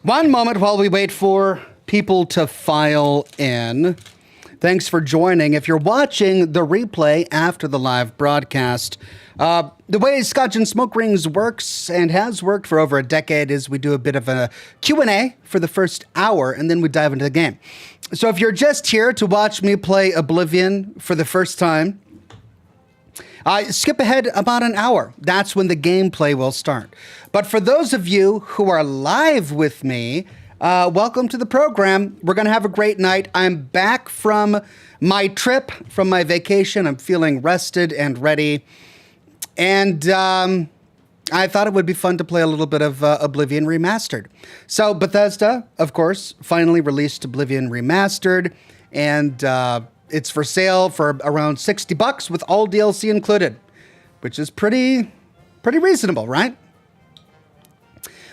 One moment while we wait for people to file in. Thanks for joining. If you're watching the replay after the live broadcast, the way Scotch and Smoke Rings works and has worked for over a decade is we do a bit of a Q&A for the first hour, and then we dive into the game. So if you're just here to watch me play Oblivion for the first time, skip ahead about an hour. That's when the gameplay will start. But for those of you who are live with me, welcome to the program. We're going to have a great night. I'm back from my trip, from my vacation. I'm feeling rested and ready. And I thought it would be fun to play a little bit of Oblivion Remastered. So Bethesda, of course, finally released Oblivion Remastered. And it's for sale for around $60 with all DLC included, which is pretty reasonable, right?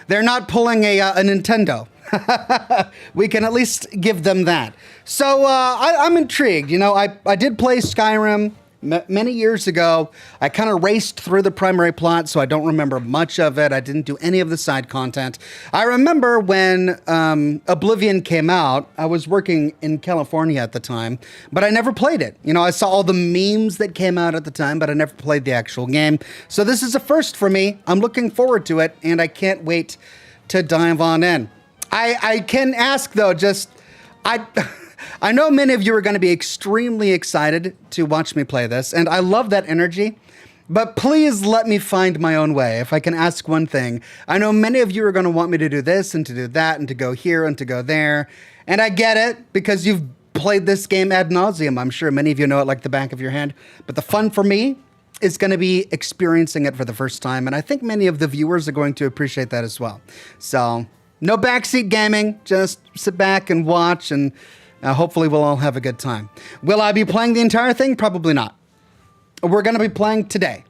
They're not pulling a Nintendo. We can at least give them that. So I'm intrigued. You know, I did play Skyrim many years ago. I kind of raced through the primary plot, so I don't remember much of it. I didn't do any of the side content. I remember when Oblivion came out, I was working in California at the time, but I never played it. You know, I saw all the memes that came out at the time, but I never played the actual game. So this is a first for me. I'm looking forward to it, and I can't wait to dive on in. I can ask, though, I know many of you are going to be extremely excited to watch me play this, and I love that energy, but please let me find my own way. If I can ask one thing, I know many of you are going to want me to do this and to do that and to go here and to go there, and I get it because you've played this game ad nauseum. I'm sure many of you know it like the back of your hand, but the fun for me is going to be experiencing it for the first time, and I think many of the viewers are going to appreciate that as well. So, no backseat gaming, just sit back and watch, and hopefully we'll all have a good time. Will I be playing the entire thing? Probably not. We're going to be playing today.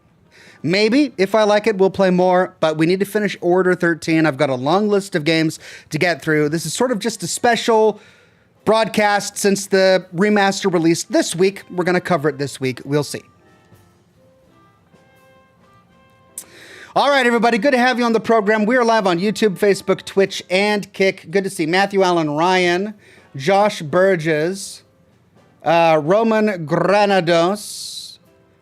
Maybe, if I like it, we'll play more, but we need to finish Order 13. I've got a long list of games to get through. This is sort of just a special broadcast since the remaster released this week. We're going to cover it this week. We'll see. All right, everybody, good to have you on the program. We're live on YouTube, Facebook, Twitch, and Kick. Good to see Matthew Allen Ryan, Josh Burgess, Roman Granados,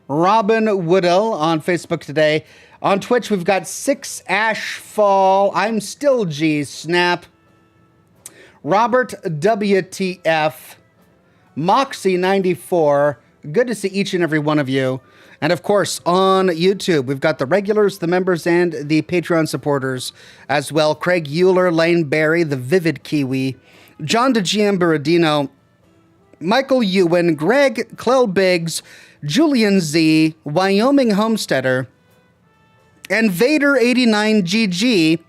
Robin Woodell on Facebook today. On Twitch, we've got 6 Ashfall, I'm Still G, Snap, Robert WTF, Moxie94. Good to see each and every one of you. And of course, on YouTube, we've got the regulars, the members, and the Patreon supporters as well. Craig Euler, Lane Barry, the Vivid Kiwi, John DeGiambaradino, Michael Ewan, Greg Clell Biggs, Julian Z, Wyoming Homesteader, and Vader89GG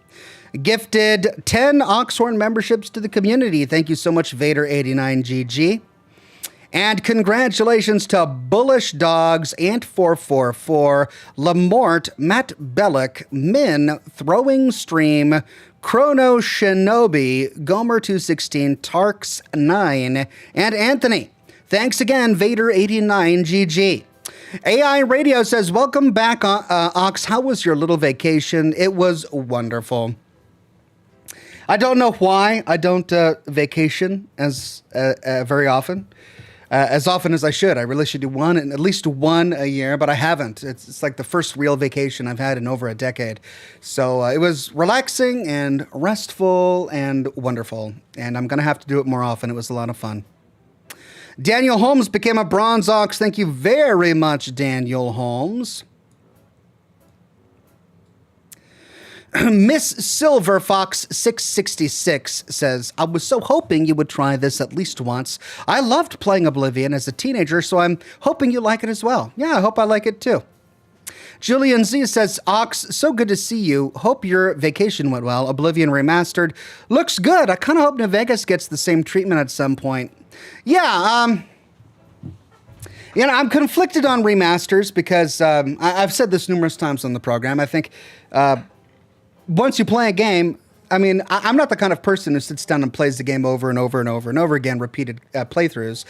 gifted 10 Oxhorn memberships to the community. Thank you so much, Vader89GG. And congratulations to Bullish Dogs, Ant444, Lamort, Matt Bellick, Min, Throwing Stream, Chrono Shinobi, Gomer216, Tarks9, and Anthony. Thanks again, Vader89GG. AI Radio says, welcome back, Ox. How was your little vacation? It was wonderful. I don't know why I don't vacation as very often. As often as I should. I really should do one, and at least one a year, but I haven't. It's like the first real vacation I've had in over a decade. So it was relaxing and restful and wonderful, and I'm going to have to do it more often. It was a lot of fun. Daniel Holmes became a Bronze Ox. Thank you very much, Daniel Holmes. Miss Silver Fox 666 says, I was so hoping you would try this at least once. I loved playing Oblivion as a teenager, so I'm hoping you like it as well. Yeah, I hope I like it too. Julian Z says, Ox, so good to see you. Hope your vacation went well. Oblivion Remastered looks good. I kind of hope New Vegas gets the same treatment at some point. Yeah, you know, I'm conflicted on remasters because I've said this numerous times on the program. I think once you play a game, I mean, I'm not the kind of person who sits down and plays the game over and over and over and over again, repeated playthroughs.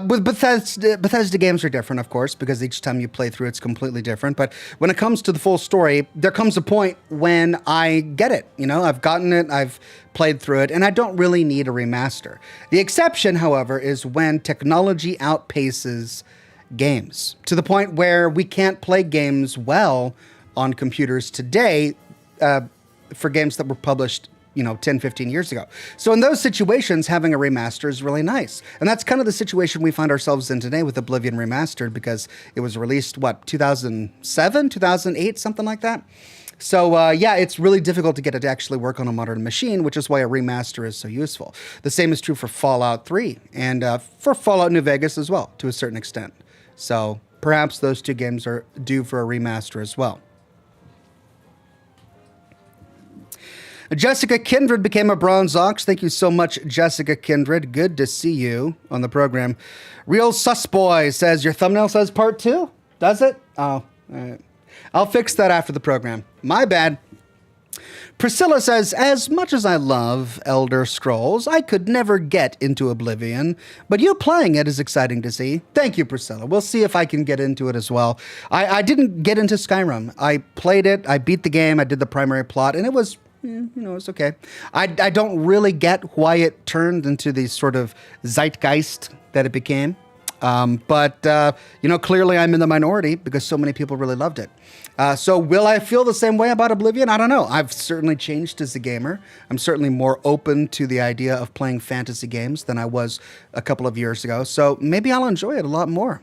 With Bethesda games are different, of course, because each time you play through, it's completely different. But when it comes to the full story, there comes a point when I get it. You know, I've gotten it, I've played through it, and I don't really need a remaster. The exception, however, is when technology outpaces games to the point where we can't play games well on computers today for games that were published, 10, 15 years ago. So in those situations, having a remaster is really nice. And that's kind of the situation we find ourselves in today with Oblivion Remastered, because it was released, 2007, 2008, something like that. So, yeah, it's really difficult to get it to actually work on a modern machine, which is why a remaster is so useful. The same is true for Fallout 3 and for Fallout New Vegas as well, to a certain extent. So perhaps those two games are due for a remaster as well. Jessica Kindred became a Bronze Ox. Thank you so much, Jessica Kindred. Good to see you on the program. Real Susboy says, your thumbnail says part 2? Does it? Oh, all right. I'll fix that after the program. My bad. Priscilla says, as much as I love Elder Scrolls, I could never get into Oblivion, but you playing it is exciting to see. Thank you, Priscilla. We'll see if I can get into it as well. I didn't get into Skyrim. I played it, I beat the game, I did the primary plot, and it was... it's okay. I don't really get why it turned into the sort of zeitgeist that it became. But clearly I'm in the minority because so many people really loved it. So will I feel the same way about Oblivion? I don't know. I've certainly changed as a gamer. I'm certainly more open to the idea of playing fantasy games than I was a couple of years ago. So maybe I'll enjoy it a lot more.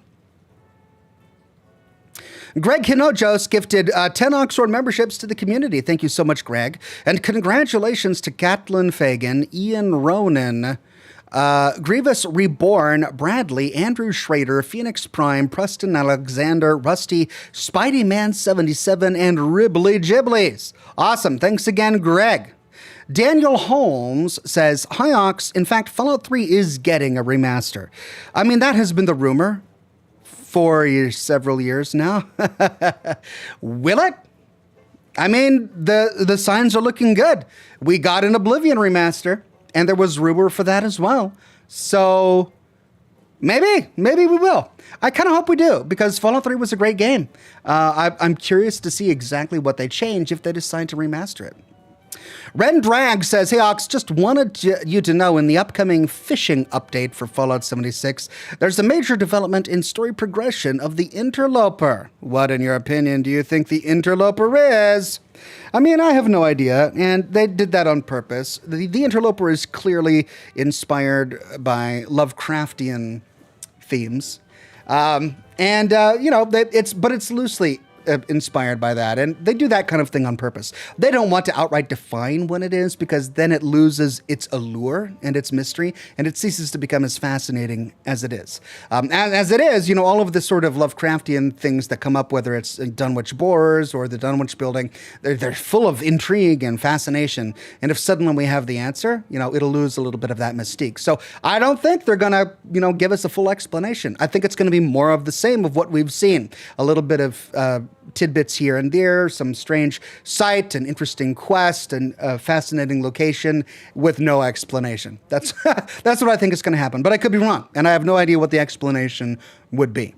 Greg Hinojos gifted 10 Oxhorn memberships to the community. Thank you so much, Greg. And congratulations to Catelyn Fagan, Ian Ronan, Grievous Reborn, Bradley, Andrew Schrader, Phoenix Prime, Preston Alexander, Rusty, Spidey Man 77, and Ribley Giblies. Awesome. Thanks again, Greg. Daniel Holmes says, hi, Ox. In fact, Fallout 3 is getting a remaster. I mean, that has been the rumor for several years now. Will it? I mean, the signs are looking good. We got an Oblivion remaster, and there was rumor for that as well. So maybe we will. I kind of hope we do, because Fallout 3 was a great game. I'm curious to see exactly what they change if they decide to remaster it. Ren Drag says, hey, Ox, just wanted you to know in the upcoming fishing update for Fallout 76, there's a major development in story progression of the Interloper. What, in your opinion, do you think the Interloper is? I mean, I have no idea, and they did that on purpose. The Interloper is clearly inspired by Lovecraftian themes. It's loosely inspired by that, and they do that kind of thing on purpose. They don't want to outright define what it is, because then it loses its allure and its mystery, and it ceases to become as fascinating as it is. As it is, all of the sort of Lovecraftian things that come up, whether it's Dunwich Borers or the Dunwich Building, they're full of intrigue and fascination, and if suddenly we have the answer, it'll lose a little bit of that mystique. So I don't think they're gonna, give us a full explanation. I think it's gonna be more of the same of what we've seen. A little bit of tidbits here and there, some strange sight, an interesting quest, and a fascinating location with no explanation. That's what I think is going to happen, but I could be wrong, and I have no idea what the explanation would be.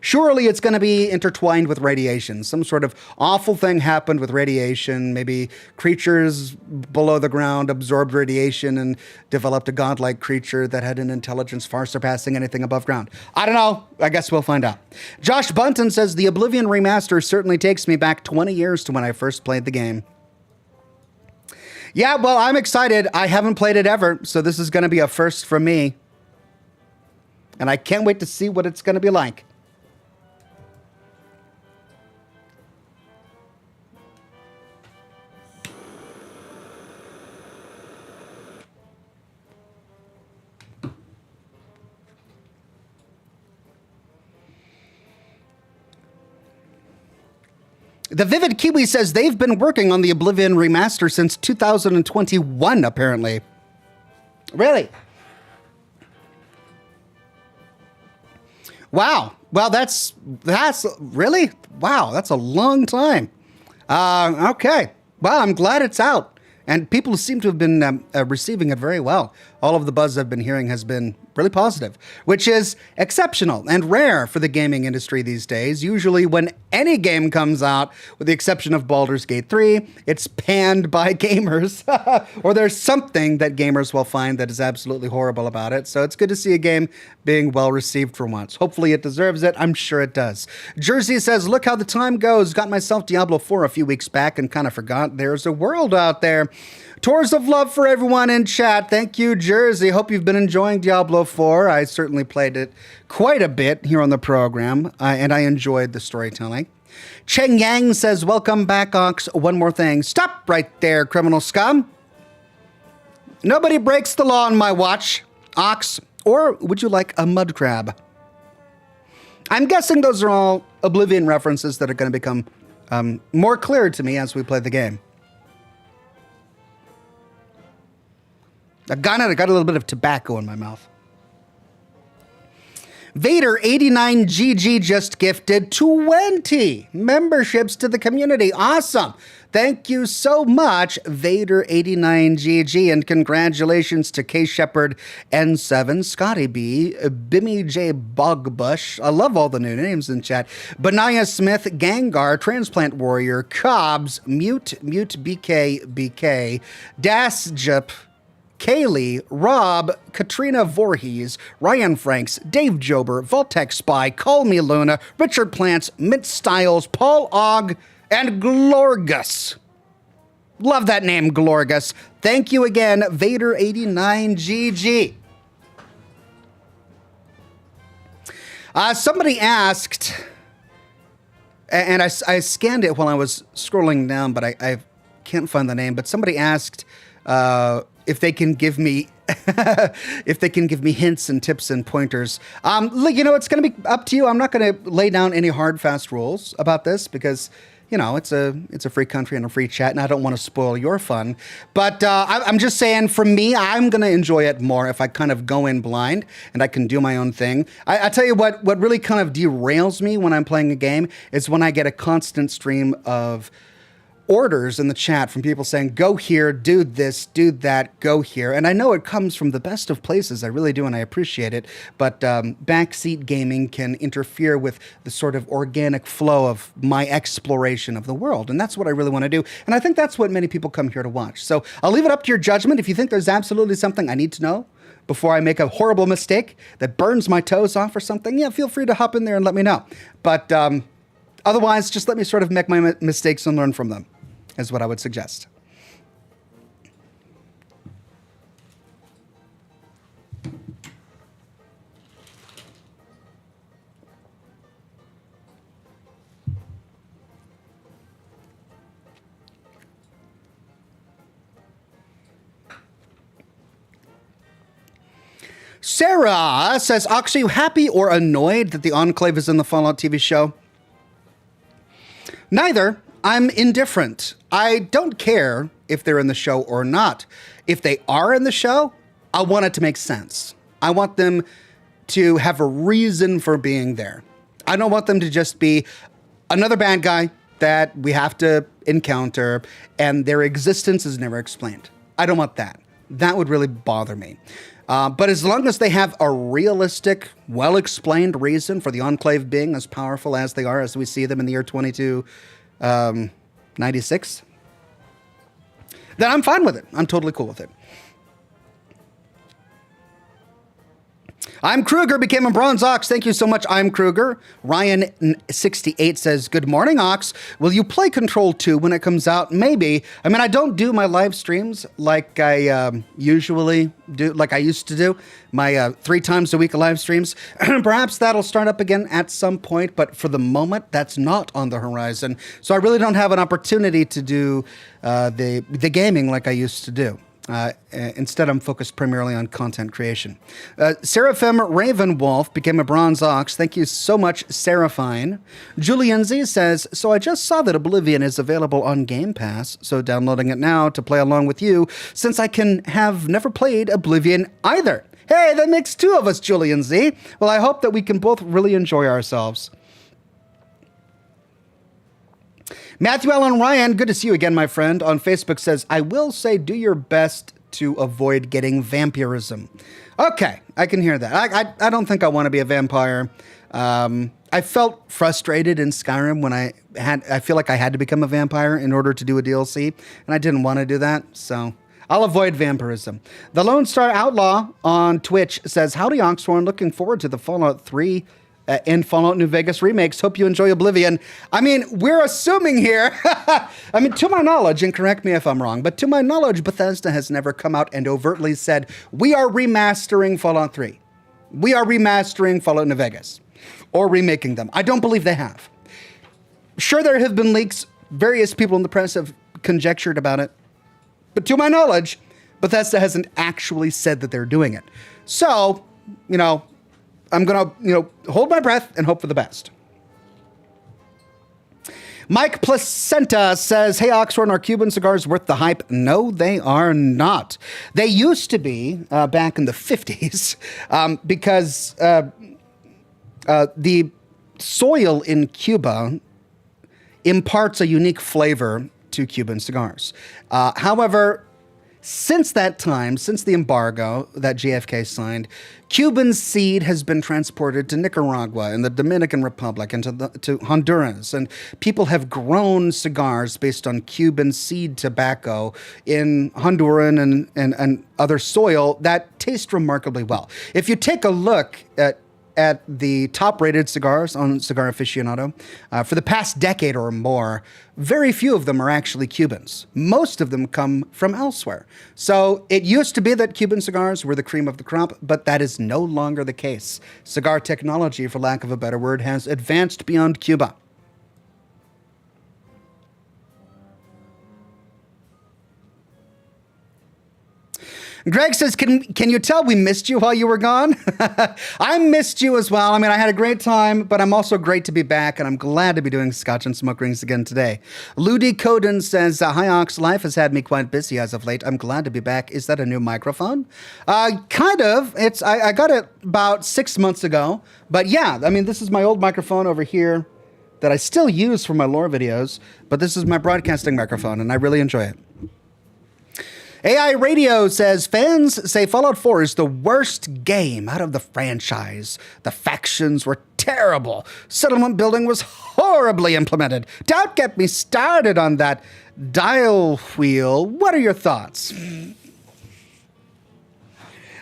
Surely it's going to be intertwined with radiation. Some sort of awful thing happened with radiation. Maybe creatures below the ground absorbed radiation and developed a godlike creature that had an intelligence far surpassing anything above ground. I don't know. I guess we'll find out. Josh Bunton says, the Oblivion remaster certainly takes me back 20 years to when I first played the game. Yeah, well, I'm excited. I haven't played it ever, so this is going to be a first for me. And I can't wait to see what it's going to be like. The Vivid Kiwi says they've been working on the Oblivion remaster since 2021, apparently. Really? Wow. Well, that's really? Wow, that's a long time. Okay. Well, I'm glad it's out. And people seem to have been receiving it very well. All of the buzz I've been hearing has been really positive, which is exceptional and rare for the gaming industry these days. Usually when any game comes out, with the exception of Baldur's Gate 3, it's panned by gamers, or there's something that gamers will find that is absolutely horrible about it. So it's good to see a game being well received for once. Hopefully it deserves it. I'm sure it does. Jersey says, look how the time goes. Got myself Diablo 4 a few weeks back and kind of forgot there's a world out there. Tours of love for everyone in chat. Thank you, Jersey. Hope you've been enjoying Diablo 4. I certainly played it quite a bit here on the program, and I enjoyed the storytelling. Cheng Yang says, welcome back, Ox. One more thing. Stop right there, criminal scum. Nobody breaks the law on my watch, Ox. Or would you like a mud crab? I'm guessing those are all Oblivion references that are going to become more clear to me as we play the game. I got a little bit of tobacco in my mouth. Vader89GG just gifted 20 memberships to the community. Awesome. Thank you so much, Vader89GG, and congratulations to K Shepherd N7, Scotty B, Bimmy J Bogbush. I love all the new names in chat. Benaya Smith, Gengar, Transplant Warrior, Cobbs, Mute BK, Dasjup, Kaylee, Rob, Katrina Voorhees, Ryan Franks, Dave Jober, Voltec Spy, Call Me Luna, Richard Plants, Mint Styles, Paul Ogg, and Glorgus. Love that name, Glorgus. Thank you again, Vader89GG. Somebody asked, and I scanned it while I was scrolling down, but I can't find the name, but somebody asked if they can give me hints and tips and pointers. You know, it's going to be up to you. I'm not going to lay down any hard, fast rules about this because, you know, it's a free country and a free chat, and I don't want to spoil your fun. But I'm just saying, for me, I'm going to enjoy it more if I kind of go in blind and I can do my own thing. I tell you what really kind of derails me when I'm playing a game is when I get a constant stream of orders in the chat from people saying, go here, do this, do that, go here. And I know it comes from the best of places. I really do, and I appreciate it. But backseat gaming can interfere with the sort of organic flow of my exploration of the world. And that's what I really want to do. And I think that's what many people come here to watch. So I'll leave it up to your judgment. If you think there's absolutely something I need to know before I make a horrible mistake that burns my toes off or something, yeah, feel free to hop in there and let me know. But otherwise, just let me sort of make my mistakes and learn from them, is what I would suggest. Sarah says, Ox, are you happy or annoyed that the Enclave is in the Fallout TV show? Neither. I'm indifferent. I don't care if they're in the show or not. If they are in the show, I want it to make sense. I want them to have a reason for being there. I don't want them to just be another bad guy that we have to encounter and their existence is never explained. I don't want that. That would really bother me. But as long as they have a realistic, well-explained reason for the Enclave being as powerful as they are, as we see them in the year 2296, then I'm fine with it. I'm totally cool with it. I'm Kruger, became a Bronze Ox. Thank you so much, I'm Kruger. Ryan68 says, good morning, Ox. Will you play Control 2 when it comes out? Maybe. I mean, I don't do my live streams like I usually do, like I used to do. My 3 times a week live streams. Perhaps that'll start up again at some point, but for the moment, that's not on the horizon. So I really don't have an opportunity to do the gaming like I used to do. Instead, I'm focused primarily on content creation. Seraphim Ravenwolf became a Bronze Ox. Thank you so much, Seraphine. Julian Z says, so I just saw that Oblivion is available on Game Pass, so downloading it now to play along with you, since I can have never played Oblivion either. Hey, that makes 2 of us, Julian Z. Well, I hope that we can both really enjoy ourselves. Matthew Allen Ryan, good to see you again, my friend, on Facebook says, I will say do your best to avoid getting vampirism. Okay, I can hear that. I don't think I want to be a vampire. I felt frustrated in Skyrim when I feel like I had to become a vampire in order to do a DLC, and I didn't want to do that, so I'll avoid vampirism. The Lone Star Outlaw on Twitch says, howdy Oxhorn, looking forward to the Fallout 3 and Fallout New Vegas remakes. Hope you enjoy Oblivion. I mean, we're assuming here, I mean, to my knowledge, and correct me if I'm wrong, but to my knowledge, Bethesda has never come out and overtly said, we are remastering Fallout 3. We are remastering Fallout New Vegas. Or remaking them. I don't believe they have. Sure, there have been leaks. Various people in the press have conjectured about it. But to my knowledge, Bethesda hasn't actually said that they're doing it. So, I'm going to, hold my breath and hope for the best. Mike Placenta says, hey, Oxhorn, are Cuban cigars worth the hype? No, they are not. They used to be back in the 50s because the soil in Cuba imparts a unique flavor to Cuban cigars. However, since that time, since the embargo that JFK signed, Cuban seed has been transported to Nicaragua and the Dominican Republic and to Honduras. And people have grown cigars based on Cuban seed tobacco in Honduran and other soil that taste remarkably well. If you take a look at the top-rated cigars on Cigar Aficionado, for the past decade or more, very few of them are actually Cubans. Most of them come from elsewhere. So it used to be that Cuban cigars were the cream of the crop, but that is no longer the case. Cigar technology, for lack of a better word, has advanced beyond Cuba. Greg says, can you tell we missed you while you were gone? I missed you as well. I mean, I had a great time, but I'm also great to be back, and I'm glad to be doing Scotch and Smoke Rings again today. Ludi Coden says, hi, Ox. Life has had me quite busy as of late. I'm glad to be back. Is that a new microphone? Kind of. I got it about 6 months ago. But yeah, I mean, this is my old microphone over here that I still use for my lore videos, but this is my broadcasting microphone, and I really enjoy it. AI Radio says, fans say Fallout 4 is the worst game out of the franchise. The factions were terrible. Settlement building was horribly implemented. Don't get me started on that dial wheel. What are your thoughts?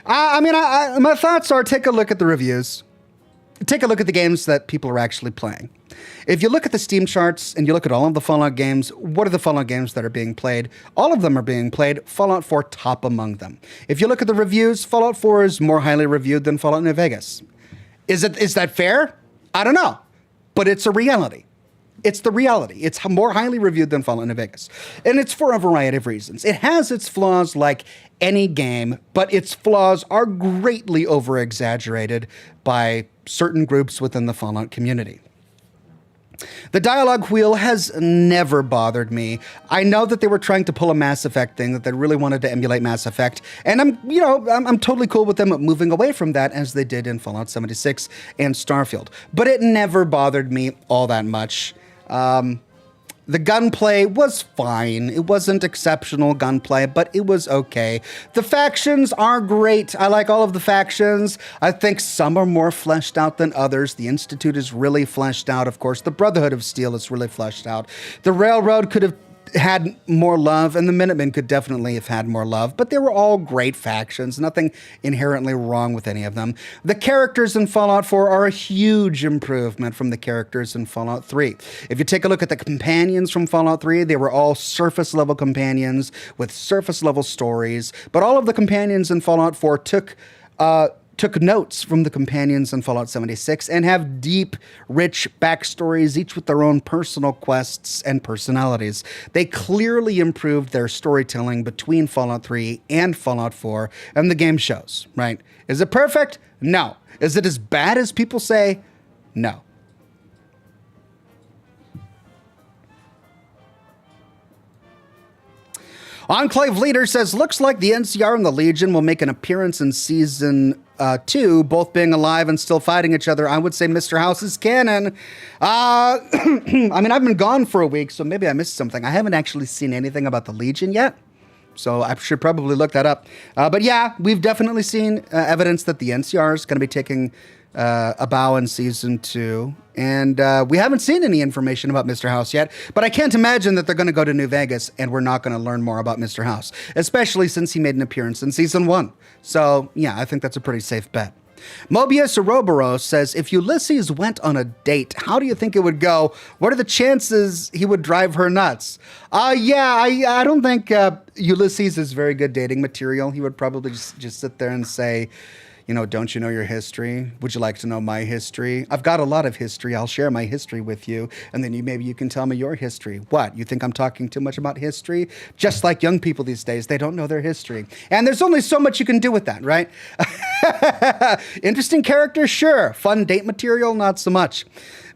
My thoughts are, take a look at the reviews. Take a look at the games that people are actually playing. If you look at the Steam charts and you look at all of the Fallout games, what are the Fallout games that are being played? All of them are being played, Fallout 4 top among them. If you look at the reviews, Fallout 4 is more highly reviewed than Fallout New Vegas. Is that fair? I don't know, but it's a reality. It's the reality. It's more highly reviewed than Fallout New Vegas. And it's for a variety of reasons. It has its flaws like any game, but its flaws are greatly over-exaggerated by certain groups within the Fallout community. The dialogue wheel has never bothered me. I know that they were trying to pull a Mass Effect thing, that they really wanted to emulate Mass Effect, and I'm totally cool with them moving away from that as they did in Fallout 76 and Starfield. But it never bothered me all that much. The gunplay was fine. It wasn't exceptional gunplay, but it was okay. The factions are great. I like all of the factions. I think some are more fleshed out than others. The Institute is really fleshed out. Of course, the Brotherhood of Steel is really fleshed out. The Railroad could have had more love, and the Minutemen could definitely have had more love, but they were all great factions. Nothing inherently wrong with any of them. The characters in Fallout 4 are a huge improvement from the characters in Fallout 3. If you take a look at the companions from Fallout 3, they were all surface-level companions with surface-level stories, but all of the companions in Fallout 4 took notes from the companions in Fallout 76 and have deep, rich backstories, each with their own personal quests and personalities. They clearly improved their storytelling between Fallout 3 and Fallout 4, and the game shows, right? Is it perfect? No. Is it as bad as people say? No. Enclave Leader says, looks like the NCR and the Legion will make an appearance in Season 2, both being alive and still fighting each other. I would say Mr. House is canon. I mean, I've been gone for a week, so maybe I missed something. I haven't actually seen anything about the Legion yet, so I should probably look that up. But yeah, we've definitely seen evidence that the NCR is going to be taking a bow in Season 2. And we haven't seen any information about Mr. House yet, but I can't imagine that they're going to go to New Vegas and we're not going to learn more about Mr. House, especially since he made an appearance in Season 1. So yeah, I think that's a pretty safe bet. Mobius Ouroboros says, if Ulysses went on a date, how do you think it would go? What are the chances he would drive her nuts? I don't think Ulysses is very good dating material. He would probably just sit there and say, you know, don't you know your history? Would you like to know my history? I've got a lot of history. I'll share my history with you. And then maybe you can tell me your history. What? You think I'm talking too much about history? Just like young people these days, they don't know their history. And there's only so much you can do with that, right? Interesting character, sure. Fun date material, not so much.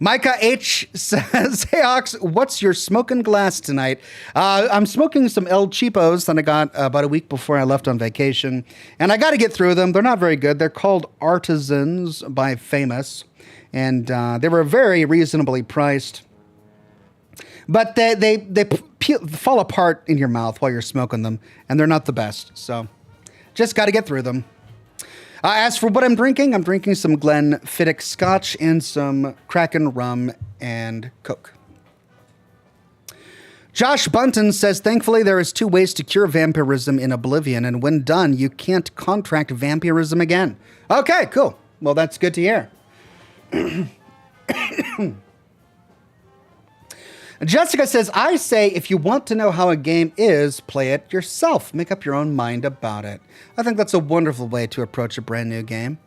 Micah H says, hey, Ox, what's your smoking glass tonight? I'm smoking some El Cheapos that I got about a week before I left on vacation. And I got to get through them. They're not very good. They're called Artisans by Famous. And they were very reasonably priced. But they fall apart in your mouth while you're smoking them. And they're not the best. So just got to get through them. As for what I'm drinking some Glenfiddich Scotch and some Kraken rum and Coke. Josh Bunton says, thankfully there is 2 ways to cure vampirism in Oblivion, and when done, you can't contract vampirism again. Okay, cool. Well, that's good to hear. Jessica says, I say if you want to know how a game is, play it yourself. Make up your own mind about it. I think that's a wonderful way to approach a brand new game.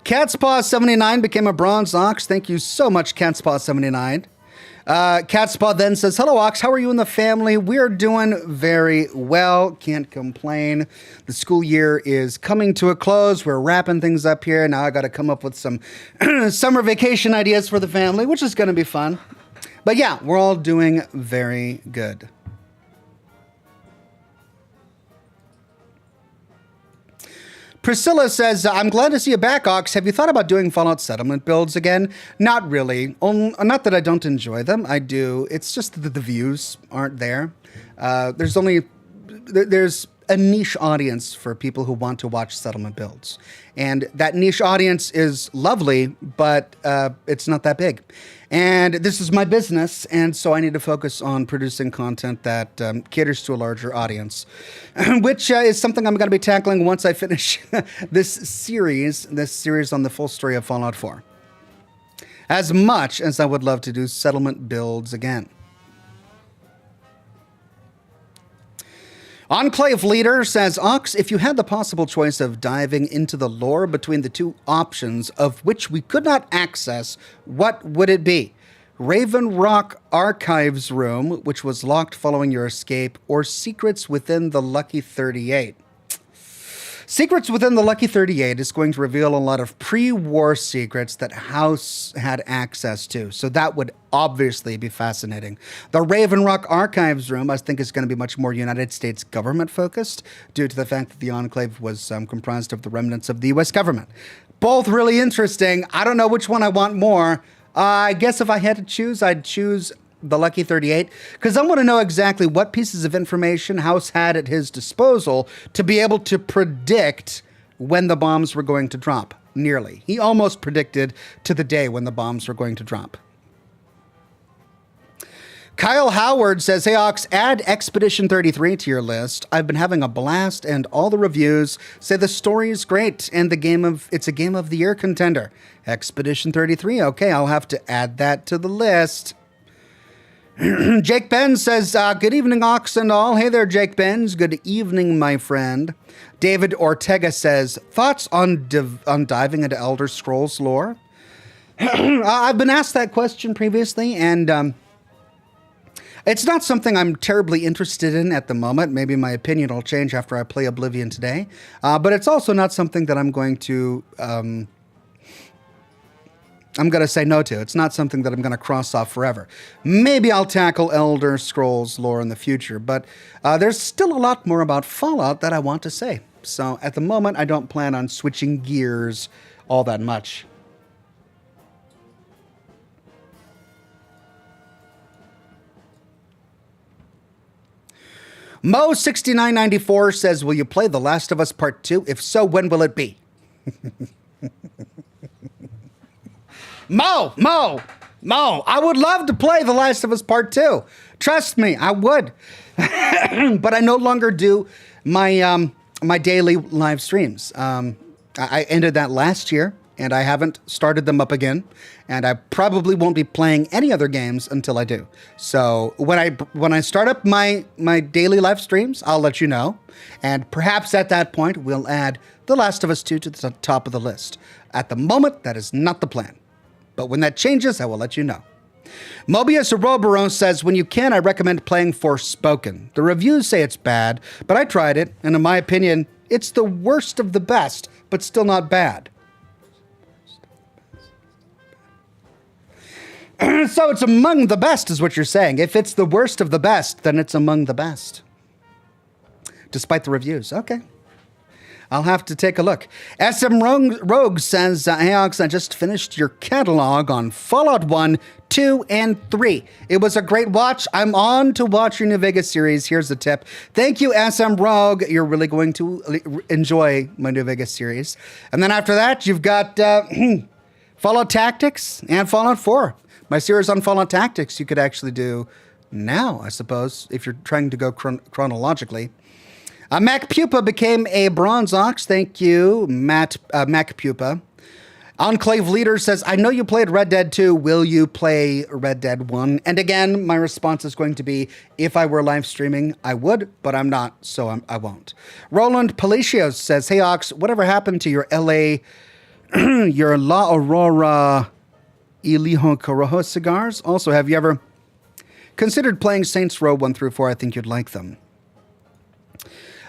Catspaw79 became a bronze ox. Thank you so much, Catspaw79. Catspaw then says, hello, Ox. How are you and the family? We're doing very well. Can't complain. The school year is coming to a close. We're wrapping things up here. Now I got to come up with some summer vacation ideas for the family, which is going to be fun. But yeah, we're all doing very good. Priscilla says, I'm glad to see you back, Ox. Have you thought about doing Fallout Settlement builds again? Not really. Not that I don't enjoy them. I do. It's just that the views aren't there. There's a niche audience for people who want to watch settlement builds. And that niche audience is lovely, but it's not that big. And this is my business, and so I need to focus on producing content that caters to a larger audience, which is something I'm going to be tackling once I finish this series on the full story of Fallout 4. As much as I would love to do settlement builds again. Enclave Leader says, Ox, if you had the possible choice of diving into the lore between the 2 options of which we could not access, what would it be? Raven Rock Archives Room, which was locked following your escape, or Secrets Within the Lucky 38? Secrets Within the Lucky 38 is going to reveal a lot of pre-war secrets that House had access to, so that would obviously be fascinating. The Raven Rock Archives Room, I think, is going to be much more United States government-focused due to the fact that the Enclave was comprised of the remnants of the U.S. government. Both really interesting. I don't know which one I want more. I guess if I had to choose, I'd choose the Lucky 38, because I want to know exactly what pieces of information House had at his disposal to be able to predict when the bombs were going to drop. Nearly. He almost predicted to the day when the bombs were going to drop. Kyle Howard says, hey, Ox, add Expedition 33 to your list. I've been having a blast, and all the reviews say the story is great, and it's a Game of the Year contender. Expedition 33, okay, I'll have to add that to the list. Jake Ben says, good evening, Ox and all. Hey there, Jake Benz. Good evening, my friend. David Ortega says, thoughts on diving into Elder Scrolls lore? I've been asked that question previously, and it's not something I'm terribly interested in at the moment. Maybe my opinion will change after I play Oblivion today. But it's also not something that I'm going to I'm going to say no to. It's not something that I'm going to cross off forever. Maybe I'll tackle Elder Scrolls lore in the future, but there's still a lot more about Fallout that I want to say. So at the moment, I don't plan on switching gears all that much. Mo6994 says, will you play The Last of Us Part 2? If so, when will it be? Mo, I would love to play The Last of Us Part 2. Trust me, I would. But I no longer do my my daily live streams. I ended that last year, and I haven't started them up again. And I probably won't be playing any other games until I do. So when I start up my daily live streams, I'll let you know. And perhaps at that point, we'll add The Last of Us 2 to the top of the list. At the moment, that is not the plan. But when that changes, I will let you know. Mobius Ouroboros says, when you can, I recommend playing Forspoken. The reviews say it's bad, but I tried it, and in my opinion, it's the worst of the best, but still not bad. So it's among the best, is what you're saying. If it's the worst of the best, then it's among the best. Despite the reviews. Okay. I'll have to take a look. SM Rogue says, hey, Ox, I just finished your catalog on Fallout 1, 2, and 3. It was a great watch. I'm on to watch your New Vegas series. Here's the tip. Thank you, SM Rogue. You're really going to enjoy my New Vegas series. And then after that, you've got Fallout Tactics and Fallout 4. My series on Fallout Tactics you could actually do now, I suppose, if you're trying to go chronologically. Mac Pupa became a Bronze Ox. Thank you, Mac Pupa. Enclave Leader says, I know you played Red Dead 2. Will you play Red Dead 1? And again, my response is going to be, if I were live streaming, I would, but I'm not, so I won't. Roland Palacios says, hey, Ox, whatever happened to your your La Aurora Ilijo Corojo cigars? Also, have you ever considered playing Saints Row 1 through 4? I think you'd like them.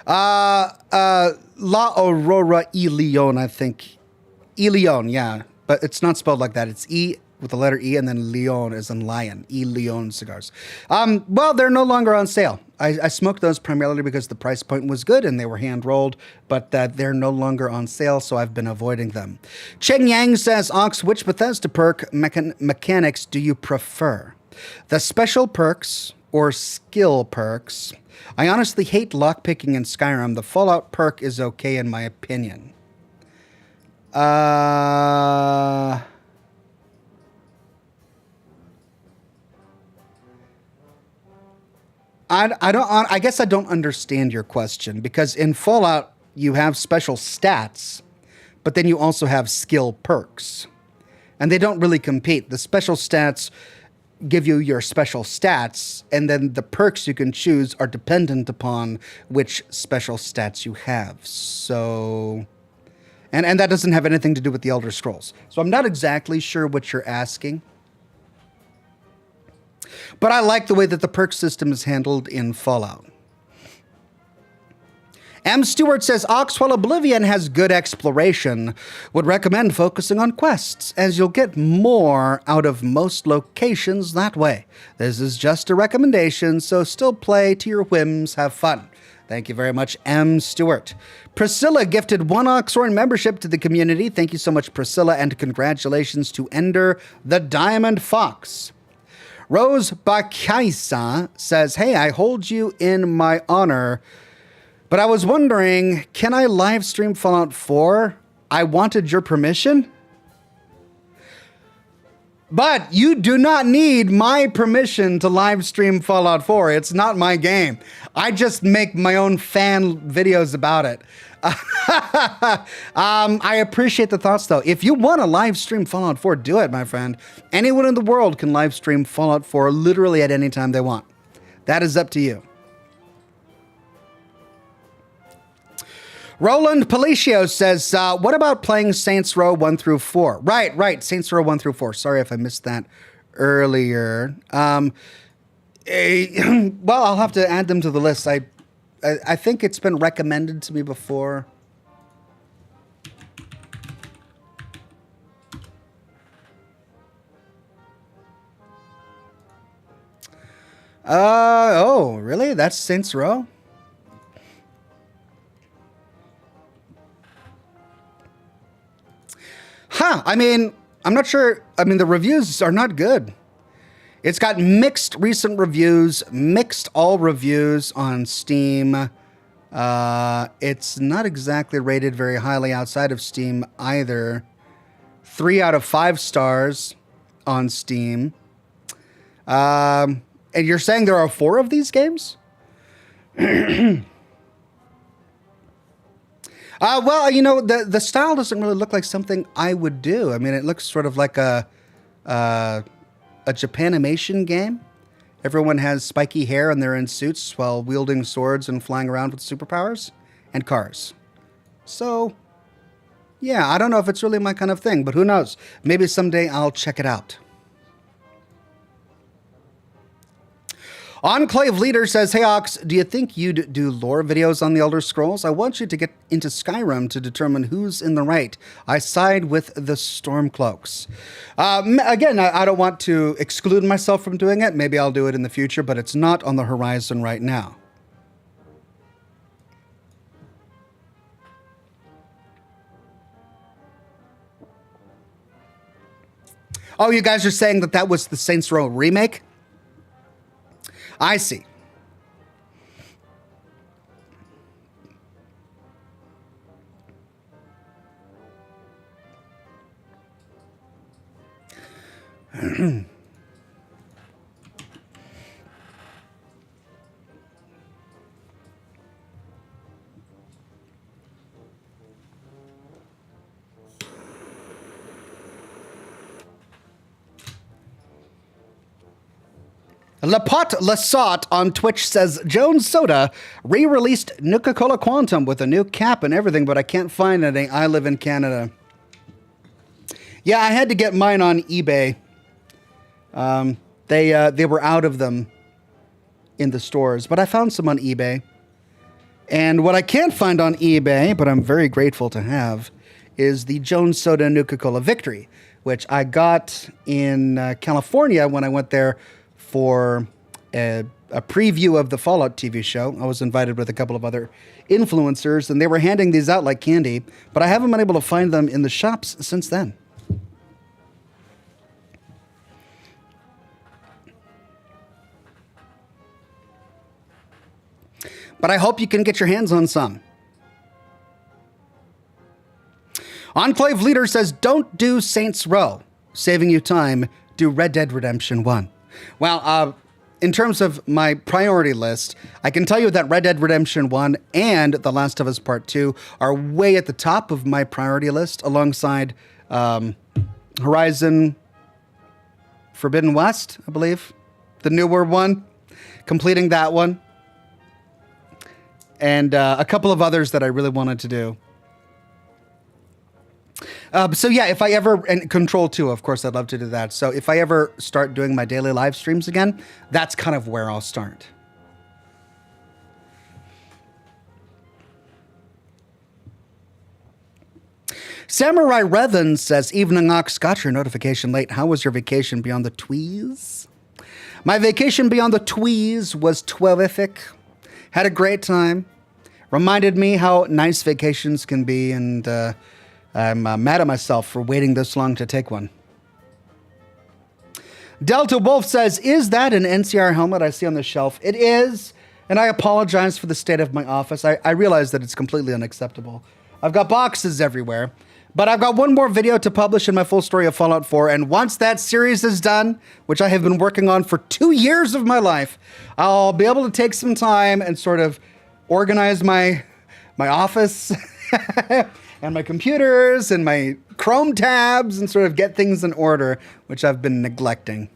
La Aurora y Leon, I think. Y Leon, yeah. But it's not spelled like that. It's E with the letter E and then Leon as in lion. Y Leon cigars. Well, they're no longer on sale. I smoked those primarily because the price point was good and they were hand-rolled, but they're no longer on sale, so I've been avoiding them. Cheng Yang says, Ox, which Bethesda perk mechanics do you prefer? The special perks or skill perks? I honestly hate lockpicking in Skyrim. The Fallout perk is okay in my opinion. I guess I don't understand your question, because in Fallout you have special stats, but then you also have skill perks. And they don't really compete. The special stats give you your special stats, and then the perks you can choose are dependent upon which special stats you have. So, and that doesn't have anything to do with the Elder Scrolls. So I'm not exactly sure what you're asking. But I like the way that the perk system is handled in Fallout. M. Stewart says, Ox, while Oblivion has good exploration, would recommend focusing on quests, as you'll get more out of most locations that way. This is just a recommendation, so still play to your whims, have fun. Thank you very much, M. Stewart. Priscilla gifted 1 Oxhorn membership to the community. Thank you so much, Priscilla, and congratulations to Ender the Diamond Fox. Rose Bakaisa says, hey, I hold you in my honor, but I was wondering, can I live stream Fallout 4? I wanted your permission. But you do not need my permission to live stream Fallout 4. It's not my game. I just make my own fan videos about it. I appreciate the thoughts, though. If you want to live stream Fallout 4, do it, my friend. Anyone in the world can live stream Fallout 4 literally at any time they want. That is up to you. Roland Palacio says, what about playing Saints Row 1 through 4? Right. Saints Row 1 through 4. Sorry if I missed that earlier. Well, I'll have to add them to the list. I think it's been recommended to me before. Oh, really? That's Saints Row? Huh. I mean, I'm not sure. I mean, the reviews are not good. It's got mixed recent reviews, mixed all reviews on Steam. It's not exactly rated very highly outside of Steam either. 3 out of 5 stars on Steam. And you're saying there are 4 of these games? Well, you know, the style doesn't really look like something I would do. I mean, it looks sort of like a Japanimation game. Everyone has spiky hair and they're in suits while wielding swords and flying around with superpowers and cars. So, yeah, I don't know if it's really my kind of thing, but who knows? Maybe someday I'll check it out. Enclave Leader says, "Hey Ox, do you think you'd do lore videos on the Elder Scrolls? I want you to get into Skyrim to determine who's in the right. I side with the Stormcloaks." Again, I don't want to exclude myself from doing it. Maybe I'll do it in the future, but it's not on the horizon right now. Oh, you guys are saying that was the Saints Row remake? I see. Lapotte Lasot on Twitch says, "Jones Soda re-released Nuka-Cola Quantum with a new cap and everything, but I can't find any. I live in Canada." Yeah, I had to get mine on eBay. They were out of them in the stores, but I found some on eBay. And what I can't find on eBay, but I'm very grateful to have, is the Jones Soda Nuka-Cola Victory, which I got in California when I went there for a preview of the Fallout TV show. I was invited with a couple of other influencers, and they were handing these out like candy, but I haven't been able to find them in the shops since then. But I hope you can get your hands on some. Enclave Leader says, "Don't do Saints Row. Saving you time, do Red Dead Redemption 1. Well, in terms of my priority list, I can tell you that Red Dead Redemption 1 and The Last of Us Part 2 are way at the top of my priority list, alongside Horizon Forbidden West, I believe. The newer one. Completing that one. And a couple of others that I really wanted to do. So yeah, if I ever, and Control 2, of course, I'd love to do that. So if I ever start doing my daily live streams again, that's kind of where I'll start. Samurai Revan says, "Evening Ox, got your notification late. How was your vacation beyond the Tweez?" My vacation beyond the Tweez was terrific. Had a great time. Reminded me how nice vacations can be, and I'm mad at myself for waiting this long to take one. Delta Wolf says, "Is that an NCR helmet I see on the shelf?" It is, and I apologize for the state of my office. I realize that it's completely unacceptable. I've got boxes everywhere, but I've got one more video to publish in my full story of Fallout 4, and once that series is done, which I have been working on for 2 years of my life, I'll be able to take some time and sort of organize my office and my computers and my Chrome tabs and sort of get things in order, which I've been neglecting.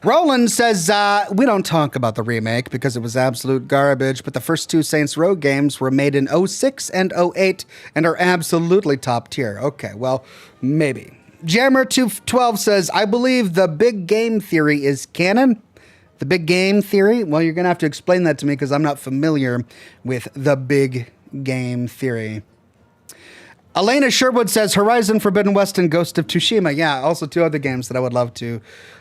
Roland says, "We don't talk about the remake because it was absolute garbage, but the first 2 Saints Row games were made in 06 and 08 and are absolutely top tier." Okay, well, maybe. Jammer212 says, "I believe the big game theory is canon." The big game theory? Well, you're going to have to explain that to me because I'm not familiar with the big game theory. Elena Sherwood says Horizon Forbidden West and Ghost of Tsushima. Yeah, also two other games that I would love to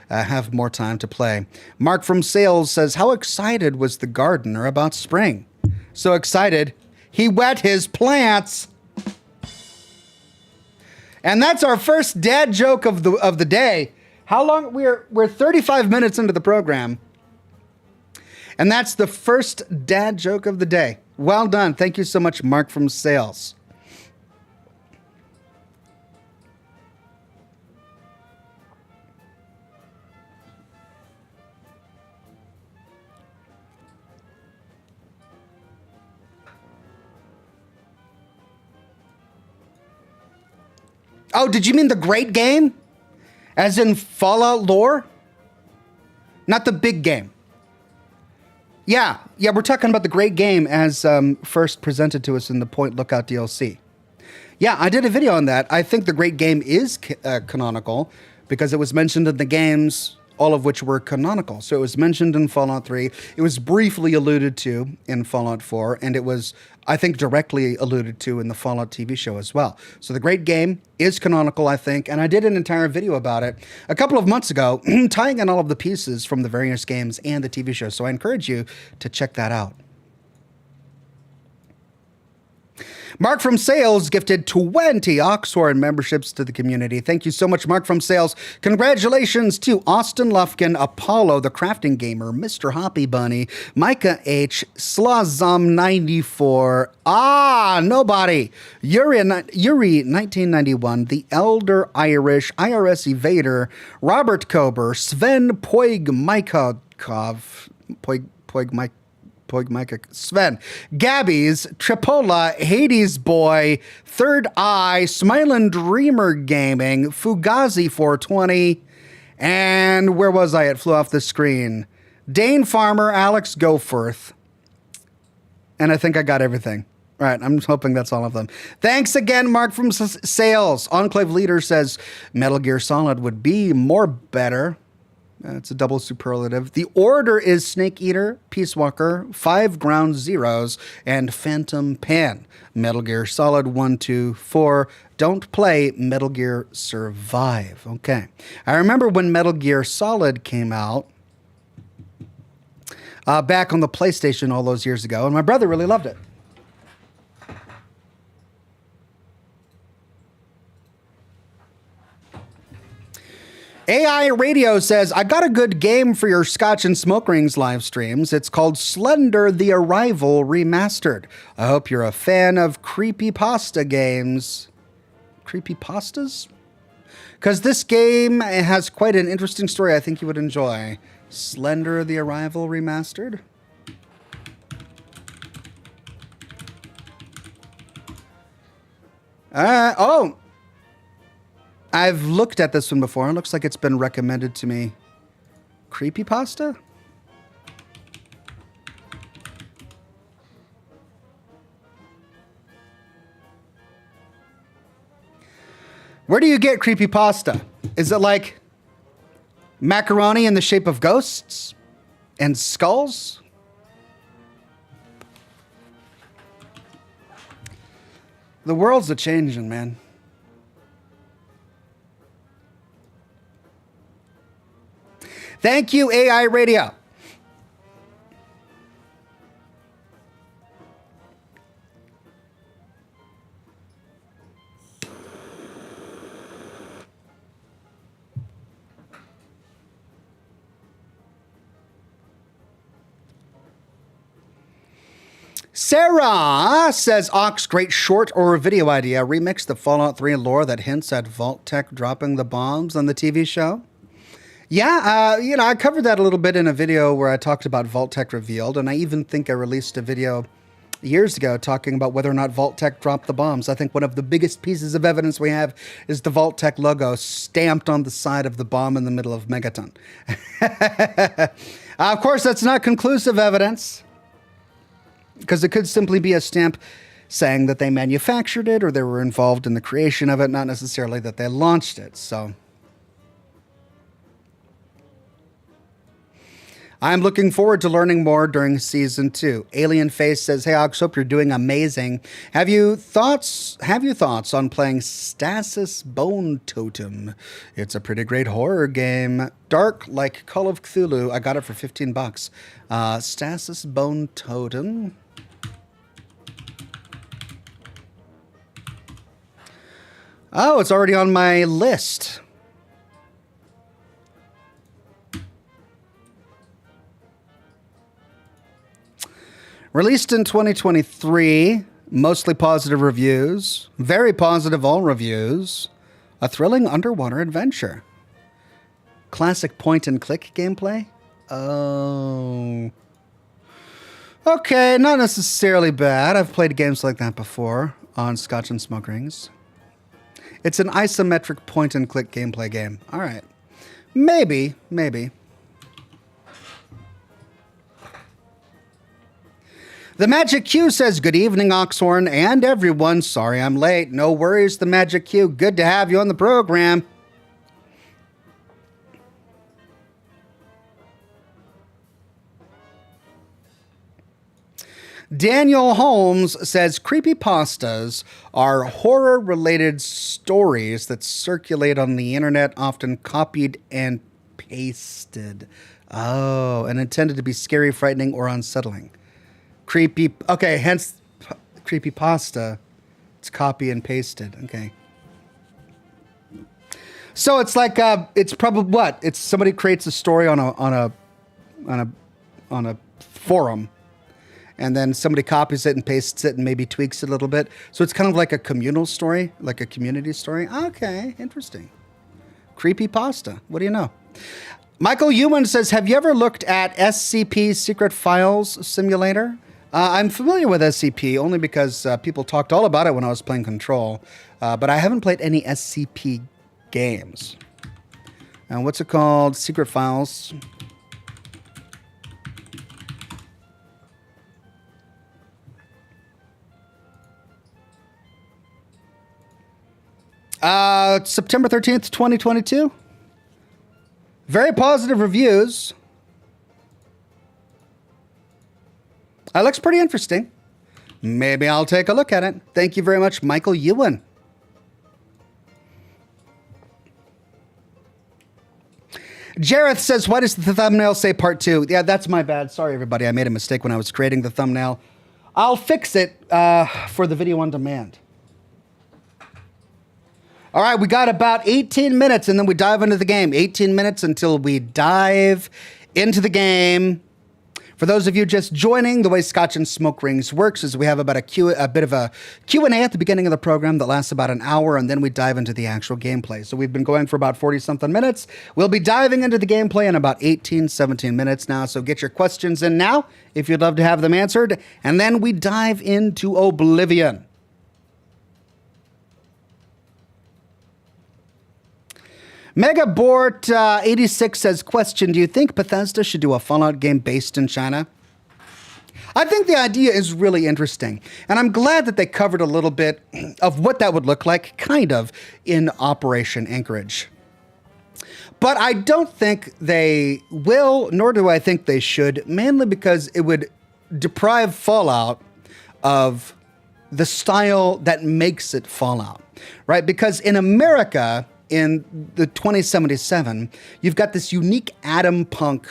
have more time to play. Mark from Sales says, how excited was the gardener about spring? So excited, he wet his plants. And that's our first dad joke of the day. How long? We're 35 minutes into the program. And that's the first dad joke of the day. Well done. Thank you so much, Mark from Sales. Oh, did you mean the great game? As in Fallout lore? Not the big game. Yeah, we're talking about the great game as first presented to us in the Point Lookout DLC. Yeah, I did a video on that. I think the great game is canonical because it was mentioned in the games, all of which were canonical. So it was mentioned in Fallout 3. It was briefly alluded to in Fallout 4, and it was, I think, directly alluded to in the Fallout TV show as well. So the great game is canonical, I think, and I did an entire video about it a couple of months ago, tying in all of the pieces from the various games and the TV show. So I encourage you to check that out. Mark from Sales gifted 20 Oxhorn memberships to the community. Thank you so much, Mark from Sales. Congratulations to Austin Lufkin, Apollo, the Crafting Gamer, Mr. Hoppy Bunny, Micah H, Slazom94, Nobody, Yuri 1991, The Elder Irish, IRS Evader, Robert Kober, Sven Poigmykov, Sven, Gabby's, Tripola, Hades Boy, Third Eye, Smilin' Dreamer Gaming, Fugazi 420, and where was I? It flew off the screen. Dane Farmer, Alex Goforth, and I think I got everything. All right, I'm hoping that's all of them. Thanks again, Mark from Sales. Enclave Leader says Metal Gear Solid would be more better. It's a double superlative. The order is Snake Eater, Peace Walker, 5 Ground Zeroes, and Phantom Pan. Metal Gear Solid 1, 2, 4. Don't play Metal Gear Survive. Okay. I remember when Metal Gear Solid came out back on the PlayStation all those years ago, and my brother really loved it. AI Radio says, I got a good game for your Scotch and Smoke Rings live streams. It's called Slender the Arrival Remastered. I hope you're a fan of creepypasta games. Creepypastas? Because this game has quite an interesting story I think you would enjoy. Slender the Arrival Remastered. Oh! I've looked at this one before. It looks like it's been recommended to me. Creepypasta? Where do you get creepypasta? Is it like macaroni in the shape of ghosts and skulls? The world's a-changing, man. Thank you, AI Radio. Sarah says, Ox, great short or video idea. Remix the Fallout 3 lore that hints at Vault Tech dropping the bombs on the TV show. Yeah, I covered that a little bit in a video where I talked about Vault Tech Revealed, and I even think I released a video years ago talking about whether or not Vault Tech dropped the bombs. I think one of the biggest pieces of evidence we have is the Vault Tech logo stamped on the side of the bomb in the middle of Megaton. Of course, that's not conclusive evidence, because it could simply be a stamp saying that they manufactured it or they were involved in the creation of it, not necessarily that they launched it, so... I'm looking forward to learning more during season 2. Alien Face says, "Hey Ox, hope you're doing amazing. Have you thoughts on playing Stasis Bone Totem? It's a pretty great horror game. Dark like Call of Cthulhu. I got it for $15. Stasis Bone Totem. Oh, it's already on my list. Released in 2023, mostly positive reviews, very positive all reviews, a thrilling underwater adventure. Classic point-and-click gameplay? Oh. Okay, not necessarily bad. I've played games like that before on Scotch and Smoke Rings. It's an isometric point-and-click gameplay game. All right. Maybe. The Magic Q says, "Good evening, Oxhorn and everyone. Sorry I'm late. No worries, the Magic Q. Good to have you on the program." Daniel Holmes says, "Creepypastas are horror-related stories that circulate on the internet, often copied and pasted. Oh, and intended to be scary, frightening, or unsettling. Okay, hence creepypasta. It's copy and pasted. Okay. So it's like it's probably what? It's somebody creates a story on a forum, and then somebody copies it and pastes it and maybe tweaks it a little bit. So it's kind of like a communal story, like a community story. Okay, interesting. Creepypasta. What do you know? Michael Ewan says, "Have you ever looked at SCP Secret Files Simulator?" I'm familiar with SCP only because people talked all about it when I was playing Control, but I haven't played any SCP games. And what's it called? Secret Files. September 13th, 2022. Very positive reviews. That looks pretty interesting. Maybe I'll take a look at it. Thank you very much, Michael Ewan. Jareth says, "Why does the thumbnail say part 2? Yeah, that's my bad. Sorry, everybody. I made a mistake when I was creating the thumbnail. I'll fix it for the video on demand. All right, we got about 18 minutes, and then we dive into the game. 18 minutes until we dive into the game. For those of you just joining, the way Scotch and Smoke Rings works is we have about a bit of a Q&A at the beginning of the program that lasts about an hour, and then we dive into the actual gameplay. So we've been going for about 40-something minutes. We'll be diving into the gameplay in about 18, 17 minutes now, so get your questions in now if you'd love to have them answered, and then we dive into Oblivion. Megabort 86 says, "Question, do you think Bethesda should do a Fallout game based in China?" I think the idea is really interesting, and I'm glad that they covered a little bit of what that would look like, kind of, in Operation Anchorage. But I don't think they will, nor do I think they should, mainly because it would deprive Fallout of the style that makes it Fallout, right? Because in America, in the 2077, you've got this unique atom punk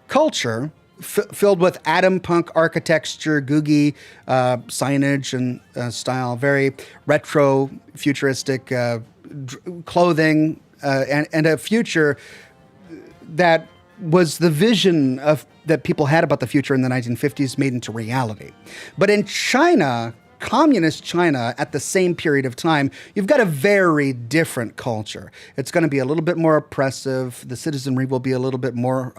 culture filled with atom punk architecture, googie signage and style, very retro, futuristic clothing, and a future that was the vision of that people had about the future in the 1950s made into reality. But in China, communist China, at the same period of time, you've got a very different culture. It's going to be a little bit more oppressive. The citizenry will be a little bit more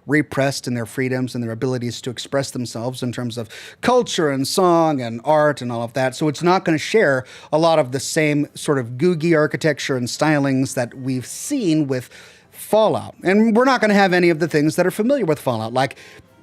repressed in their freedoms and their abilities to express themselves in terms of culture and song and art and all of that. So it's not going to share a lot of the same sort of googie architecture and stylings that we've seen with Fallout. And we're not going to have any of the things that are familiar with Fallout, like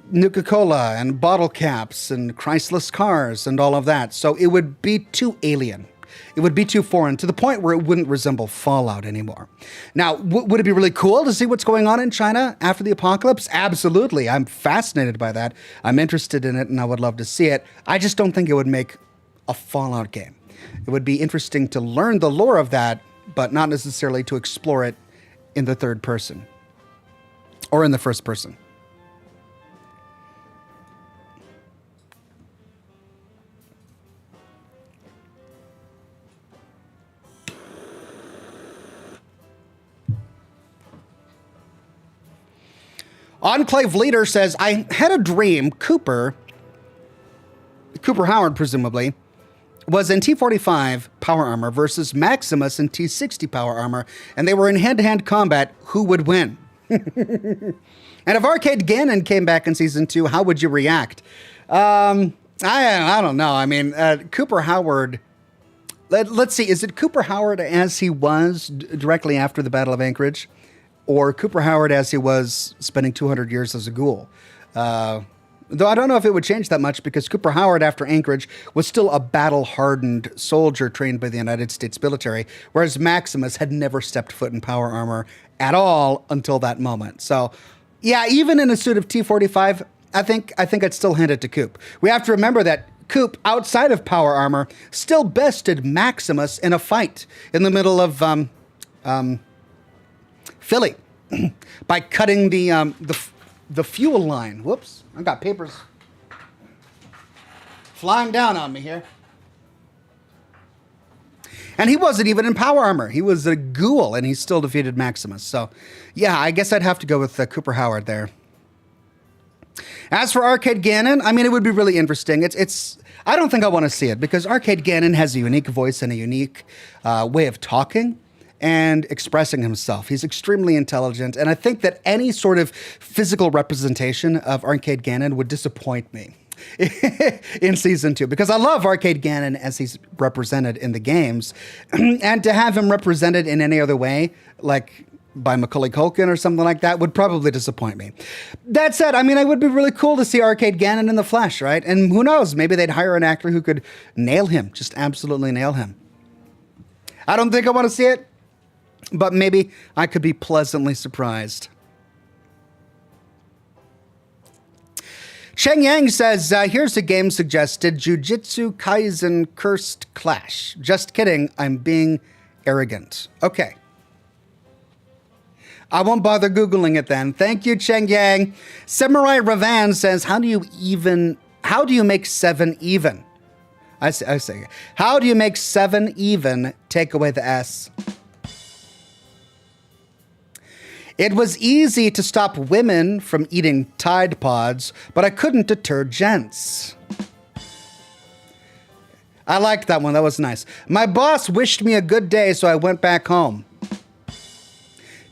Nuka-Cola and bottle caps and Chrysless cars and all of that. So it would be too alien. It would be too foreign to the point where it wouldn't resemble Fallout anymore. Now, would it be really cool to see what's going on in China after the apocalypse? Absolutely. I'm fascinated by that. I'm interested in it, and I would love to see it. I just don't think it would make a Fallout game. It would be interesting to learn the lore of that, but not necessarily to explore it in the third person or in the first person. Enclave Leader says, I had a dream Cooper Howard, presumably, was in T-45 power armor versus Maximus in T-60 power armor, and they were in hand-to-hand combat. Who would win? And if Arcade Gannon came back in Season 2, how would you react? I don't know. I mean, Cooper Howard... Let's see. Is it Cooper Howard as he was directly after the Battle of Anchorage? Or Cooper Howard as he was spending 200 years as a ghoul? Though I don't know if it would change that much, because Cooper Howard after Anchorage was still a battle-hardened soldier trained by the United States military, whereas Maximus had never stepped foot in power armor at all until that moment. So, yeah, even in a suit of T-45, I think I'd still hand it to Coop. We have to remember that Coop, outside of power armor, still bested Maximus in a fight in the middle of Philly by cutting the fuel line. Whoops, I got papers flying down on me here. And he wasn't even in power armor. He was a ghoul, and he still defeated Maximus. So, yeah, I guess I'd have to go with Cooper Howard there. As for Arcade Gannon, I mean, it would be really interesting. I don't think I want to see it, because Arcade Gannon has a unique voice and a unique way of talking and expressing himself. He's extremely intelligent, and I think that any sort of physical representation of Arcade Gannon would disappoint me in Season 2, because I love Arcade Gannon as he's represented in the games, and to have him represented in any other way, like by Macaulay Culkin or something like that, would probably disappoint me. That said, I mean, it would be really cool to see Arcade Gannon in the flesh, right? And who knows, maybe they'd hire an actor who could nail him, just absolutely nail him. I don't think I want to see it, but maybe I could be pleasantly surprised. Sheng Yang says, here's a game suggested, Jujutsu Kaisen Cursed Clash. Just kidding, I'm being arrogant. Okay. I won't bother Googling it then. Thank you, Cheng Yang. Samurai Ravan says, how do you make 7 even? I say, how do you make 7 even? Take away the S. It was easy to stop women from eating Tide Pods, but I couldn't deter gents. I liked that one. That was nice. My boss wished me a good day, so I went back home.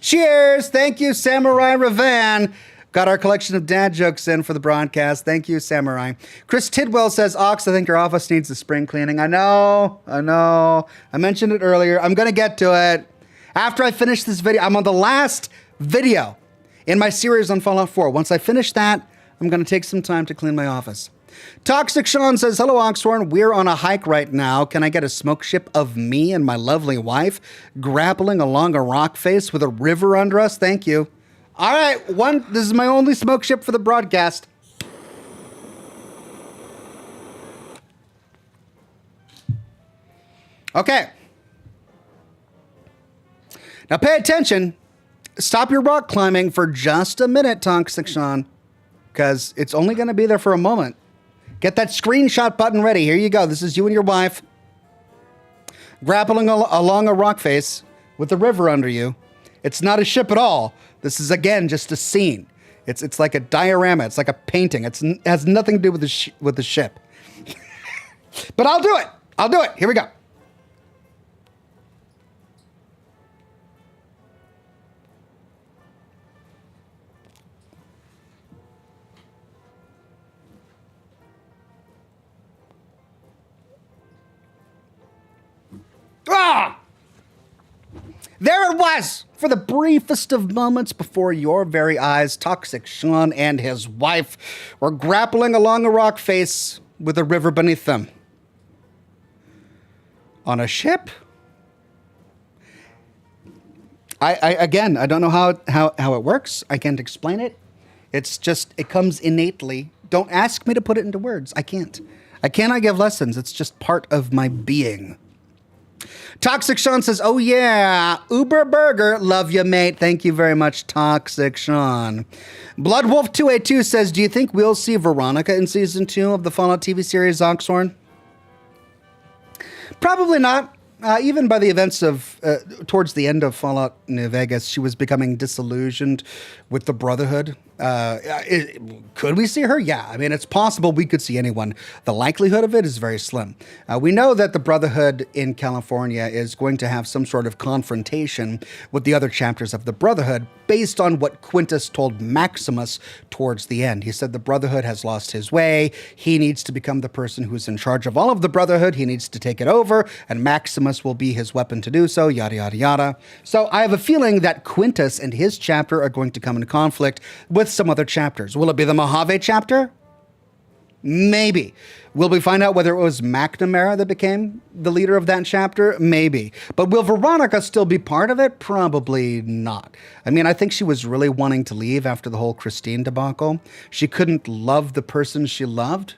Cheers! Thank you, Samurai Ravan. Got our collection of dad jokes in for the broadcast. Thank you, Samurai. Chris Tidwell says, Ox, I think your office needs a spring cleaning. I know. I mentioned it earlier. I'm going to get to it. After I finish this video, I'm on the last video in my series on Fallout 4. Once I finish that, I'm going to take some time to clean my office. Toxic Sean says, hello, Oxhorn. We're on a hike right now. Can I get a smoke ship of me and my lovely wife grappling along a rock face with a river under us? Thank you. All right, this is my only smoke ship for the broadcast. Okay. Now pay attention. Stop your rock climbing for just a minute, Toxic Sean, because it's only going to be there for a moment. Get that screenshot button ready. Here you go. This is you and your wife grappling along a rock face with a river under you. It's not a ship at all. This is, again, just a scene. It's like a diorama. It's like a painting. It has nothing to do with the ship. But I'll do it. I'll do it. Here we go. Ah! There it was! For the briefest of moments before your very eyes, Toxic Sean and his wife were grappling along a rock face with a river beneath them. On a ship? Again, I don't know how it works. I can't explain it. It's just, it comes innately. Don't ask me to put it into words. I can't. I cannot give lessons. It's just part of my being. Toxic Sean says, oh yeah, Uber Burger, love you, mate. Thank you very much, Toxic Sean. Bloodwolf282 says, do you think we'll see Veronica in season 2 of the Fallout TV series Oxhorn? Probably not. Even by the events of, towards the end of Fallout New Vegas, she was becoming disillusioned with the Brotherhood. Could we see her? Yeah. I mean, it's possible we could see anyone. The likelihood of it is very slim. We know that the Brotherhood in California is going to have some sort of confrontation with the other chapters of the Brotherhood based on what Quintus told Maximus towards the end. He said the Brotherhood has lost his way. He needs to become the person who's in charge of all of the Brotherhood. He needs to take it over, and Maximus will be his weapon to do so, yada, yada, yada. So I have a feeling that Quintus and his chapter are going to come into conflict with some other chapters. Will it be the Mojave chapter? Maybe. Will we find out whether it was McNamara that became the leader of that chapter? Maybe. But will Veronica still be part of it? Probably not. I mean, I think she was really wanting to leave after the whole Christine debacle. She couldn't love the person she loved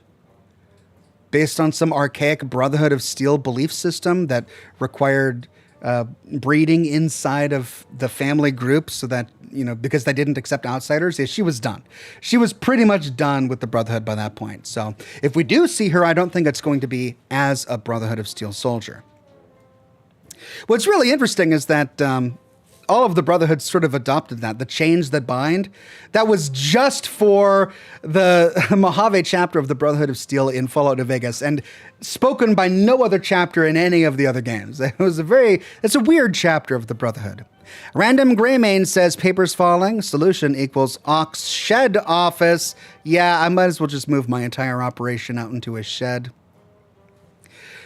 based on some archaic Brotherhood of Steel belief system that required breeding inside of the family group so that, you know, because they didn't accept outsiders. Yeah, she was done. She was pretty much done with the Brotherhood by that point. So if we do see her, I don't think it's going to be as a Brotherhood of Steel soldier. What's really interesting is that all of the Brotherhoods sort of adopted that. The chains that bind, that was just for the Mojave chapter of the Brotherhood of Steel in Fallout New Vegas, and spoken by no other chapter in any of the other games. It's a weird chapter of the Brotherhood. Random Greymane says, papers falling, solution equals Ox Shed Office. Yeah, I might as well just move my entire operation out into a shed.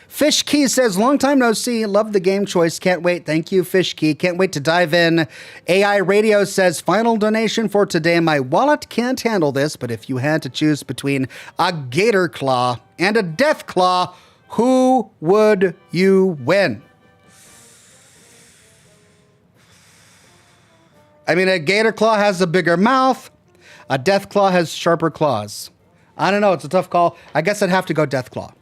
Fish Key says, long time no see. Love the game choice. Can't wait. Thank you, Fish Key. Can't wait to dive in. AI Radio says, final donation for today. My wallet can't handle this, but if you had to choose between a gator claw and a death claw, who would you win? I mean, a gator claw has a bigger mouth. A death claw has sharper claws. I don't know. It's a tough call. I guess I'd have to go death claw.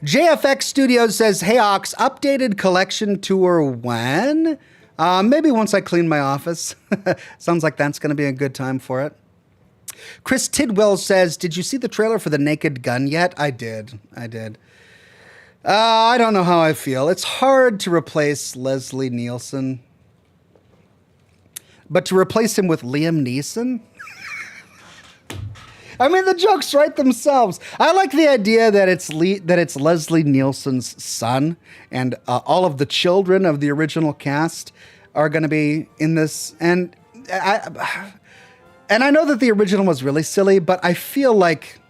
JFX Studios says, hey, Ox, updated collection tour when? Maybe once I clean my office. Sounds like that's going to be a good time for it. Chris Tidwell says, did you see the trailer for The Naked Gun yet? I did. I don't know how I feel. It's hard to replace Leslie Nielsen. But to replace him with Liam Neeson? I mean, the jokes write themselves. I like the idea that it's Leslie Nielsen's son, and all of the children of the original cast are going to be in this. And I know that the original was really silly, but I feel like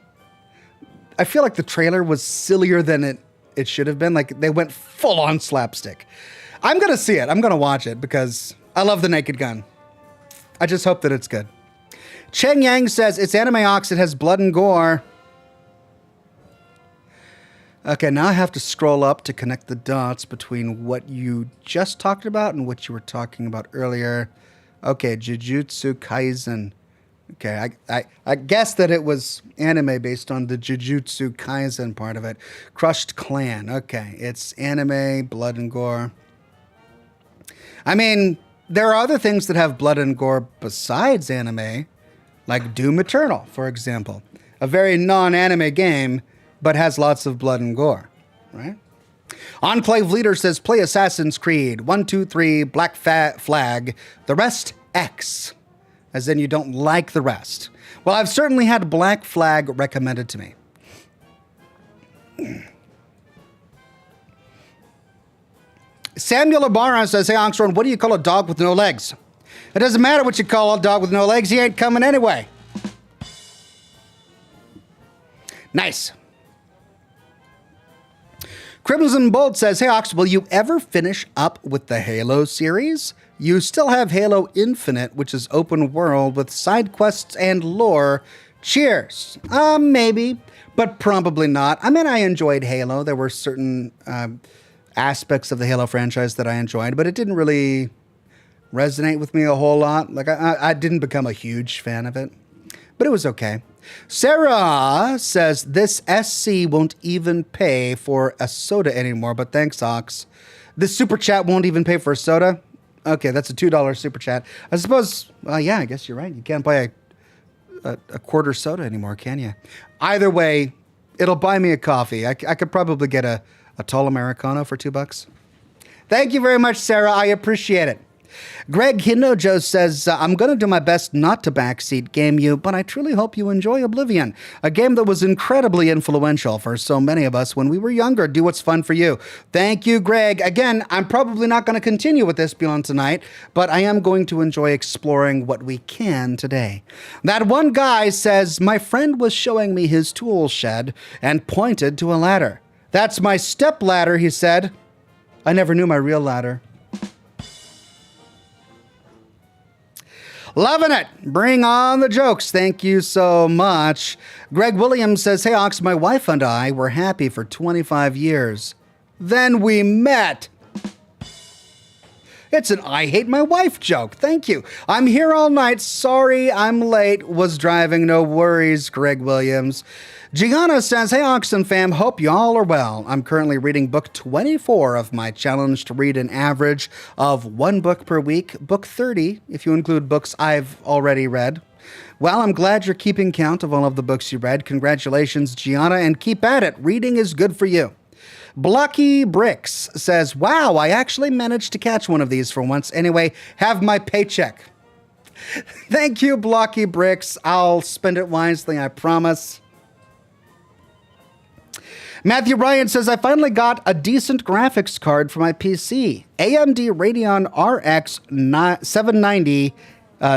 the trailer was sillier than it should have been. Like, they went full on slapstick. I'm going to see it. I'm going to watch it because I love The Naked Gun. I just hope that it's good. Cheng Yang says, it's Anime Ox, it has blood and gore. Okay, now I have to scroll up to connect the dots between what you just talked about and what you were talking about earlier. Okay, Jujutsu Kaisen. Okay, I guess that it was anime based on the Jujutsu Kaisen part of it. Crushed Clan. Okay, it's anime, blood and gore. I mean, there are other things that have blood and gore besides anime. Like Doom Eternal, for example. A very non-anime game, but has lots of blood and gore, right? Enclave Leader says, play Assassin's Creed. 1, 2, 3, black flag. The rest, X. As in you don't like the rest. Well, I've certainly had Black Flag recommended to me. Samuel Ibarra says, hey, Oxhorn, what do you call a dog with no legs? It doesn't matter what you call a dog with no legs. He ain't coming anyway. Nice. Crimson Bolt says, hey, Ox, will you ever finish up with the Halo series? You still have Halo Infinite, which is open world with side quests and lore. Cheers. Maybe. but probably not. I mean, I enjoyed Halo. There were certain aspects of the Halo franchise that I enjoyed, but it didn't really resonate with me a whole lot. Like, I didn't become a huge fan of it, but it was okay. Sarah says, this SC won't even pay for a soda anymore, but thanks, Ox. This super chat won't even pay for a soda? Okay, that's a $2 super chat. I suppose, well, yeah, I guess you're right. You can't buy a quarter soda anymore, can you? Either way, it'll buy me a coffee. I could probably get a tall Americano for $2. Thank you very much, Sarah. I appreciate it. Greg Hinojo says, I'm going to do my best not to backseat game you, but I truly hope you enjoy Oblivion, a game that was incredibly influential for so many of us when we were younger. Do what's fun for you. Thank you, Greg. Again, I'm probably not going to continue with this beyond tonight, but I am going to enjoy exploring what we can today. That one guy says, my friend was showing me his tool shed and pointed to a ladder. That's my step ladder, he said. I never knew my real ladder. Loving it. Bring on the jokes. Thank you so much. Greg Williams says, hey, Ox, my wife and I were happy for 25 years. Then we met. It's an I hate my wife joke. Thank you. I'm here all night. Sorry I'm late. Was driving. No worries, Greg Williams. Gianna says, hey, Oxen fam, hope y'all are well. I'm currently reading book 24 of my challenge to read an average of one book per week. Book 30, if you include books I've already read. Well, I'm glad you're keeping count of all of the books you read. Congratulations, Gianna, and keep at it. Reading is good for you. Blocky Bricks says, wow, I actually managed to catch one of these for once. Anyway, have my paycheck. Thank you, Blocky Bricks. I'll spend it wisely, I promise. Matthew Ryan says, I finally got a decent graphics card for my PC. AMD Radeon RX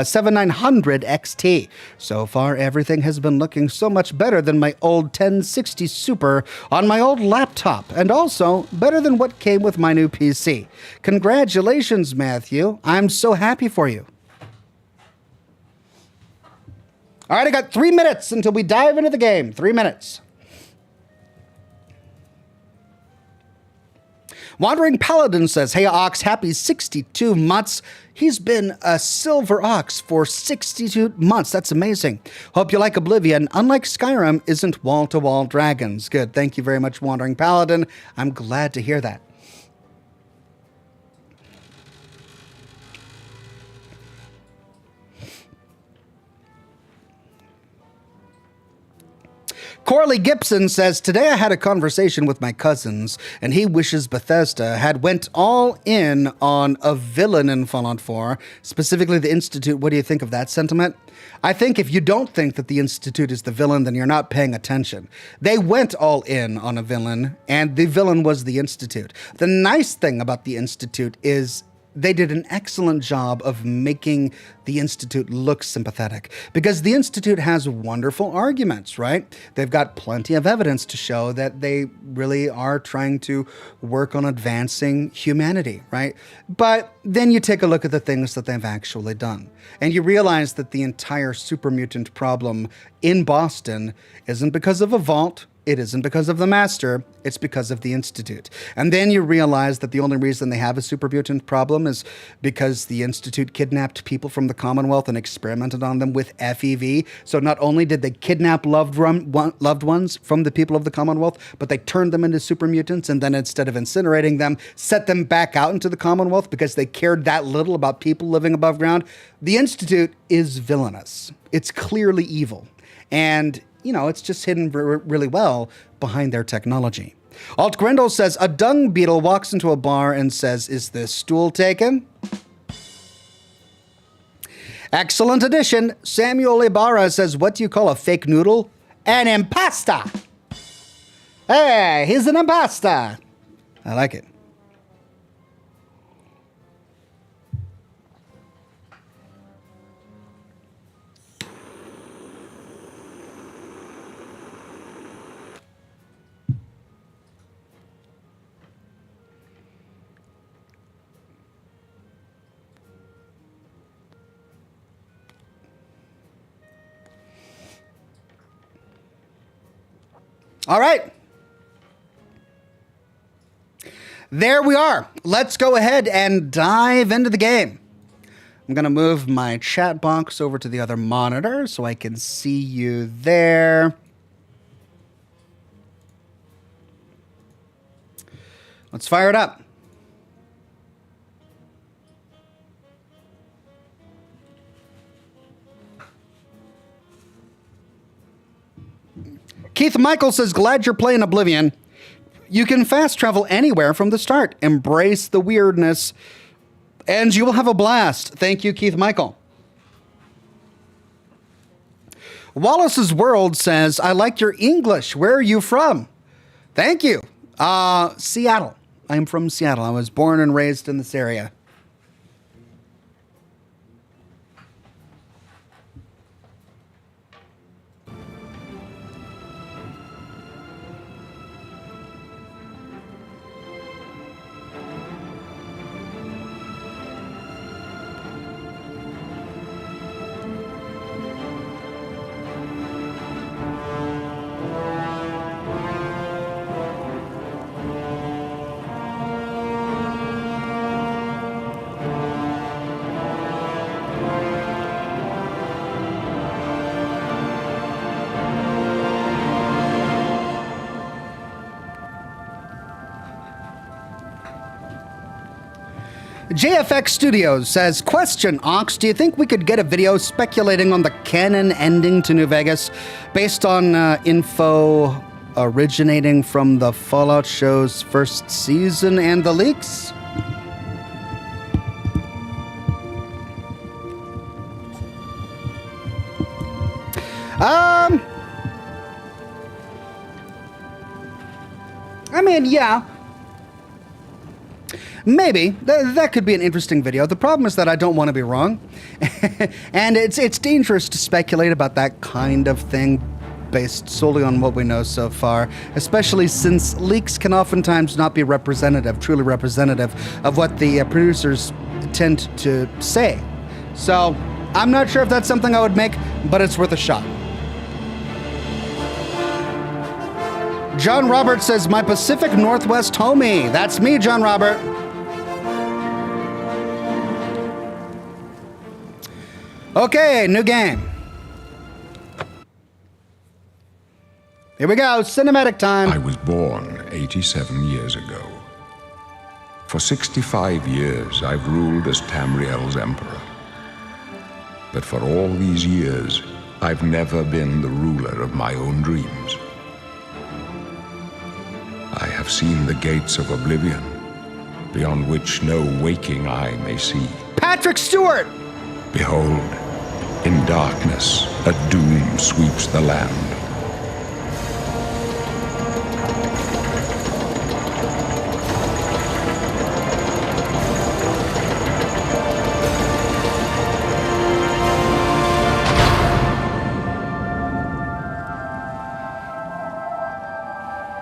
7900 XT. So far, everything has been looking so much better than my old 1060 Super on my old laptop, and also better than what came with my new PC. Congratulations, Matthew. I'm so happy for you. All right, I got 3 minutes until we dive into the game. 3 minutes. Wandering Paladin says, hey, Ox, happy 62 months. He's been a silver Ox for 62 months. That's amazing. Hope you like Oblivion. Unlike Skyrim, isn't wall-to-wall dragons. Good. Thank you very much, Wandering Paladin. I'm glad to hear that. Corley Gibson says, today I had a conversation with my cousins, and he wishes Bethesda had went all in on a villain in Fallout 4, specifically the Institute. What do you think of that sentiment? I think if you don't think that the Institute is the villain, then you're not paying attention. They went all in on a villain, and the villain was the Institute. The nice thing about the Institute is they did an excellent job of making the Institute look sympathetic, because the Institute has wonderful arguments, right? They've got plenty of evidence to show that they really are trying to work on advancing humanity, right? But then you take a look at the things that they've actually done, and you realize that the entire super mutant problem in Boston isn't because of a vault. It isn't because of the Master, it's because of the Institute. And then you realize that the only reason they have a super mutant problem is because the Institute kidnapped people from the Commonwealth and experimented on them with FEV. So not only did they kidnap loved ones from the people of the Commonwealth, but they turned them into super mutants, and then instead of incinerating them, set them back out into the Commonwealth because they cared that little about people living above ground. The Institute is villainous. It's clearly evil. And you know, it's just hidden really well behind their technology. Alt Grendel says, a dung beetle walks into a bar and says, is this stool taken? Excellent addition. Samuel Ibarra says, what do you call a fake noodle? An impasta. Hey, he's an impasta. I like it. All right. There we are. Let's go ahead and dive into the game. I'm going to move my chat box over to the other monitor so I can see you there. Let's fire it up. Keith Michael says, glad you're playing Oblivion. You can fast travel anywhere from the start. Embrace the weirdness, and you will have a blast. Thank you, Keith Michael. Wallace's World says, I like your English. Where are you from? Thank you. Seattle. I'm from Seattle. I was born and raised in this area. JFX Studios says, question, Ox, do you think we could get a video speculating on the canon ending to New Vegas based on info originating from the Fallout show's first season and the leaks? I mean, yeah. Maybe. That could be an interesting video. The problem is that I don't want to be wrong. And it's dangerous to speculate about that kind of thing based solely on what we know so far, especially since leaks can oftentimes not be truly representative of what the producers tend to say. So I'm not sure if that's something I would make, but it's worth a shot. John Robert says, my Pacific Northwest homie. That's me, John Robert. Okay, new game. Here we go, cinematic time. I was born 87 years ago. For 65 years, I've ruled as Tamriel's emperor. But for all these years, I've never been the ruler of my own dreams. I have seen the gates of Oblivion, beyond which no waking eye may see. Patrick Stewart! Behold, in darkness, a doom sweeps the land.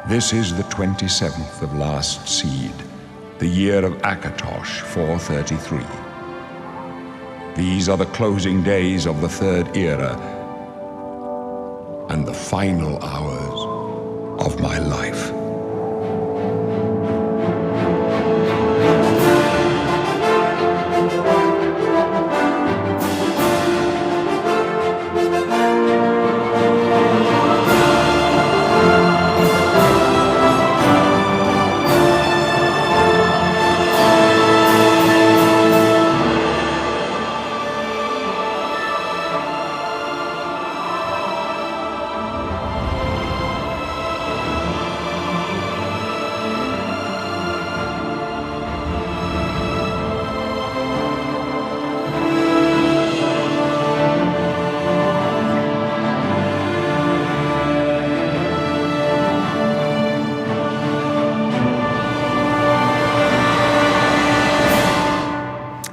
This is the 27th of last seed, the year of Akatosh 433. These are the closing days of the third era and the final hours of my life.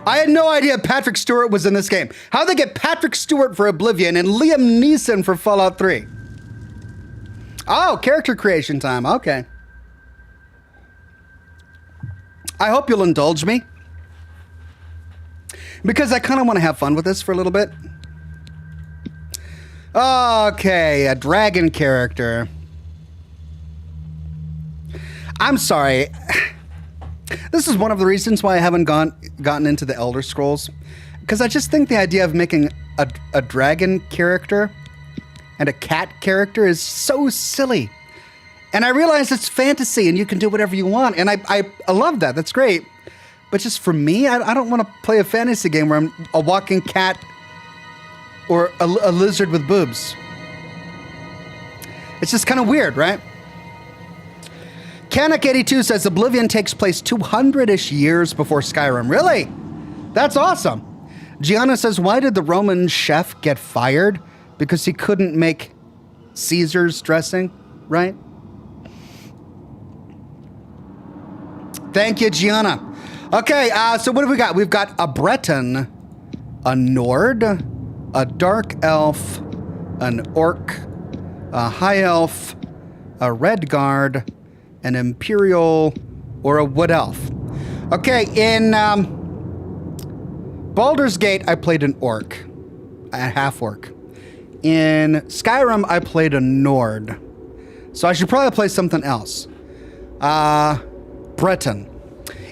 I had no idea Patrick Stewart was in this game. How'd they get Patrick Stewart for Oblivion and Liam Neeson for Fallout 3? Oh, character creation time. Okay. I hope you'll indulge me, because I kind of want to have fun with this for a little bit. Okay, a dragon character. I'm sorry. This is one of the reasons why I haven't gotten into the Elder Scrolls, because I just think the idea of making a dragon character and a cat character is so silly. And I realize it's fantasy and you can do whatever you want, and I love that. That's great. But just for me, I don't want to play a fantasy game where I'm a walking cat or a lizard with boobs. It's just kind of weird, right? Canuck82 says Oblivion takes place 200-ish years before Skyrim. Really? That's awesome. Gianna says, why did the Roman chef get fired? Because he couldn't make Caesar's dressing, right? Thank you, Gianna. Okay, so what have we got? We've got a Breton, a Nord, a Dark Elf, an Orc, a High Elf, a Red Guard, an Imperial, or a Wood Elf. Okay, in Baldur's Gate, I played an Orc, a half-Orc. In Skyrim, I played a Nord. So I should probably play something else. Breton.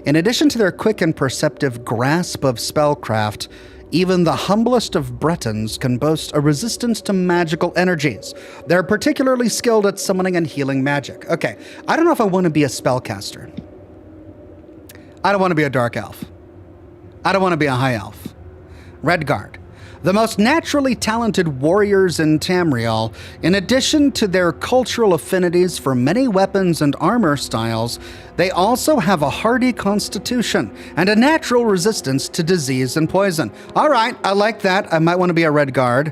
In addition to their quick and perceptive grasp of spellcraft, even the humblest of Bretons can boast a resistance to magical energies. They're particularly skilled at summoning and healing magic. Okay, I don't know if I want to be a spellcaster. I don't want to be a Dark Elf. I don't want to be a High Elf. Redguard. The most naturally talented warriors in Tamriel, in addition to their cultural affinities for many weapons and armor styles, they also have a hardy constitution and a natural resistance to disease and poison. All right, I like that. I might want to be a Redguard.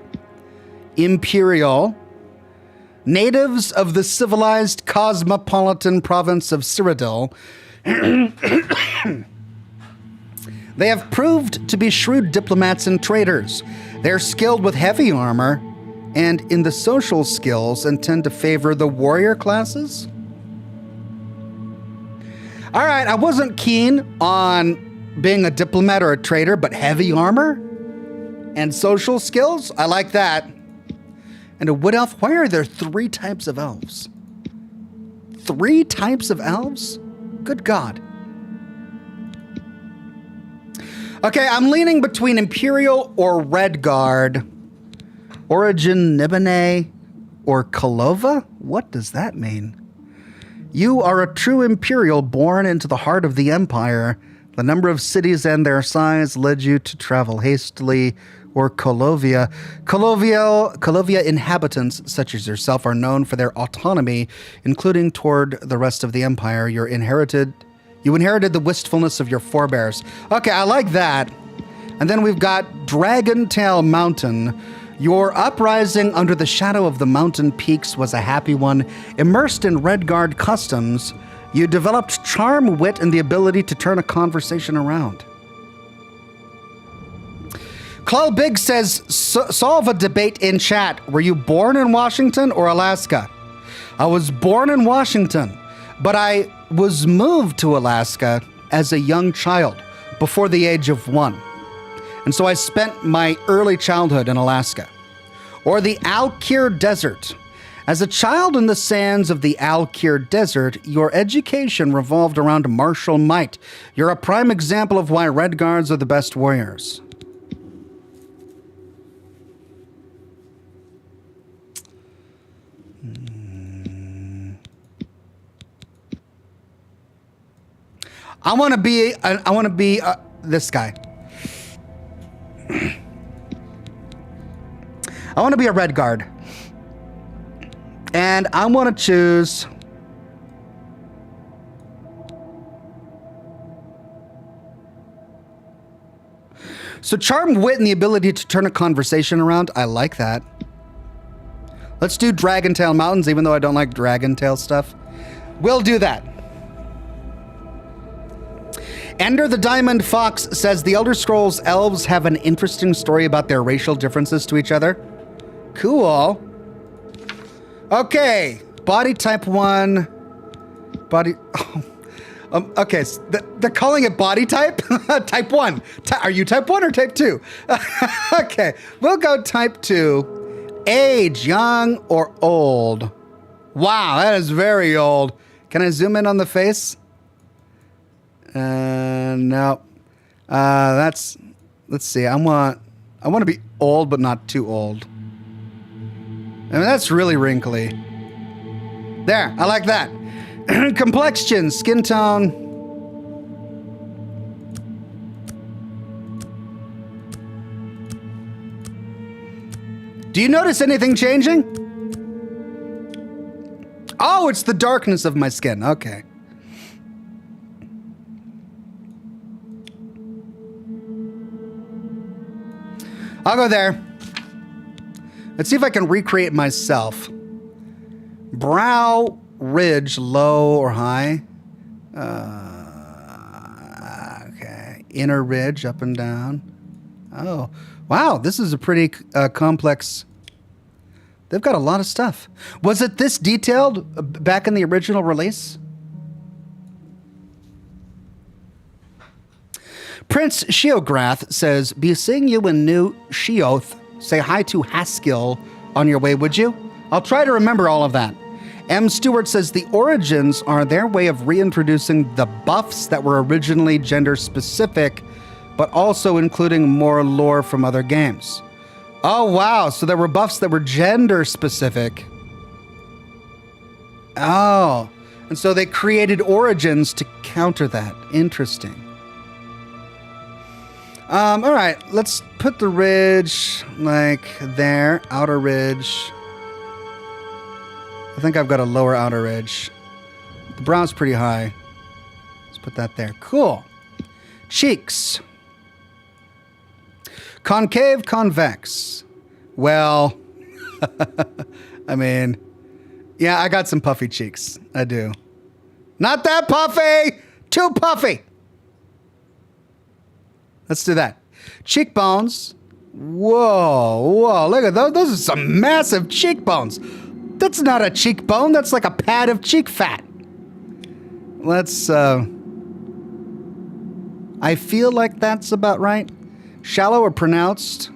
Imperial. Natives of the civilized cosmopolitan province of Cyrodiil. They have proved to be shrewd diplomats and traders. They're skilled with heavy armor and in the social skills and tend to favor the warrior classes. All right, I wasn't keen on being a diplomat or a trader, but heavy armor and social skills, I like that. And a Wood Elf, why are there 3 types of elves? 3 types of elves? Good God. Okay, I'm leaning between Imperial or Redguard, Origin Nibene, or Kalova? What does that mean? You are a true Imperial born into the heart of the Empire. The number of cities and their size led you to travel hastily. Or Kolovia. Kolovia inhabitants, such as yourself, are known for their autonomy, including toward the rest of the Empire. You inherited the wistfulness of your forebears. Okay, I like that. And then we've got Dragontail Mountain. Your uprising under the shadow of the mountain peaks was a happy one. Immersed in Redguard customs, you developed charm, wit, and the ability to turn a conversation around. Claw Big says, solve a debate in chat. Were you born in Washington or Alaska? I was born in Washington, but I was moved to Alaska as a young child before the age of 1. And so I spent my early childhood in Alaska. Or the Alkir Desert. As a child in the sands of the Alkir Desert, your education revolved around martial might. You're a prime example of why Redguards are the best warriors. I want to be this guy. I want to be a Redguard. And I want to choose so charm, wit, and the ability to turn a conversation around. I like that. Let's do Dragontail Mountains, even though I don't like Dragontail stuff. We'll do that. Ender the Diamond Fox says the Elder Scrolls elves have an interesting story about their racial differences to each other. Cool. Okay. Body type 1. Body... Oh. Okay, so they're calling it body type? Type 1. Are you type 1 or type 2? Okay, we'll go type 2. Age, young or old? Wow, that is very old. Can I zoom in on the face? No. Let's see. I want to be old, but not too old. I mean, that's really wrinkly. There, I like that. Complexion, skin tone. Do you notice anything changing? Oh, it's the darkness of my skin. Okay. I'll go there. Let's see if I can recreate myself. Brow, ridge, low or high. Okay. Inner ridge, up and down. Oh, wow. This is a pretty complex. They've got a lot of stuff. Was it this detailed back in the original release? Prince Sheograth says, be seeing you in New Sheoth. Say hi to Haskill on your way, would you? I'll try to remember all of that. M. Stewart says the origins are their way of reintroducing the buffs that were originally gender specific, but also including more lore from other games. Oh, wow. So there were buffs that were gender specific. Oh, and so they created origins to counter that. Interesting. All right, let's put the ridge like there, outer ridge. I think I've got a lower outer ridge. The brow's pretty high. Let's put that there. Cool. Cheeks. Concave, convex. Well, I mean, yeah, I got some puffy cheeks. I do. Not that puffy! Too puffy! Let's do that. Cheekbones. Whoa, look at those. Those are some massive cheekbones. That's not a cheekbone. That's like a pad of cheek fat. Let's, I feel like that's about right. Shallow or pronounced?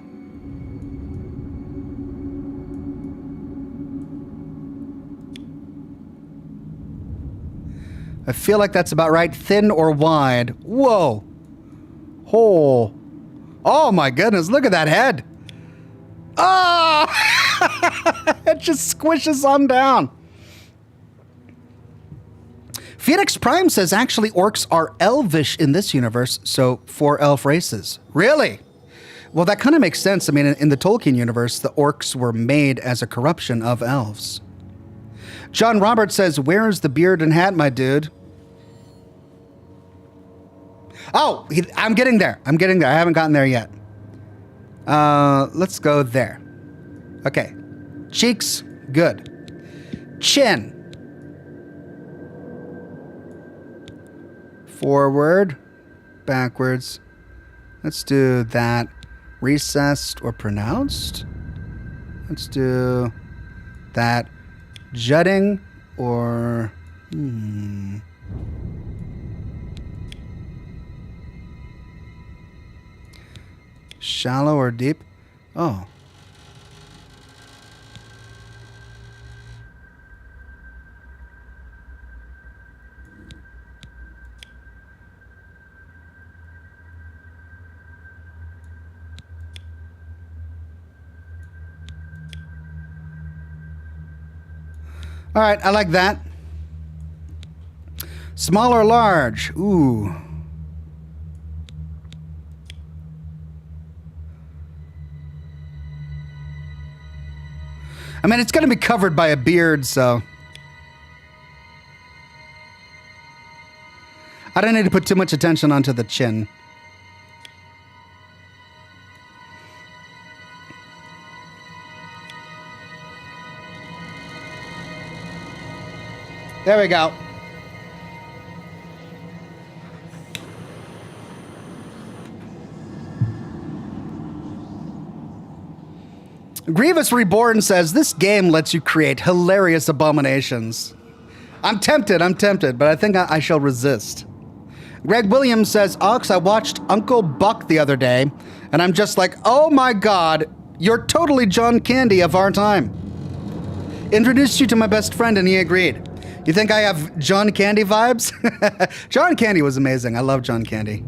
I feel like that's about right. Thin or wide? Whoa. Oh. Oh my goodness, look at that head. Oh! It just squishes on down. Phoenix Prime says actually orcs are elvish in this universe, so 4 elf races. Really? Well, that kind of makes sense. I mean, in the Tolkien universe, the orcs were made as a corruption of elves. John Roberts says, where's the beard and hat, my dude? Oh, I'm getting there. I'm getting there. I haven't gotten there yet. Let's go there. Okay. Cheeks, good. Chin. Forward, backwards. Let's do that. Recessed or pronounced. Let's do that. Jutting or... Shallow or deep? Oh. All right, I like that. Small or large? Ooh. I mean, it's going to be covered by a beard, so... I don't need to put too much attention onto the chin. There we go. Grievous Reborn says, this game lets you create hilarious abominations. I'm tempted, but I think I shall resist. Greg Williams says, Ox, I watched Uncle Buck the other day, and I'm just like, oh my God, you're totally John Candy of our time. Introduced you to my best friend, and he agreed. You think I have John Candy vibes? John Candy was amazing. I love John Candy.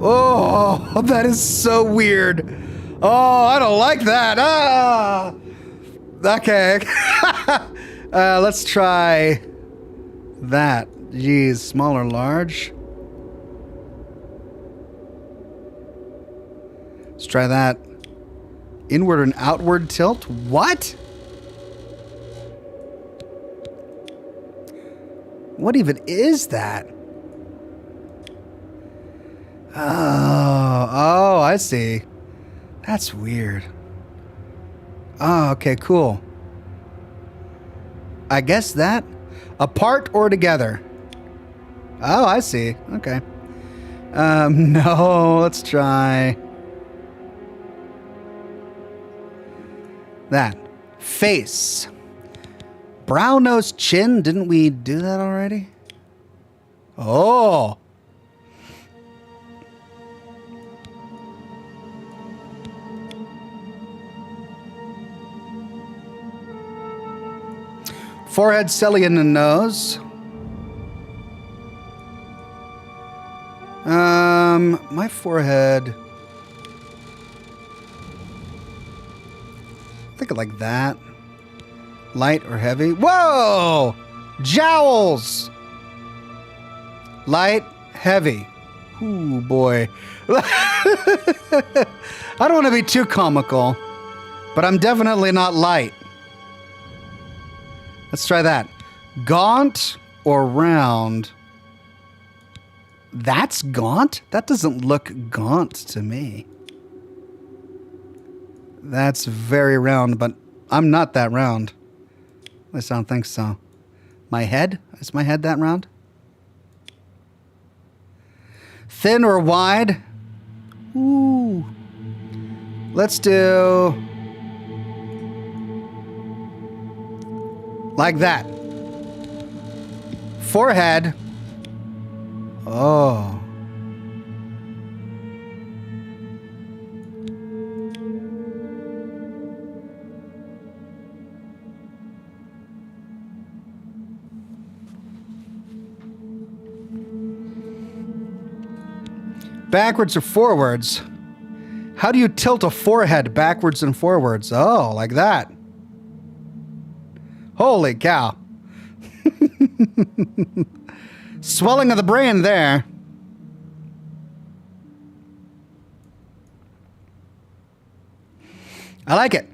Oh, that is so weird. Oh, I don't like that. Ah. Okay. Let's try that. Geez, small or large? Let's try that. Inward and outward tilt? What? What even is that? Oh, I see. That's weird. Oh, okay, cool. I guess that? Apart or together? Oh, I see. Okay. No, let's try that. Face. Brow, nose, chin. Didn't we do that already? Oh. Forehead, cillian, and nose. My forehead. Think of like that. Light or heavy? Whoa! Jowls! Light, heavy. Ooh, boy. I don't want to be too comical, but I'm definitely not light. Let's try that. Gaunt or round? That's gaunt? That doesn't look gaunt to me. That's very round, but I'm not that round. At least I don't think so. My head? Is my head that round? Thin or wide? Ooh. Let's do like that. Forehead. Oh. Backwards or forwards? How do you tilt a forehead backwards and forwards? Oh, like that. Holy cow. Swelling of the brain there. I like it.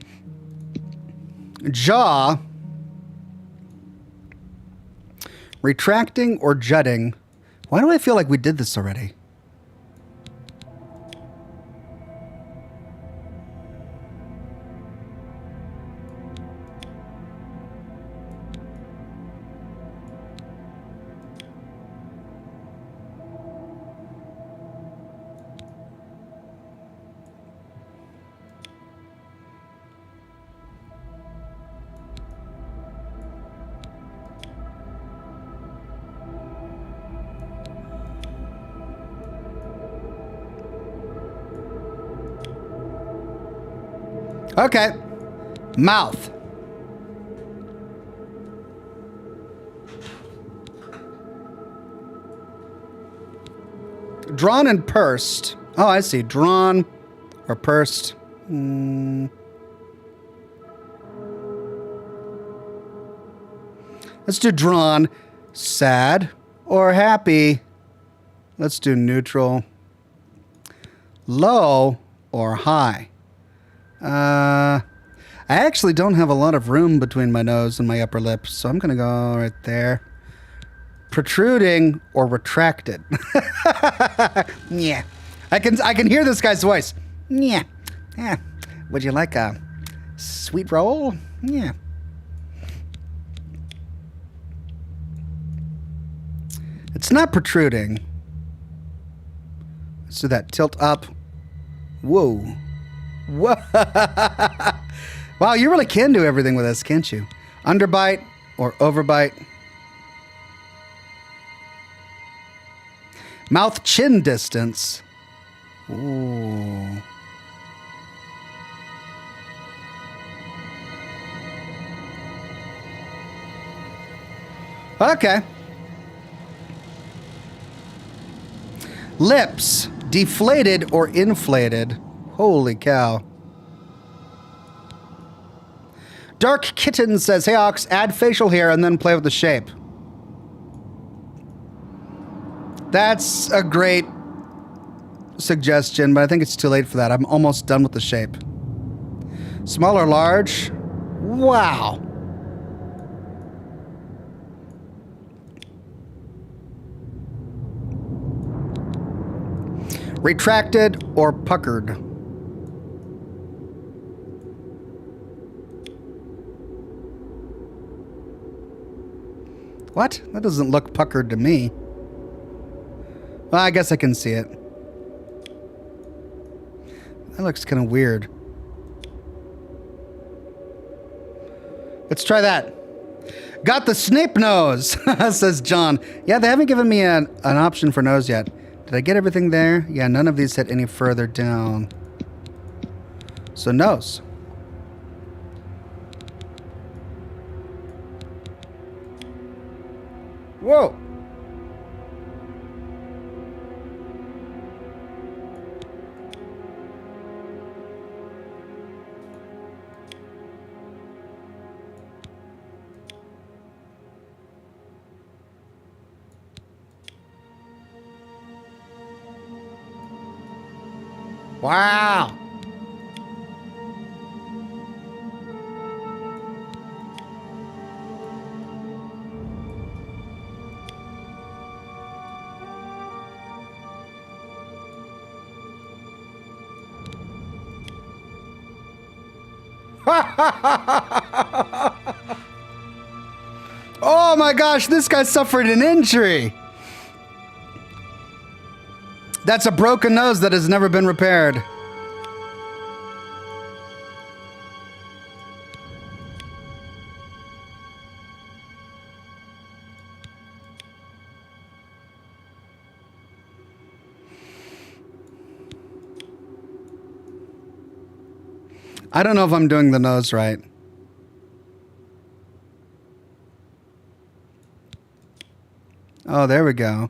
Jaw. Retracting or jutting? Why do I feel like we did this already? Okay. Mouth. Drawn and pursed. Oh, I see. Drawn or pursed. Let's do drawn. Sad or happy. Let's do neutral. Low or high. I actually don't have a lot of room between my nose and my upper lip, so I'm gonna go right there. Protruding or retracted. Yeah. I can hear this guy's voice. Yeah. Yeah. Would you like a sweet roll? Yeah. It's not protruding. Let's do that. Tilt up. Whoa. Whoa. Wow, you really can do everything with this, can't you? Underbite or overbite. Mouth chin distance. Ooh. Okay. Lips, deflated or inflated. Holy cow. Dark Kitten says, hey Ox, add facial hair and then play with the shape. That's a great suggestion, but I think it's too late for that. I'm almost done with the shape. Small or large? Wow. Retracted or puckered? What? That doesn't look puckered to me. Well, I guess I can see it. That looks kind of weird. Let's try that. Got the Snape nose, says John. Yeah, they haven't given me an option for nose yet. Did I get everything there? Yeah, none of these hit any further down. So nose. Whoa. Wow. Oh my gosh, this guy suffered an injury. That's a broken nose that has never been repaired. I don't know if I'm doing the nose right. Oh, there we go.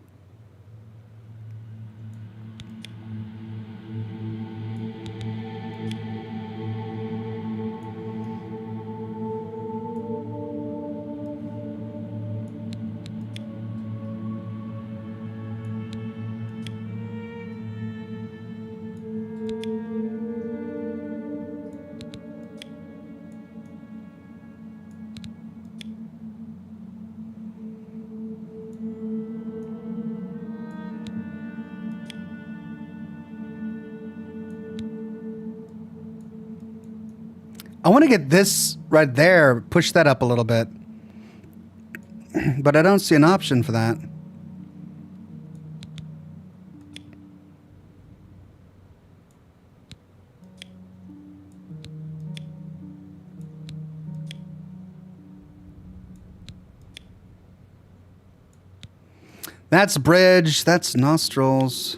I want to get this right there, push that up a little bit. But I don't see an option for that. That's bridge, that's nostrils.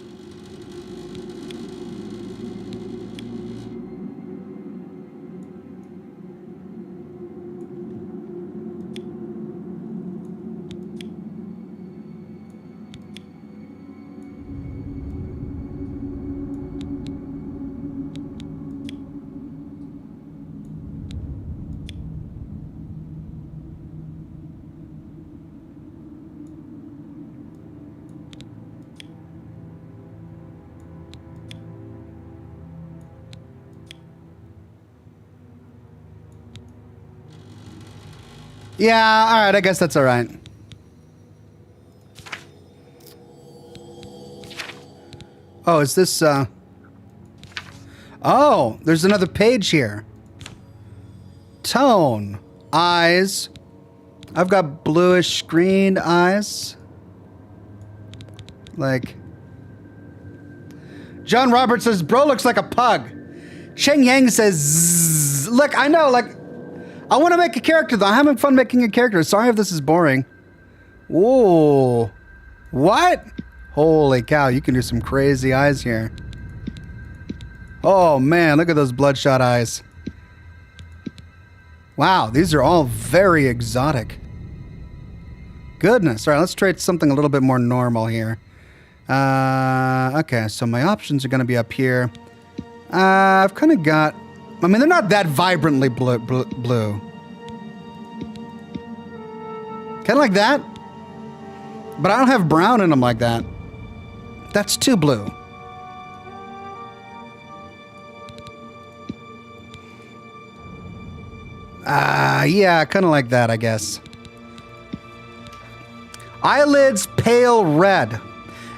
Yeah, all right, I guess that's all right. Oh, is this, Oh, there's another page here. Tone. Eyes. I've got bluish green eyes. Like... John Roberts says, bro looks like a pug. Sheng Yang says, zzz. Look, I know, like... I want to make a character, though. I'm having fun making a character. Sorry if this is boring. Whoa. What? Holy cow, you can do some crazy eyes here. Oh, man, look at those bloodshot eyes. Wow, these are all very exotic. goodness. All right, let's try something a little bit more normal here. Okay, so my options are going to be up here. I've kind of got... I mean, they're not that vibrantly blue. Kind of like that. But I don't have brown in them like that. That's too blue. Yeah, kind of like that, I guess. Eyelids pale red.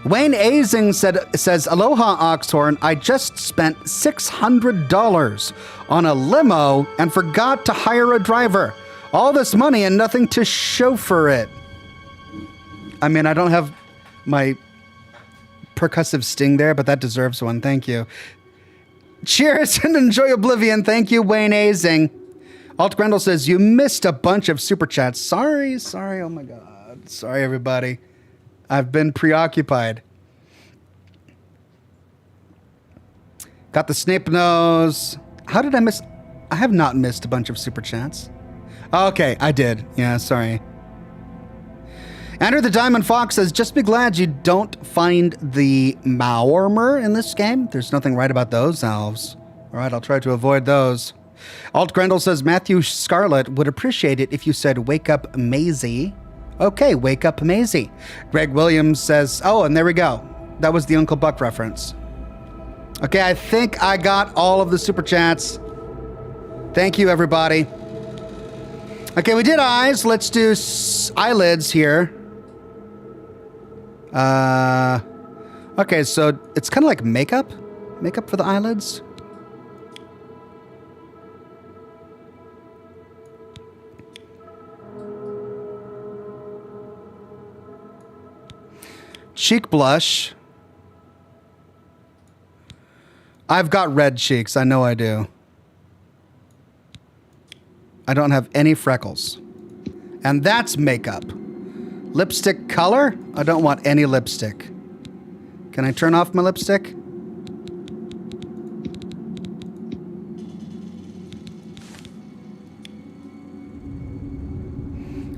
Wayne Azing says, Aloha, Oxhorn. I just spent $600 on a limo and forgot to hire a driver. All this money and nothing to chauffeur it. I mean, I don't have my percussive sting there, but that deserves one. Thank you. Cheers and enjoy Oblivion. Thank you, Wayne Azing. Alt Grendel says, you missed a bunch of super chats. Sorry. Oh my God. Sorry, everybody. I've been preoccupied. Got the Snape nose. How did I miss? I have not missed a bunch of super chats. Okay, I did. Yeah, sorry. Andrew the Diamond Fox says, just be glad you don't find the Maormer in this game. There's nothing right about those elves. All right, I'll try to avoid those. Alt Grendel says, Matthew Scarlett would appreciate it if you said, wake up, Maisie. Okay, wake up, Maisie. Greg Williams says, oh, and there we go. That was the Uncle Buck reference. Okay, I think I got all of the super chats. Thank you, everybody. Okay, we did eyes. Let's do eyelids here. Okay, so it's kind of like makeup. Makeup for the eyelids. Cheek blush. I've got red cheeks. I know I do. I don't have any freckles. And that's makeup. Lipstick color? I don't want any lipstick. Can I turn off my lipstick?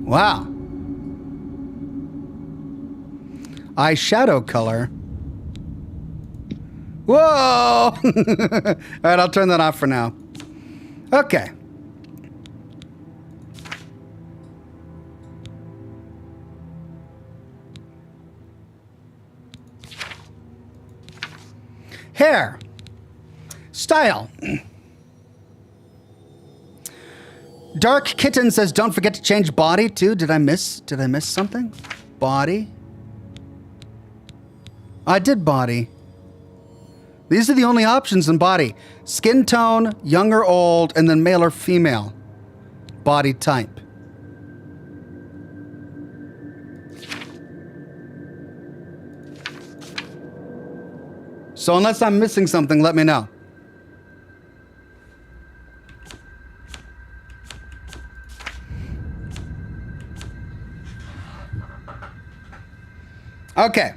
Wow. Eyeshadow color. Whoa! All right, I'll turn that off for now. Okay. Hair. Style. Dark Kitten says, don't forget to change body too. Did I miss something? Body. I did body. These are the only options in body. Skin tone, young or old, and then male or female. Body type. So unless I'm missing something, let me know. Okay.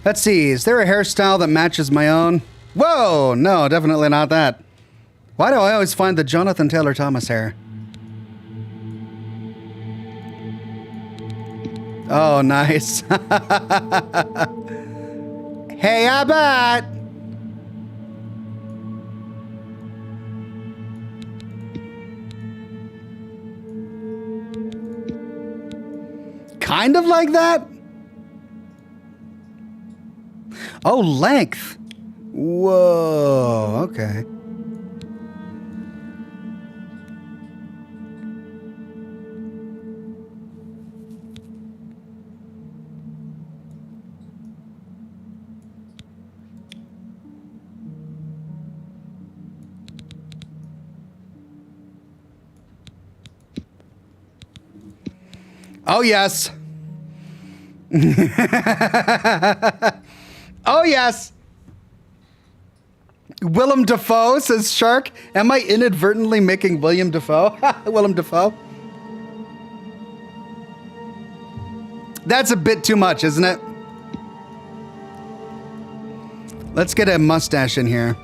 Let's see, is there a hairstyle that matches my own? Whoa, no, definitely not that. Why do I always find the Jonathan Taylor Thomas hair? Oh, nice. Hey, Abbott! Kind of like that? Oh, length. Whoa, okay. Oh, yes. Oh, yes. Willem Dafoe, says Shark. Am I inadvertently making William Dafoe? Willem Dafoe. That's a bit too much, isn't it? Let's get a mustache in here.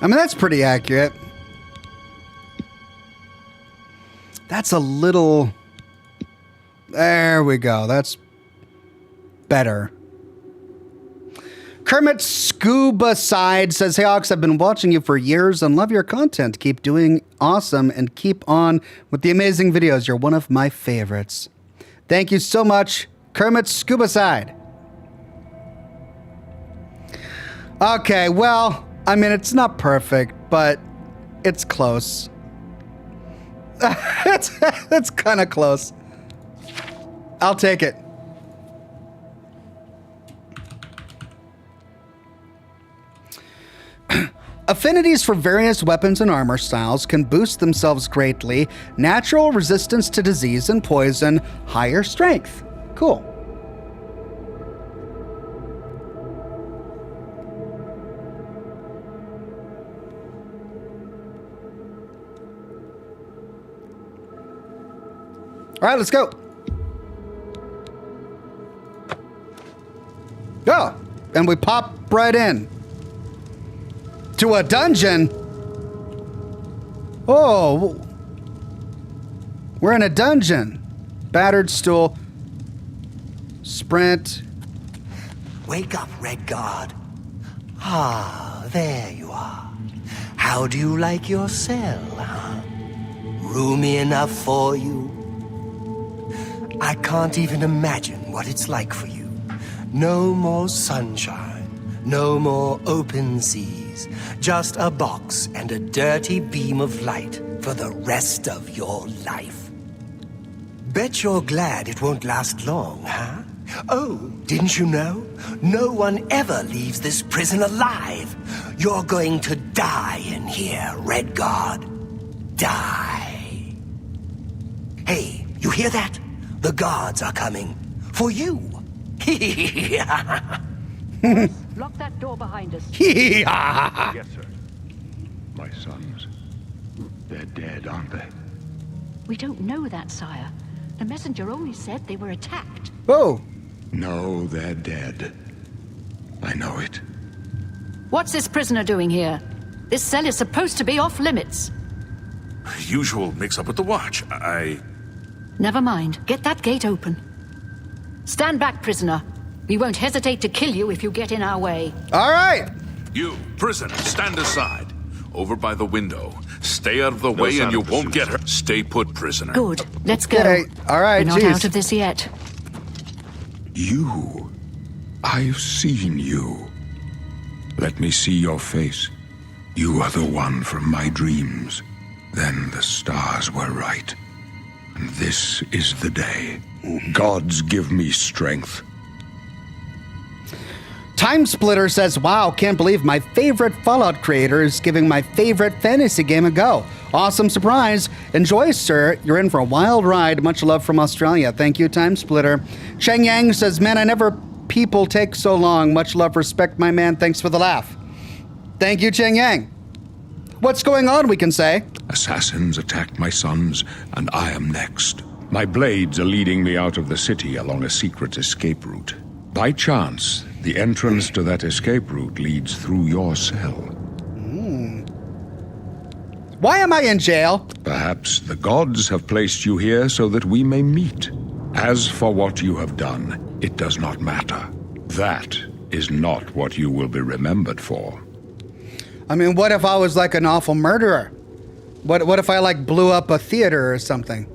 I mean, that's pretty accurate. That's a little... There we go. That's better. Kermit Scuba Side says, "Hey, Ox, I've been watching you for years and love your content. Keep doing awesome and keep on with the amazing videos. You're one of my favorites." Thank you so much, Kermit Scuba Side. Okay, well, I mean, it's not perfect, but it's close. it's kind of close. I'll take it. Affinities for various weapons and armor styles can boost themselves greatly. Natural resistance to disease and poison, higher strength. Cool. All right, let's go. Oh, and we pop right in. To a dungeon? Oh. We're in a dungeon. Battered stool. Sprint. Wake up, Red Guard. Ah, there you are. How do you like your cell, huh? Roomy enough for you? I can't even imagine what it's like for you. No more sunshine, no more open seas, just a box and a dirty beam of light for the rest of your life. Bet you're glad it won't last long, huh? Oh, didn't you know? No one ever leaves this prison alive. You're going to die in here, Red Guard. Die. Hey, you hear that? The guards are coming. For you. Lock that door behind us. Yes, sir. My sons. They're dead, aren't they? We don't know that, sire. The messenger only said they were attacked. Oh. No, they're dead. I know it. What's this prisoner doing here? This cell is supposed to be off limits. Usual mix-up with the watch. Never mind. Get that gate open. Stand back, prisoner. We won't hesitate to kill you if you get in our way. All right. You, prisoner, stand aside. Over by the window. Stay out of the way and you won't get hurt. Stay put, prisoner. Good. Let's go. Okay. All right, We're not geez. out of this yet. You. I've seen you. Let me see your face. You are the one from my dreams. Then the stars were right. And this is the day. Gods give me strength. Time Splitter says, "Wow, can't believe my favorite Fallout creator is giving my favorite fantasy game a go. Awesome surprise. Enjoy, sir. You're in for a wild ride. Much love from Australia." Thank you, Time Splitter. Cheng Yang says, "Man, I never people take so long. Much love, respect, my man. Thanks for the laugh." Thank you, Cheng Yang. What's going on, we can say? Assassins attacked my sons, and I am next. My blades are leading me out of the city along a secret escape route. By chance, the entrance to that escape route leads through your cell. Why am I in jail? Perhaps the gods have placed you here so that we may meet. As for what you have done, it does not matter. That is not what you will be remembered for. I mean, what if I was like an awful murderer? What if I like blew up a theater or something?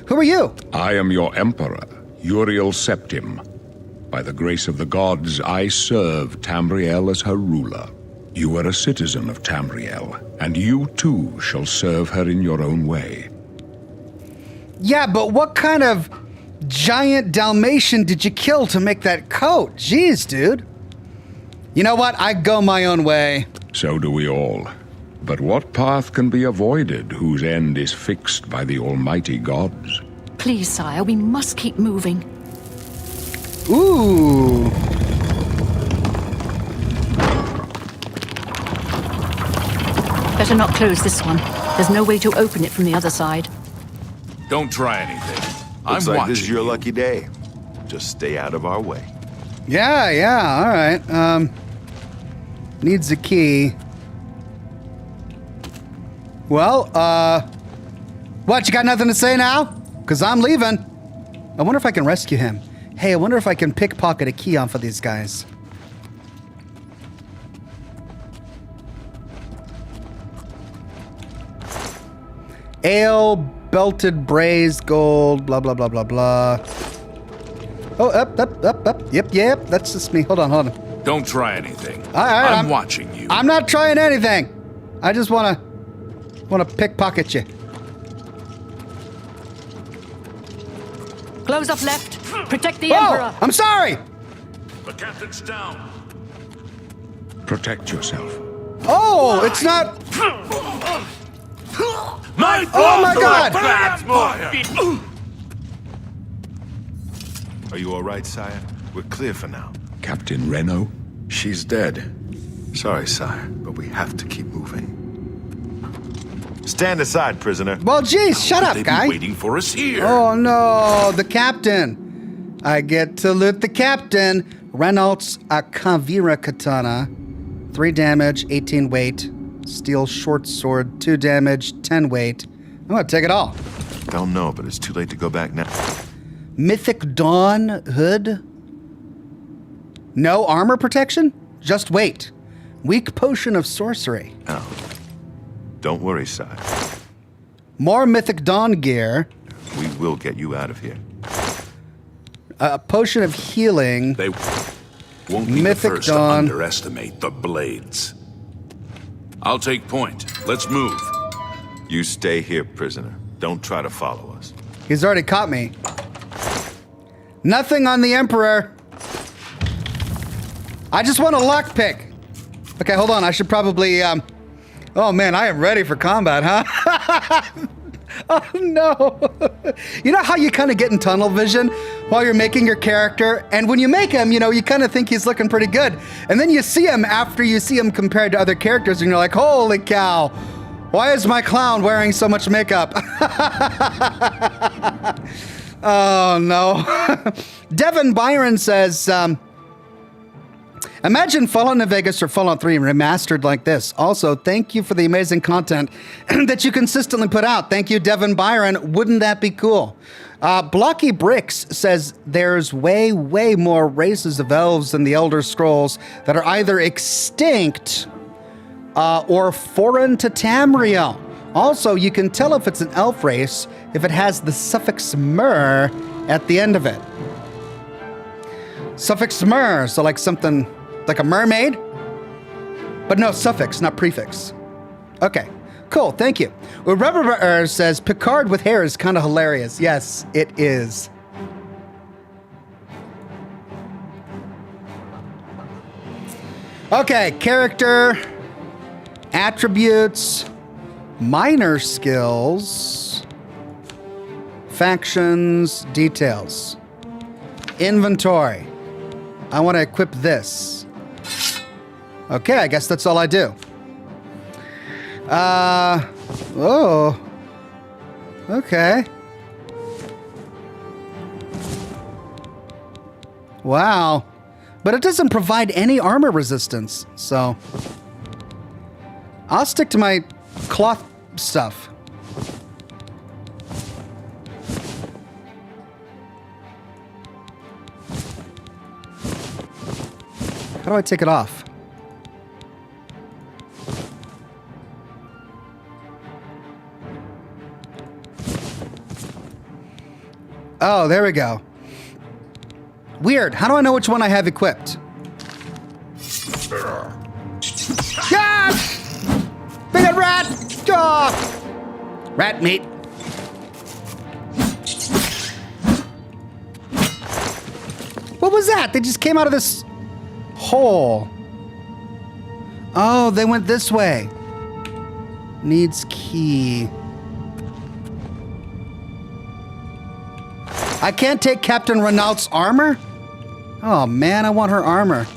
Who are you? I am your emperor, Uriel Septim. By the grace of the gods, I serve Tamriel as her ruler. You are a citizen of Tamriel, and you too shall serve her in your own way. Yeah, but what kind of giant Dalmatian did you kill to make that coat? Jeez, dude. You know what? I go my own way. So do we all. But what path can be avoided whose end is fixed by the almighty gods? Please, sire, we must keep moving. Ooh. Better not close this one. There's no way to open it from the other side. Don't try anything. Looks I'm like watching this is your you. lucky day. Just stay out of our way. Yeah, all right. Needs a key. Well, what, you got nothing to say now? Because I'm leaving. I wonder if I can rescue him. Hey, I wonder if I can pickpocket a key off of these guys. Ale, belted, braised, gold, blah, blah, blah, blah, blah. Oh, up. Yep, that's just me. Hold on. Don't try anything. I'm watching you. I'm not trying anything. I just wanna pickpocket you. Close up left. Protect the Oh, Emperor. I'm sorry. The captain's down. Protect yourself. Oh, it's not. Oh my God. Are you all right, sire? We're clear for now. Captain Reno? She's dead. Sorry, sire, but we have to keep moving. Stand aside, prisoner. Well, geez, shut up, They've guy. been waiting for us here. Oh no, the captain. I get to loot the captain. Renault's Kavira katana. 3 damage, 18 weight. Steel short sword, 2 damage, 10 weight. I'm gonna take it all. Don't know, but it's too late to go back now. Mythic Dawn hood. No armor protection? Just weight. Weak potion of sorcery. No. Don't worry, sire. More Mythic Dawn gear. We will get you out of here. A potion of healing. They won't be Mythic the first Dawn. to underestimate the blades. I'll take point. Let's move. You stay here, prisoner. Don't try to follow us. He's already caught me. Nothing on the Emperor. I just want a lockpick. Okay, hold on. I should probably, Oh man, I am ready for combat, huh? Oh no. You know how you kind of get in tunnel vision while you're making your character? And when you make him, you know, you kind of think he's looking pretty good. And then you see him after you see him compared to other characters and you're like, holy cow. Why is my clown wearing so much makeup? Oh no. Devin Byron says, imagine Fallout New Vegas or Fallout 3 remastered like this. Also, thank you for the amazing content that you consistently put out. Thank you, Devin Byron. Wouldn't that be cool? Blocky Bricks says there's way more races of elves in the Elder Scrolls that are either extinct or foreign to Tamriel. Also, you can tell if it's an elf race if it has the suffix mer at the end of it. Suffix mer, so like something like a mermaid, but no suffix, not prefix. Okay, cool, thank you. Well, Rubber says Picard with hair is kind of hilarious. Yes, it is. Okay, character, attributes, minor skills, factions, details, inventory. I want to equip this. Okay, I guess that's all I do. Oh. Okay. Wow. But it doesn't provide any armor resistance, so I'll stick to my cloth stuff. How do I take it off? Oh, there we go. Weird. How do I know which one I have equipped? Yes! Big rat! Oh! Rat meat. What was that? They just came out of this hole. Oh, they went this way. Needs key. I can't take Captain Renault's armor? Oh man, I want her armor.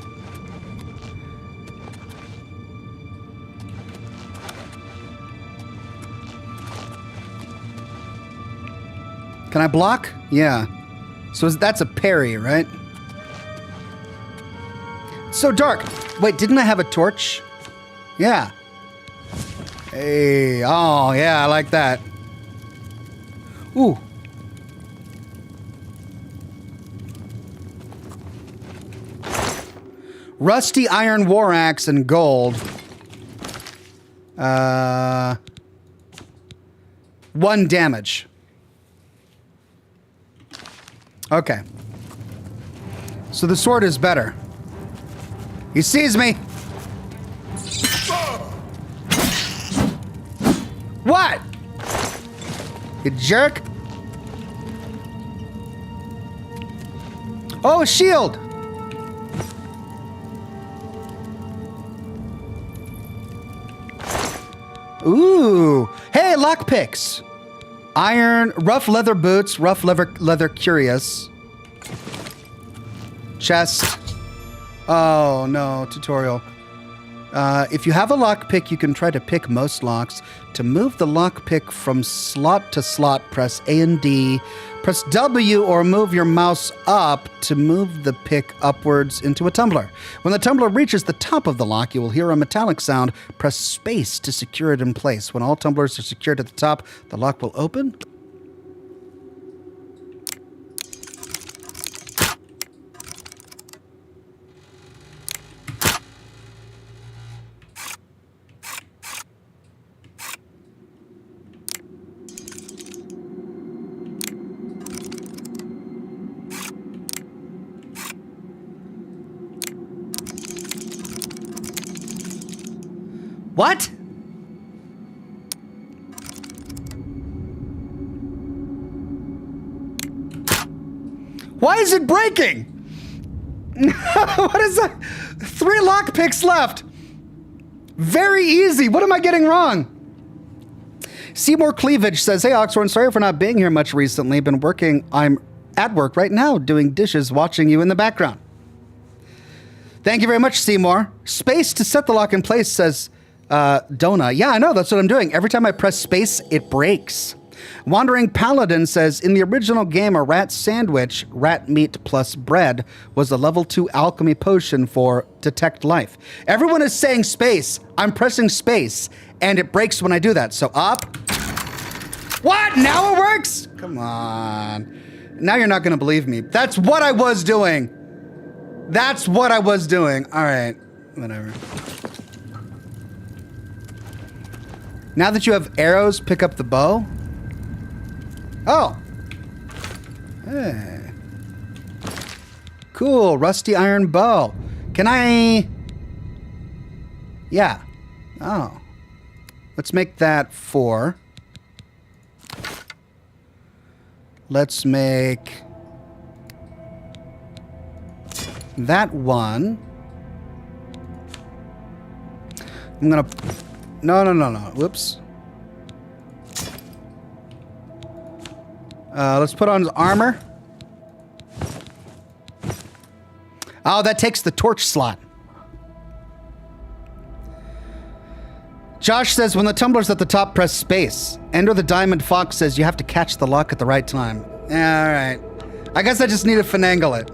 Can I block? Yeah. So that's a parry, right? It's so dark. Wait, didn't I have a torch? Yeah. Hey, oh yeah, I like that. Ooh. Rusty iron war axe and gold. 1 damage. Okay. So the sword is better. He sees me. What? You jerk. Oh, shield. Ooh. Hey, lockpicks. Iron, rough leather boots, rough leather curious. Chest. Oh, no, tutorial. If you have a lockpick, you can try to pick most locks. To move the lockpick from slot to slot, press A and D. Press W or move your mouse up to move the pick upwards into a tumbler. When the tumbler reaches the top of the lock, you will hear a metallic sound. Press space to secure it in place. When all tumblers are secured at the top, the lock will open. What? Why is it breaking? What is that? 3 lockpicks left. Very easy. What am I getting wrong? Seymour Cleavage says, hey, Oxhorn, sorry for not being here much recently. I'm at work right now doing dishes, watching you in the background. Thank you very much, Seymour. Space to set the lock in place, says Dona. Yeah, I know. That's what I'm doing. Every time I press space, it breaks. Wandering Paladin says, in the original game, a rat sandwich, rat meat plus bread, was a level 2 alchemy potion for detect life. Everyone is saying space. I'm pressing space, and it breaks when I do that. So up. What? Now it works? Come on. Now you're not going to believe me. That's what I was doing. That's what I was doing. All right. Whatever. Now that you have arrows, pick up the bow. Oh. Hey. Cool. Rusty iron bow. Can I... Yeah. Oh. Let's make that 4. Let's make... that 1. I'm gonna... No. Whoops. Let's put on his armor. Oh, that takes the torch slot. Josh says, when the tumbler's at the top, press space. Ender the Diamond Fox says, you have to catch the lock at the right time. Yeah, all right. I guess I just need to finagle it.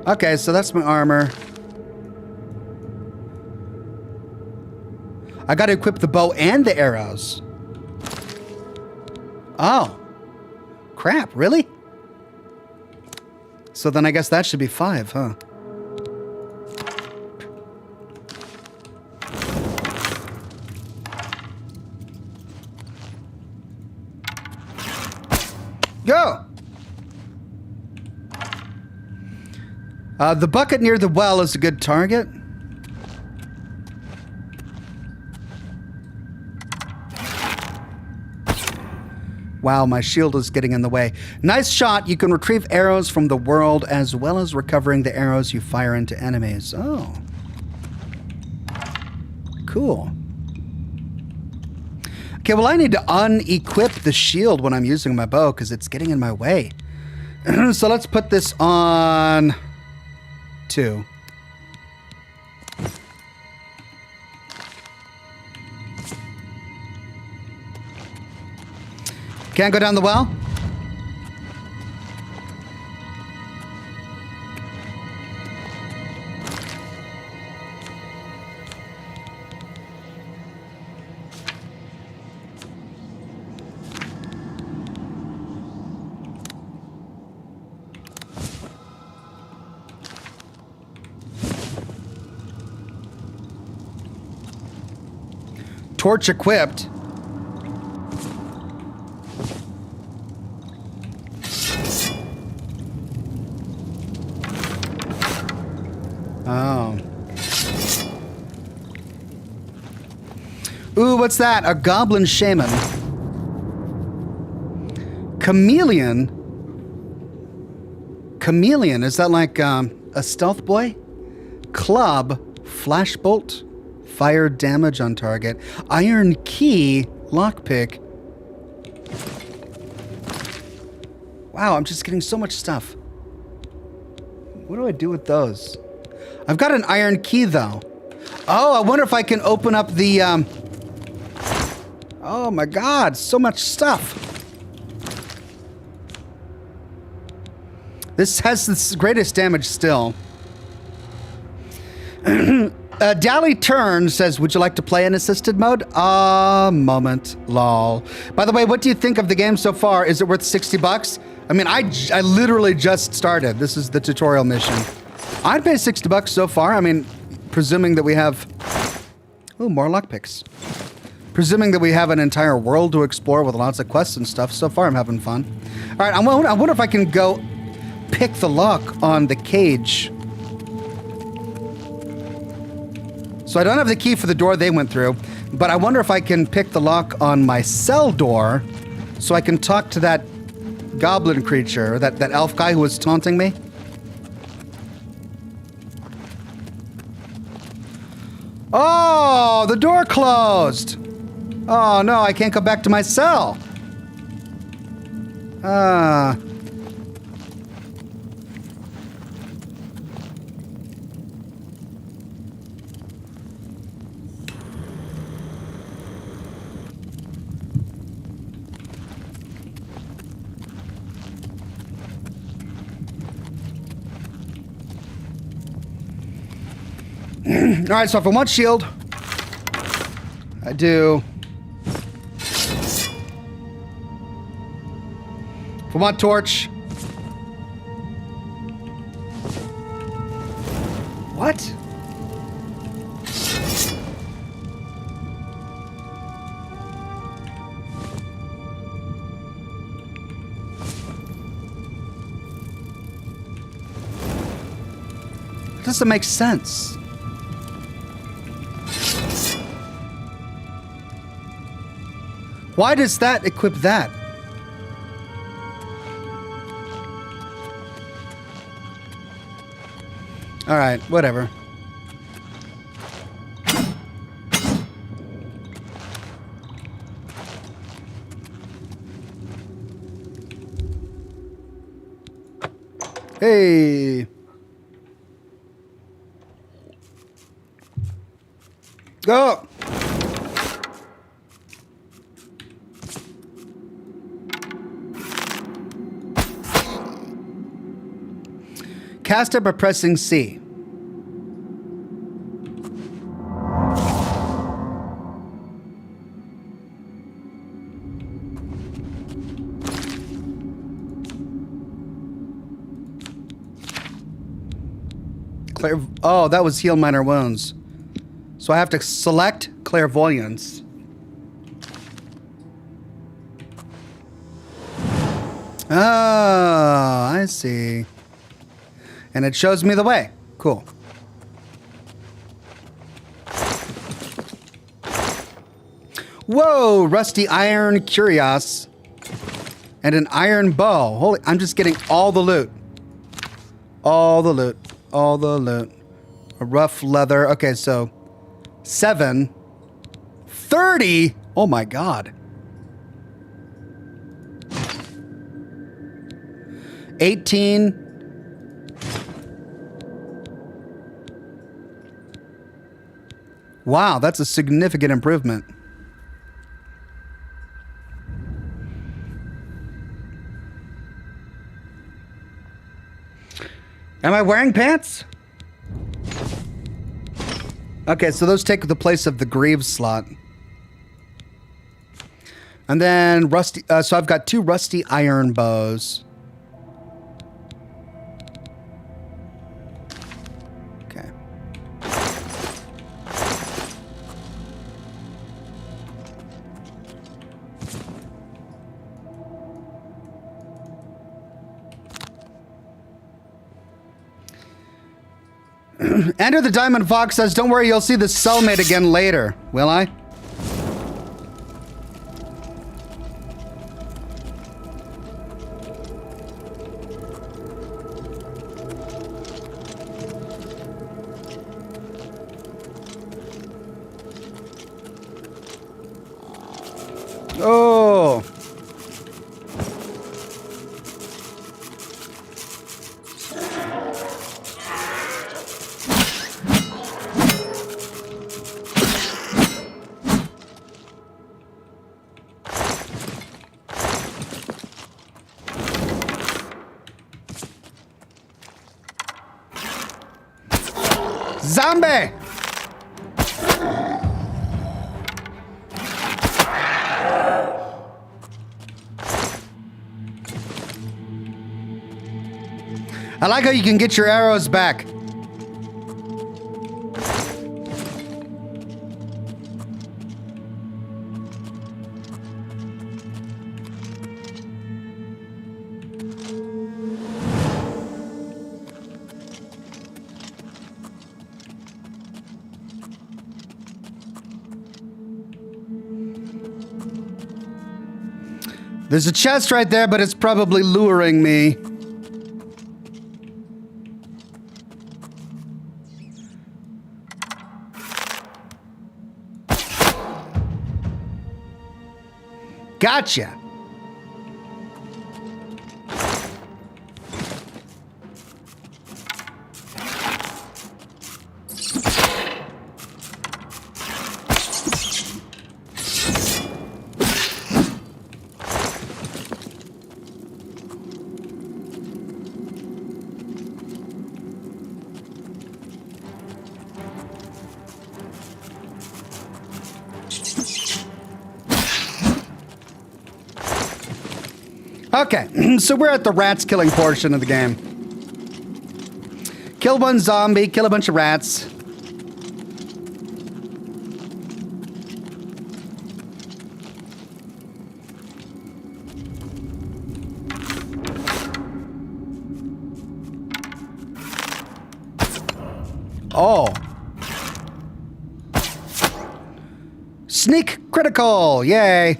Okay, so that's my armor. I got to equip the bow and the arrows. Oh. Crap, really? So then I guess that should be 5, huh? Go! The bucket near the well is a good target. Wow, my shield is getting in the way. Nice shot. You can retrieve arrows from the world as well as recovering the arrows you fire into enemies. Oh. Cool. Okay, well, I need to unequip the shield when I'm using my bow because it's getting in my way. So let's put this on 2. Can't go down the well? torch equipped. Oh. Ooh, what's that? A goblin shaman. Chameleon? Chameleon, is that like a stealth boy? Club, flashbolt, fire damage on target, iron key, lockpick. Wow, I'm just getting so much stuff. What do I do with those? I've got an iron key though. Oh, I wonder if I can open up the, oh my God, so much stuff. This has the greatest damage still. Dally Turn says, would you like to play in assisted mode? Moment, lol. By the way, what do you think of the game so far? Is it worth 60 bucks? I mean, I literally just started. This is the tutorial mission. I'd pay 60 bucks so far. I mean, presuming that we have... Ooh, more lockpicks. Presuming that we have an entire world to explore with lots of quests and stuff. So far, I'm having fun. All right, I wonder if I can go pick the lock on the cage. So I don't have the key for the door they went through, but I wonder if I can pick the lock on my cell door so I can talk to that goblin creature, that elf guy who was taunting me. Oh, the door closed. Oh no, I can't go back to my cell. All right, so if I want shield, I do. If I want torch. What? It doesn't make sense. Why does that equip that? All right, whatever. Hey. Go. Cast it by pressing C. Oh, that was heal minor wounds. So I have to select clairvoyance. Oh, I see. And it shows me the way. Cool. Whoa, rusty iron curios. And an iron bow. Holy, I'm just getting all the loot. All the loot. All the loot. A rough leather. Okay, so 7. 30? Oh my God. 18. Wow, that's a significant improvement. Am I wearing pants? Okay, so those take the place of the Greaves slot. And then rusty, so I've got 2 rusty iron bows. Okay. Enter the Diamond Fox says, don't worry, you'll see the cellmate again later. Will I? Oh. Zombie! I like how you can get your arrows back. There's a chest right there, but it's probably luring me. Gotcha. Okay, so we're at the rats killing portion of the game. Kill one zombie, kill a bunch of rats. Oh. Sneak critical, yay.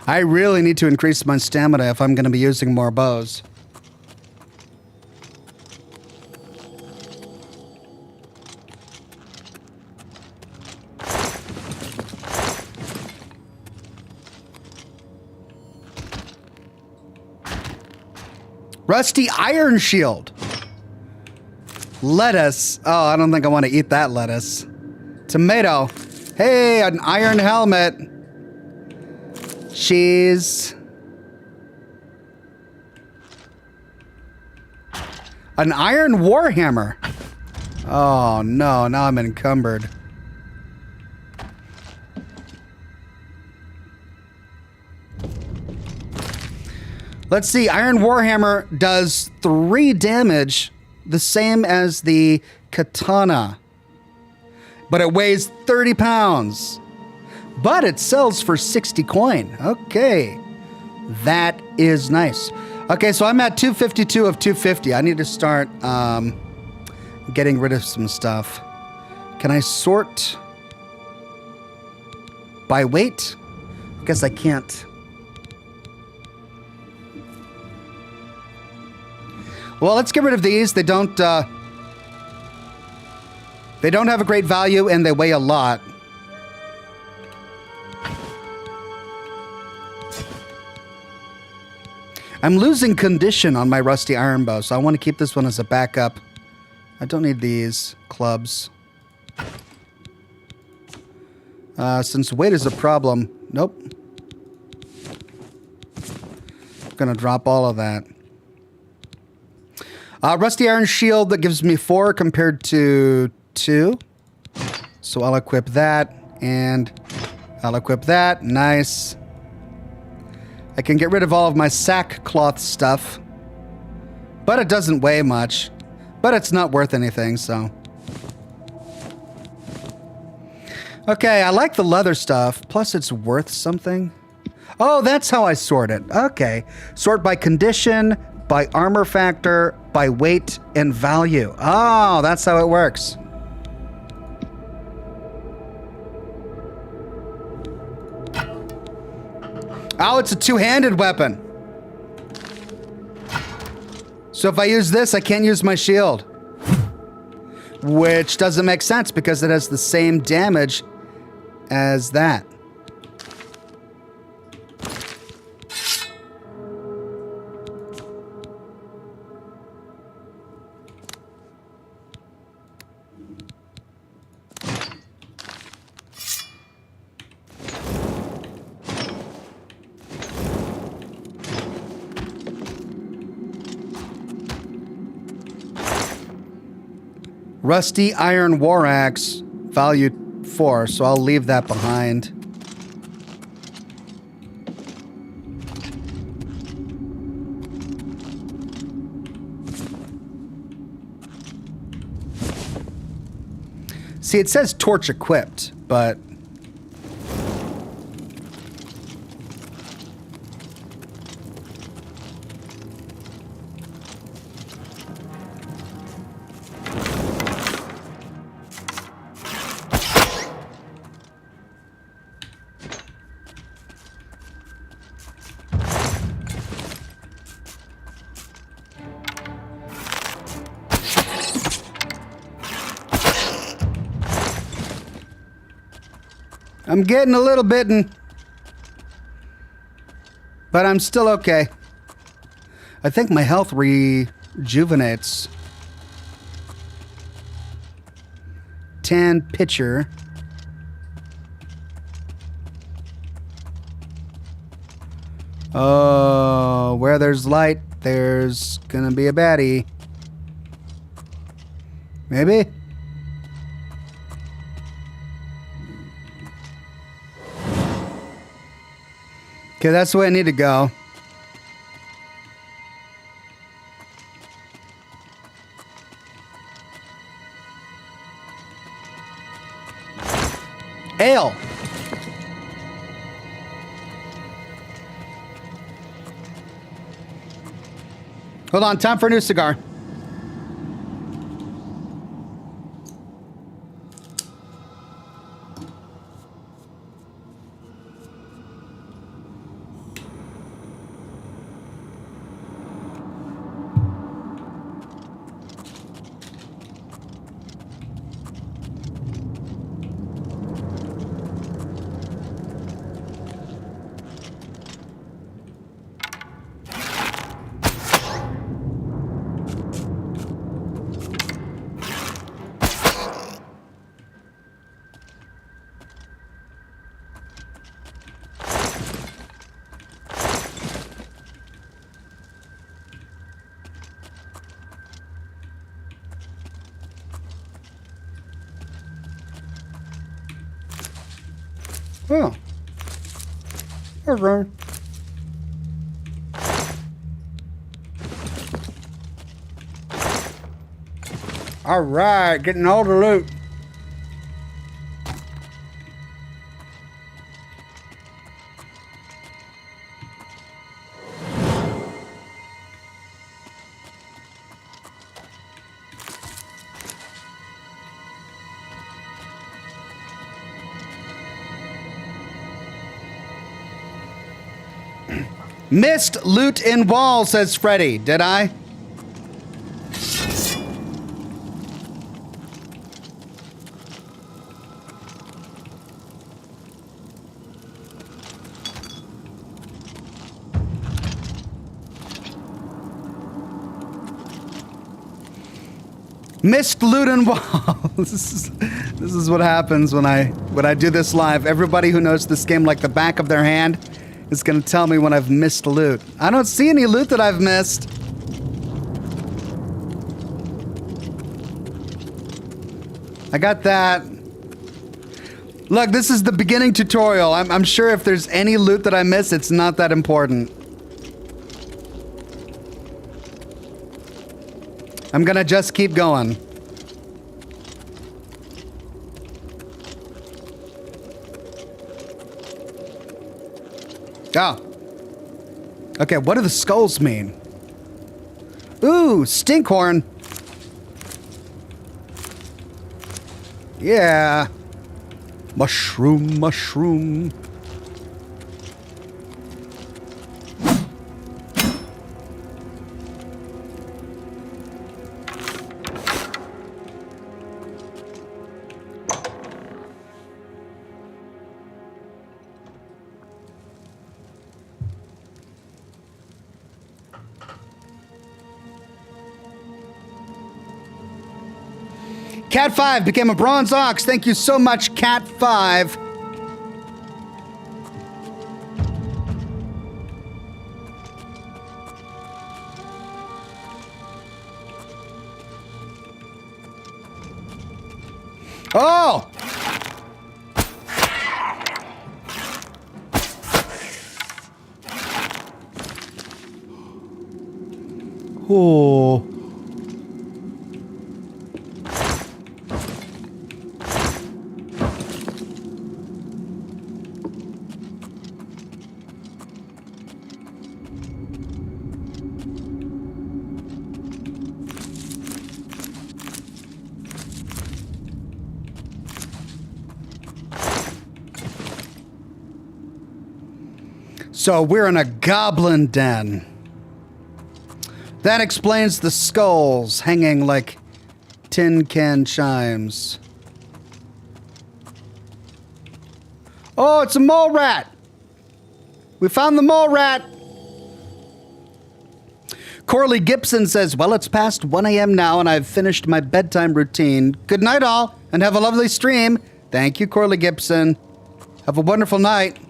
I really need to increase my stamina if I'm going to be using more bows. Rusty iron shield. Lettuce. Oh, I don't think I want to eat that lettuce. Tomato. Hey, an iron helmet. Cheese. An iron warhammer. Oh no, now I'm encumbered. Let's see, iron warhammer does 3 damage, the same as the katana. But it weighs 30 pounds. But it sells for 60 coin. Okay. That is nice. Okay, so I'm at 252 of 250. I need to start getting rid of some stuff. Can I sort by weight? I guess I can't. Well, let's get rid of these. They don't have a great value and they weigh a lot. I'm losing condition on my rusty iron bow, so I want to keep this one as a backup. I don't need these clubs. Since weight is a problem, nope. I'm gonna drop all of that. Rusty iron shield that gives me 4 compared to 2. So I'll equip that, and I'll equip that. Nice. I can get rid of all of my sackcloth stuff. But it doesn't weigh much. But it's not worth anything, so. Okay, I like the leather stuff. Plus it's worth something. Oh, that's how I sort it. Okay. Sort by condition, by armor factor, by weight, and value. Oh, that's how it works. Oh, it's a two-handed weapon. So if I use this, I can't use my shield. Which doesn't make sense because it has the same damage as that. Rusty Iron War Axe, value 4, so I'll leave that behind. See, it says torch equipped, but... I'm getting a little bitten, but I'm still okay. I think my health rejuvenates. Tan pitcher. Oh, where there's light, there's gonna be a baddie. Maybe? Okay, that's the way I need to go. Ale. Hold on, time for a new cigar. Oh. Okay. All right, getting all the loot. Missed loot in wall, says Freddy. Did I? Missed loot and wall. This is what happens when I do this live. Everybody who knows this game like the back of their hand is going to tell me when I've missed loot. I don't see any loot that I've missed. I got that. Look, this is the beginning tutorial. I'm sure if there's any loot that I miss, it's not that important. I'm gonna just keep going. Oh. Okay, what do the skulls mean? Ooh, stinkhorn. Yeah. Mushroom, mushroom. Cat 5 became a bronze ox. Thank you so much, Cat 5. Oh! Oh. So we're in a goblin den. That explains the skulls hanging like tin can chimes. Oh, it's a mole rat. We found the mole rat. Corley Gibson says, well, it's past 1 a.m. now and I've finished my bedtime routine. Good night, all, and have a lovely stream. Thank you, Corley Gibson. Have a wonderful night.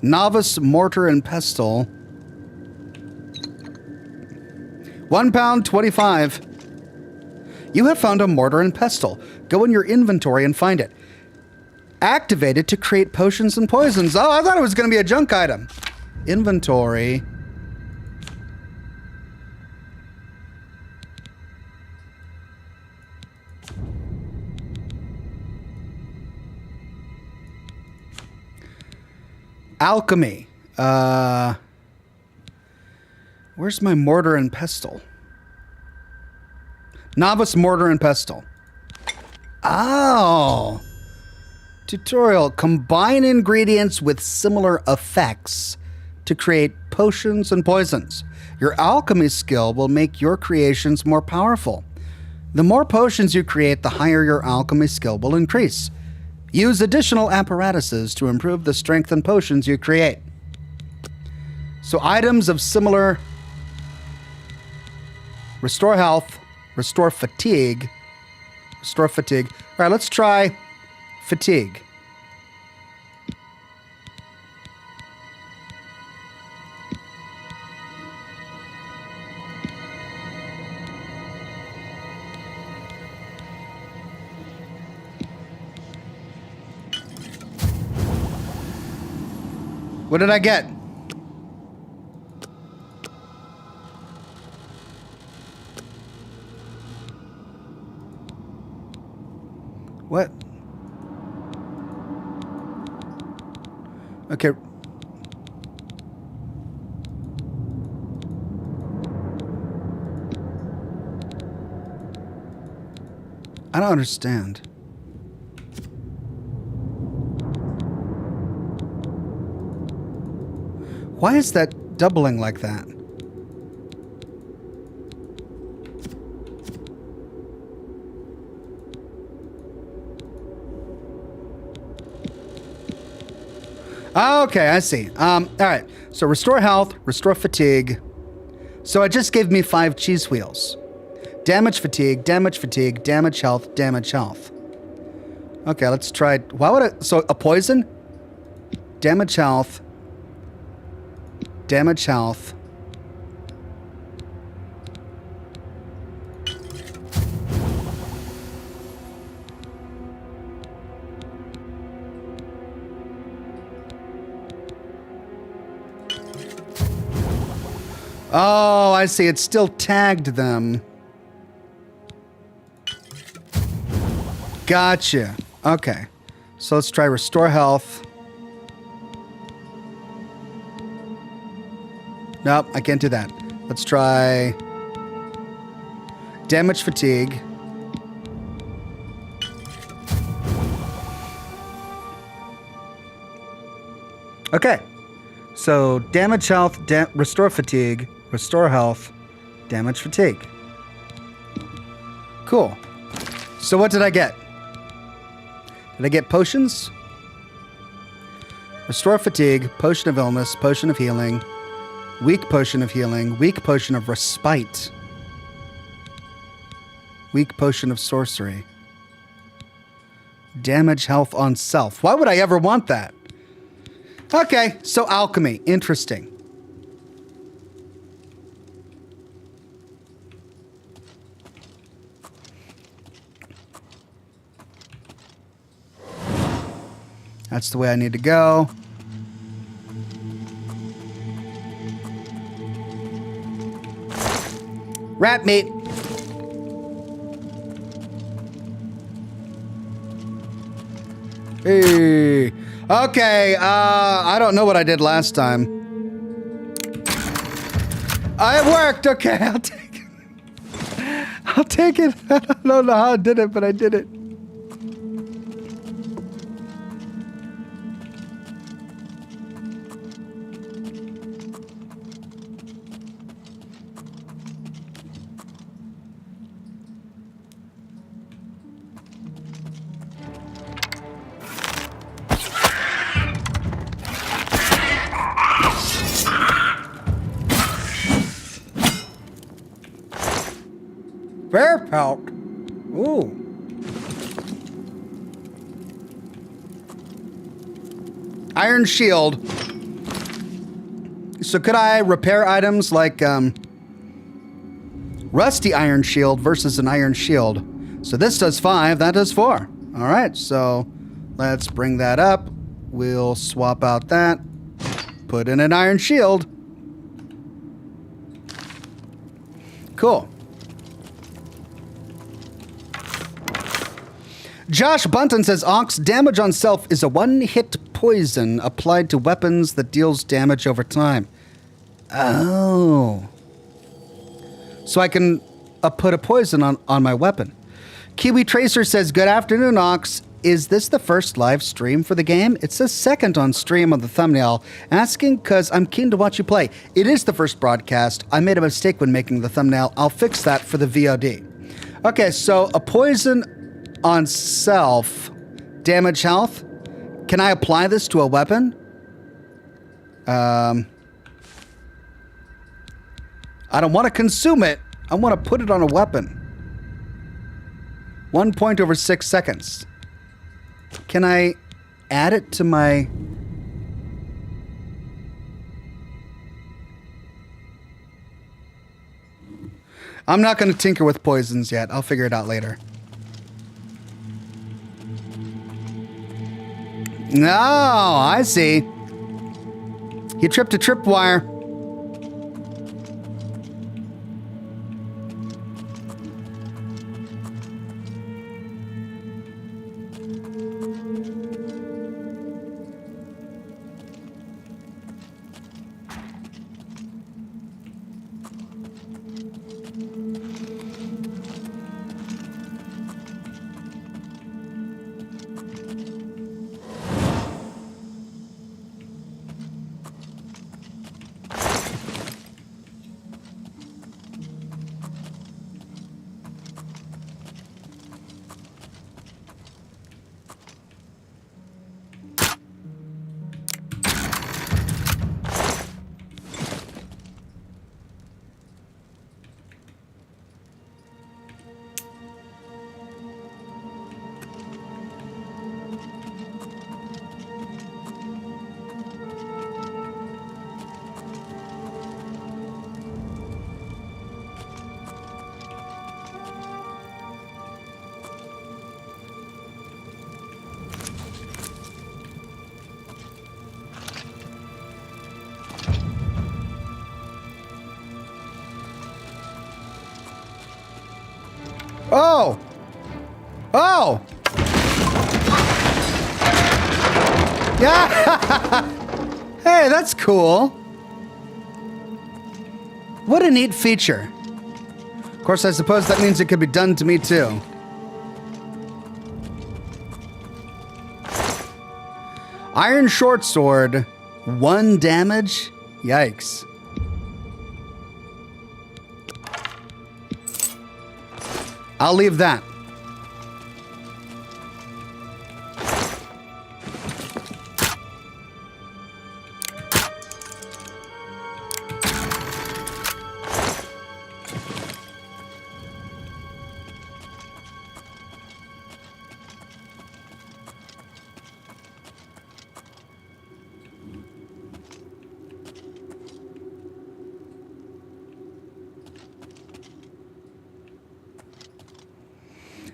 Novice mortar and pestle. £1.25. You have found a mortar and pestle. Go in your inventory and find it. Activate it to create potions and poisons. Oh, I thought it was going to be a junk item. Inventory. Alchemy. Where's my mortar and pestle? Novice mortar and pestle. Oh. Tutorial. Combine ingredients with similar effects to create potions and poisons. Your alchemy skill will make your creations more powerful. The more potions you create, the higher your alchemy skill will increase. Use additional apparatuses to improve the strength and potions you create. So items of similar... Restore health, restore fatigue, restore fatigue. All right, let's try fatigue. What did I get? What? Okay. I don't understand. Why is that doubling like that? Okay, I see. All right. So restore health, restore fatigue. So it just gave me 5 cheese wheels. Damage fatigue, damage fatigue, damage health, damage health. Okay, let's try. Why would it? So a poison? Damage health. Damage health. Oh, I see. It still tagged them. Gotcha. Okay. So let's try restore health. Nope, I can't do that. Let's try damage fatigue. Okay. So damage health, restore fatigue, restore health, damage fatigue. Cool. So what did I get? Did I get potions? Restore fatigue, potion of illness, potion of healing, weak potion of healing, weak potion of respite, weak potion of sorcery, damage health on self. Why would I ever want that? Okay, so alchemy. Interesting. That's the way I need to go. Rat meat. Hey. Okay, I don't know what I did last time. It worked. Okay, I'll take it. I'll take it. I don't know how I did it, but I did it. Bear pelt. Ooh. Iron shield. So could I repair items like rusty iron shield versus an iron shield? So this does 5, that does 4. All right, so let's bring that up. We'll swap out that. Put in an iron shield. Cool. Josh Bunton says, Ox, damage on self is a one-hit poison applied to weapons that deals damage over time. Oh. So I can put a poison on my weapon. Kiwi Tracer says, good afternoon, Ox. Is this the first live stream for the game? It says second on stream on the thumbnail. Asking because I'm keen to watch you play. It is the first broadcast. I made a mistake when making the thumbnail. I'll fix that for the VOD. Okay, so a poison on self, damage health. Can I apply this to a weapon? I don't want to consume it. I want to put it on a weapon. 1 point over 6 seconds. Can I add it to my... I'm not going to tinker with poisons yet. I'll figure it out later. No, I see. You tripped a tripwire. Oh! Oh! Yeah! Hey, that's cool. What a neat feature. Of course, I suppose that means it could be done to me too. Iron short sword, 1 damage? Yikes. I'll leave that.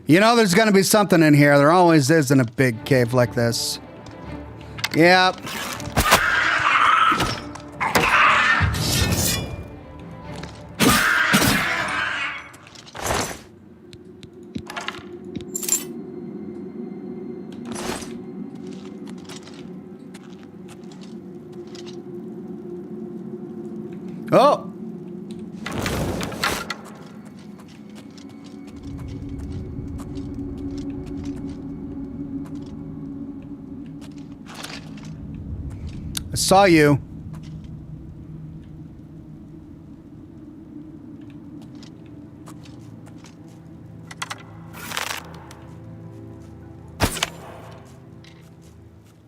You know there's gonna be something in here. There always is in a big cave like this. Yep. Oh! I saw you.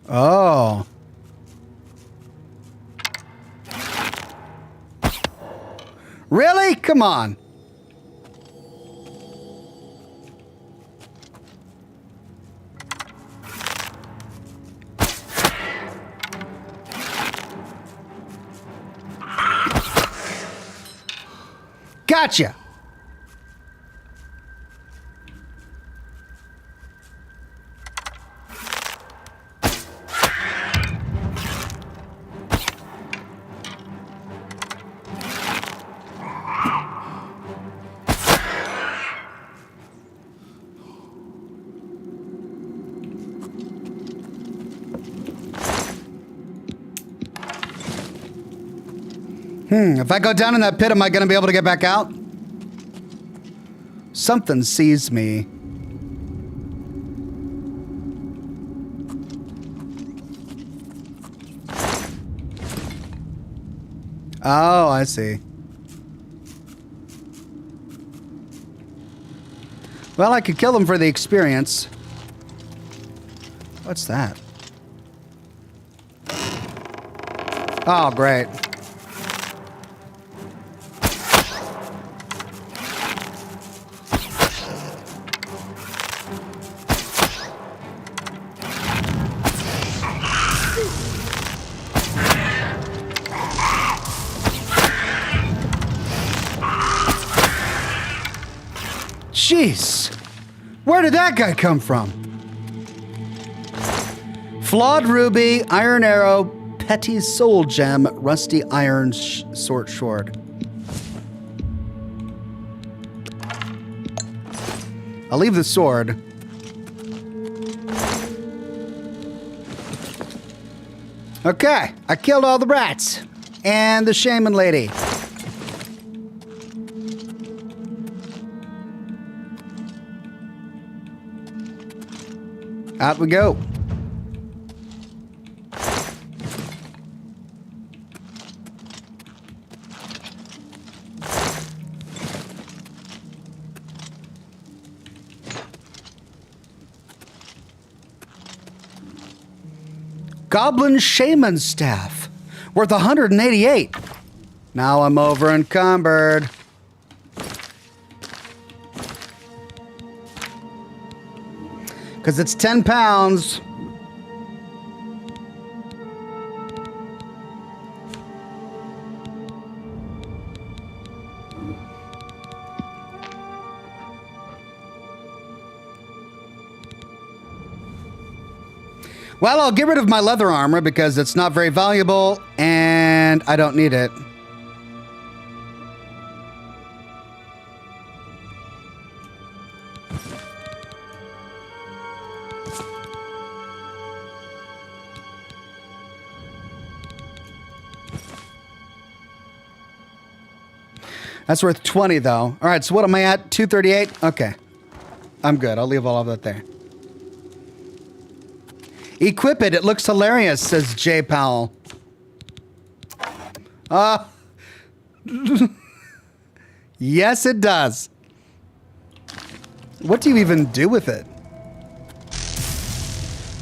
Oh. Really? Come on. Gotcha. If I go down in that pit, am I going to be able to get back out? Something sees me. Oh, I see. Well, I could kill them for the experience. What's that? Oh, great. Jeez, where did that guy come from? Flawed ruby, iron arrow, petty soul gem, rusty iron sword. I'll leave the sword. Okay, I killed all the rats and the shaman lady. Out we go. Goblin Shaman Staff, worth 188. Now I'm over encumbered. Because it's 10 pounds. Well, I'll get rid of my leather armor because it's not very valuable and I don't need it. That's worth 20, though. All right, so what am I at? 238? Okay. I'm good. I'll leave all of that there. Equip it. It looks hilarious, says Jay Powell. Yes, it does. What do you even do with it?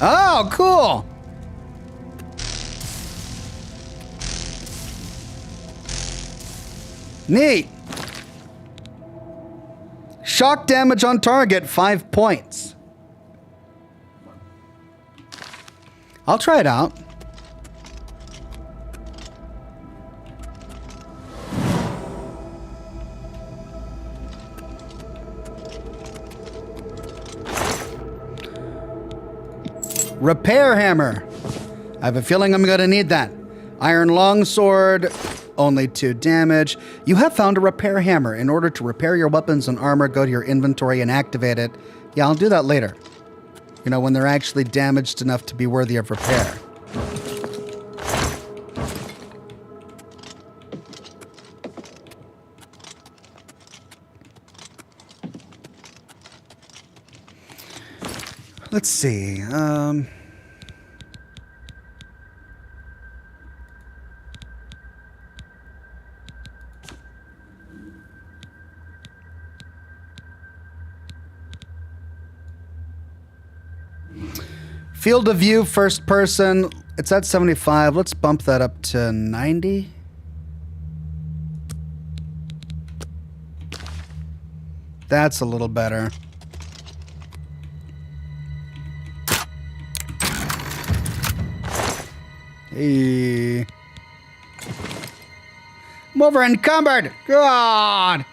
Oh, cool. Neat. Shock damage on target, 5 points. I'll try it out. Repair hammer. I have a feeling I'm going to need that. Iron longsword, only 2 damage. You have found a repair hammer. In order to repair your weapons and armor, go to your inventory and activate it. Yeah, I'll do that later. You know, when they're actually damaged enough to be worthy of repair. Let's see. Field of view, first person. It's at 75. Let's bump that up to 90. That's a little better. Hey. I'm over encumbered. God.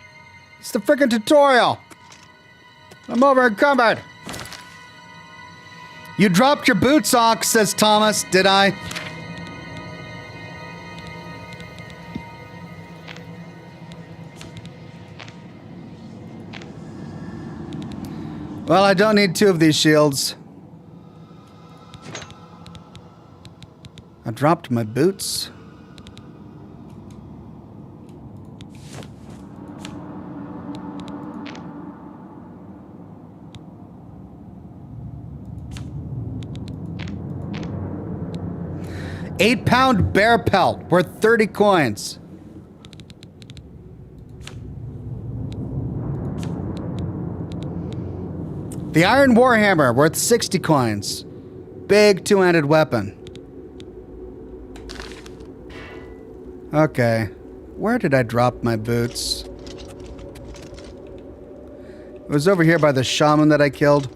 It's the freaking tutorial. I'm over encumbered. You dropped your boots, Ox, says Thomas. Did I? Well, I don't need 2 of these shields. I dropped my boots. £8 bear pelt worth 30 coins. The iron warhammer worth 60 coins. Big 2-handed weapon. Okay. Where did I drop my boots? It was over here by the shaman that I killed.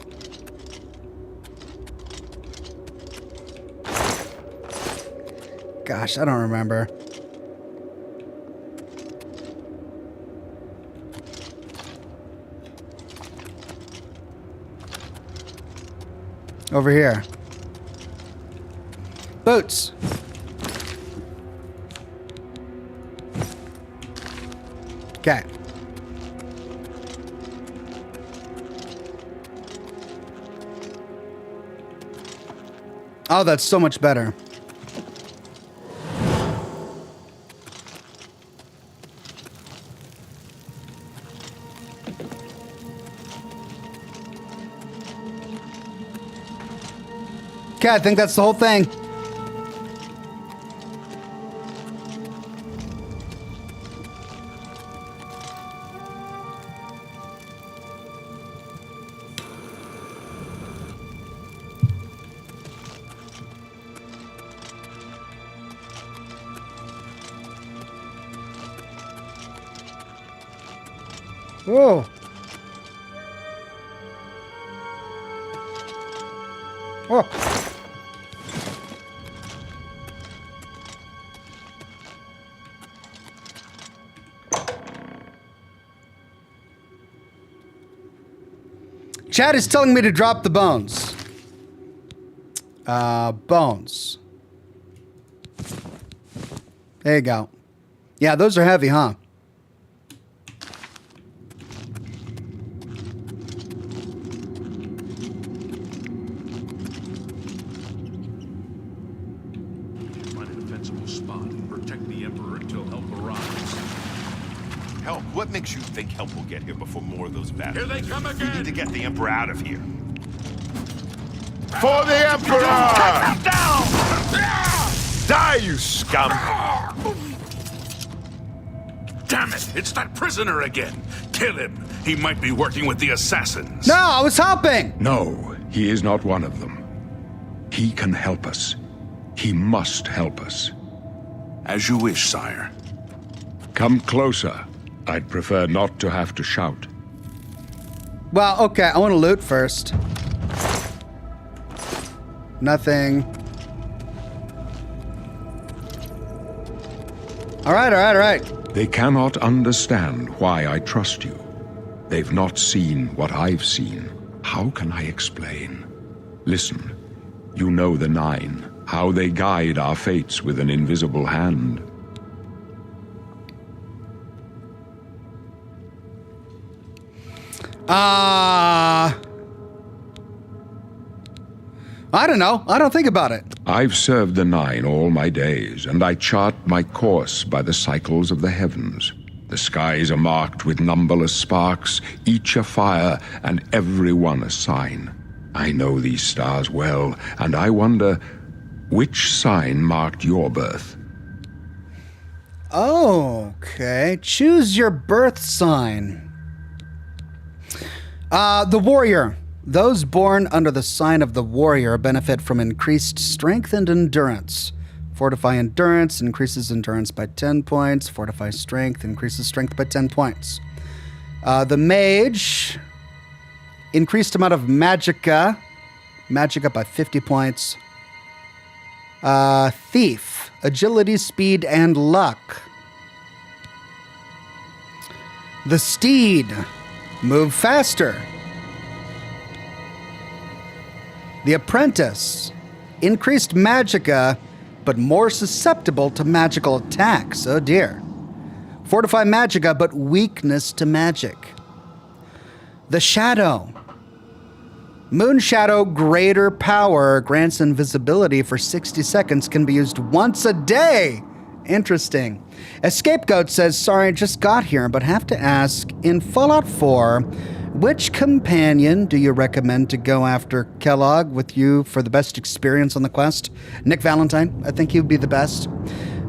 Gosh, I don't remember. Over here. Boots. Okay. Oh, that's so much better. Okay, I think that's the whole thing. Whoa. Oh. Chad is telling me to drop the bones. Bones. There you go. Yeah, those are heavy, huh? Find a defensible spot and protect the Emperor until help arrives. Help? What makes you think help will get here before more of those bastards? Here they come We need to again! get the Emperor out of here. For the Emperor! Down! Die, you scum! Damn it! It's that prisoner again! Kill him! He might be working with the assassins. No, I was helping! No, he is not one of them. He can help us. He must help us. As you wish, sire. Come closer. I'd prefer not to have to shout. Well, okay, I want to loot first. Nothing. All right. They cannot understand why I trust you. They've not seen what I've seen. How can I explain? Listen, you know the Nine, how they guide our fates with an invisible hand. I don't know. I don't think about it. I've served the Nine all my days, and I chart my course by the cycles of the heavens. The skies are marked with numberless sparks, each a fire, and every one a sign. I know these stars well, and I wonder, which sign marked your birth? Okay. Choose your birth sign. The warrior. Those born under the sign of the warrior benefit from increased strength and endurance. Fortify endurance increases endurance by 10 points. Fortify strength increases strength by 10 points. The mage, increased amount of magicka. Magicka by 50 points. Thief, agility, speed, and luck. The steed, move faster. The apprentice, increased magicka, but more susceptible to magical attacks. Oh dear. Fortify magicka, but weakness to magic. The shadow. Moon shadow, greater power, grants invisibility for 60 seconds, can be used once a day. Interesting. A scapegoat says, sorry, just got here, but have to ask, in Fallout 4, which companion do you recommend to go after Kellogg with you for the best experience on the quest? Nick Valentine, I think he would be the best.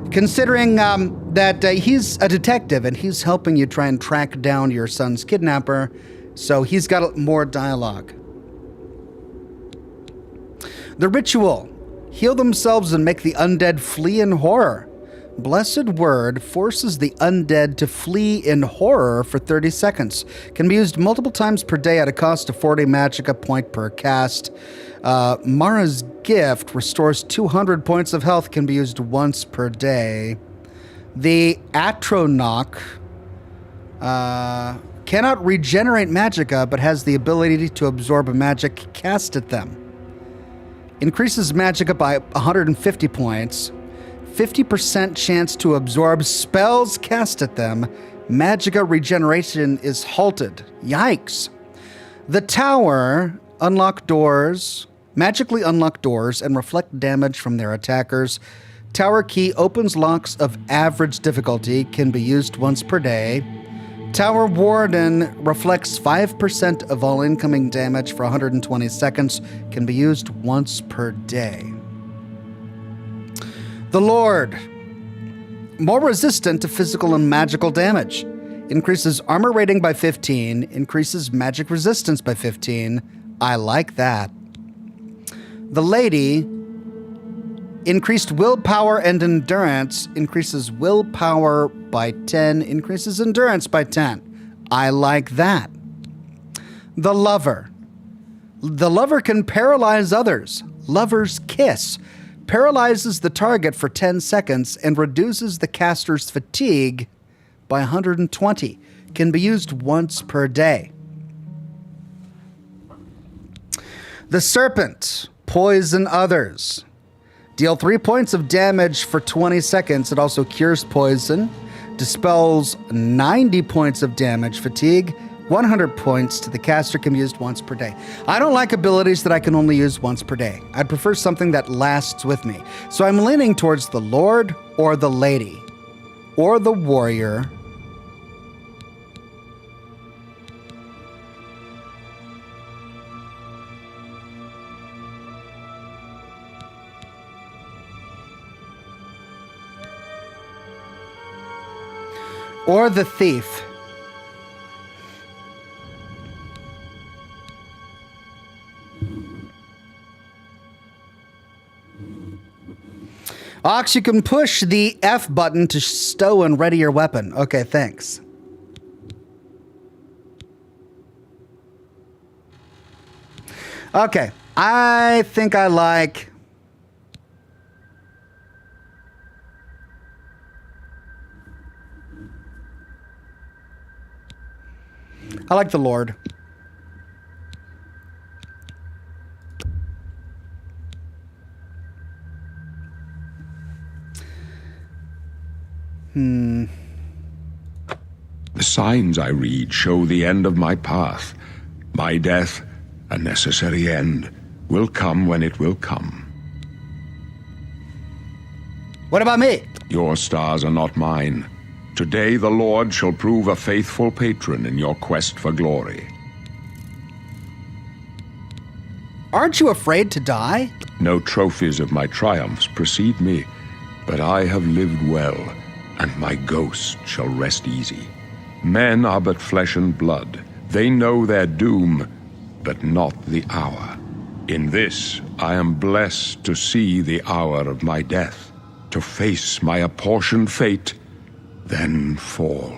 Considering that he's a detective and he's helping you try and track down your son's kidnapper, so he's got more dialogue. The ritual. Heal themselves and make the undead flee in horror. Blessed Word forces the undead to flee in horror for 30 seconds. Can be used multiple times per day at a cost of 40 magicka point per cast. Mara's Gift restores 200 points of health. Can be used once per day. The Atronach cannot regenerate magicka, but has the ability to absorb a magic cast at them. Increases magicka by 150 points. 50% chance to absorb spells cast at them. Magicka regeneration is halted. Yikes. The tower, unlock doors, magically unlock doors and reflect damage from their attackers. Tower key opens locks of average difficulty, can be used once per day. Tower warden reflects 5% of all incoming damage for 120 seconds, can be used once per day. The Lord, more resistant to physical and magical damage. Increases armor rating by 15, increases magic resistance by 15. I like that. The Lady, increased willpower and endurance, increases willpower by 10, increases endurance by 10. I like that. The Lover. The Lover can paralyze others. Lover's Kiss. Paralyzes the target for 10 seconds and reduces the caster's fatigue by 120. Can be used once per day. The Serpent. Poison others. Deal 3 points of damage for 20 seconds. It also cures poison. Dispels 90 points of damage fatigue. 100 points to the caster, can be used once per day. I don't like abilities that I can only use once per day. I'd prefer something that lasts with me. So I'm leaning towards the Lord or the Lady or the Warrior Or the thief. Ox, you can push the F button to stow and ready your weapon. Okay, thanks. Okay, I think I like... I like the Lord. The signs I read show the end of my path. My death, a necessary end, will come when it will come. What about me? Your stars are not mine. Today the Lord shall prove a faithful patron in your quest for glory. Aren't you afraid to die? No trophies of my triumphs precede me, but I have lived well, and my ghost shall rest easy. Men are but flesh and blood. They know their doom, but not the hour. In this, I am blessed to see the hour of my death, to face my apportioned fate, then fall.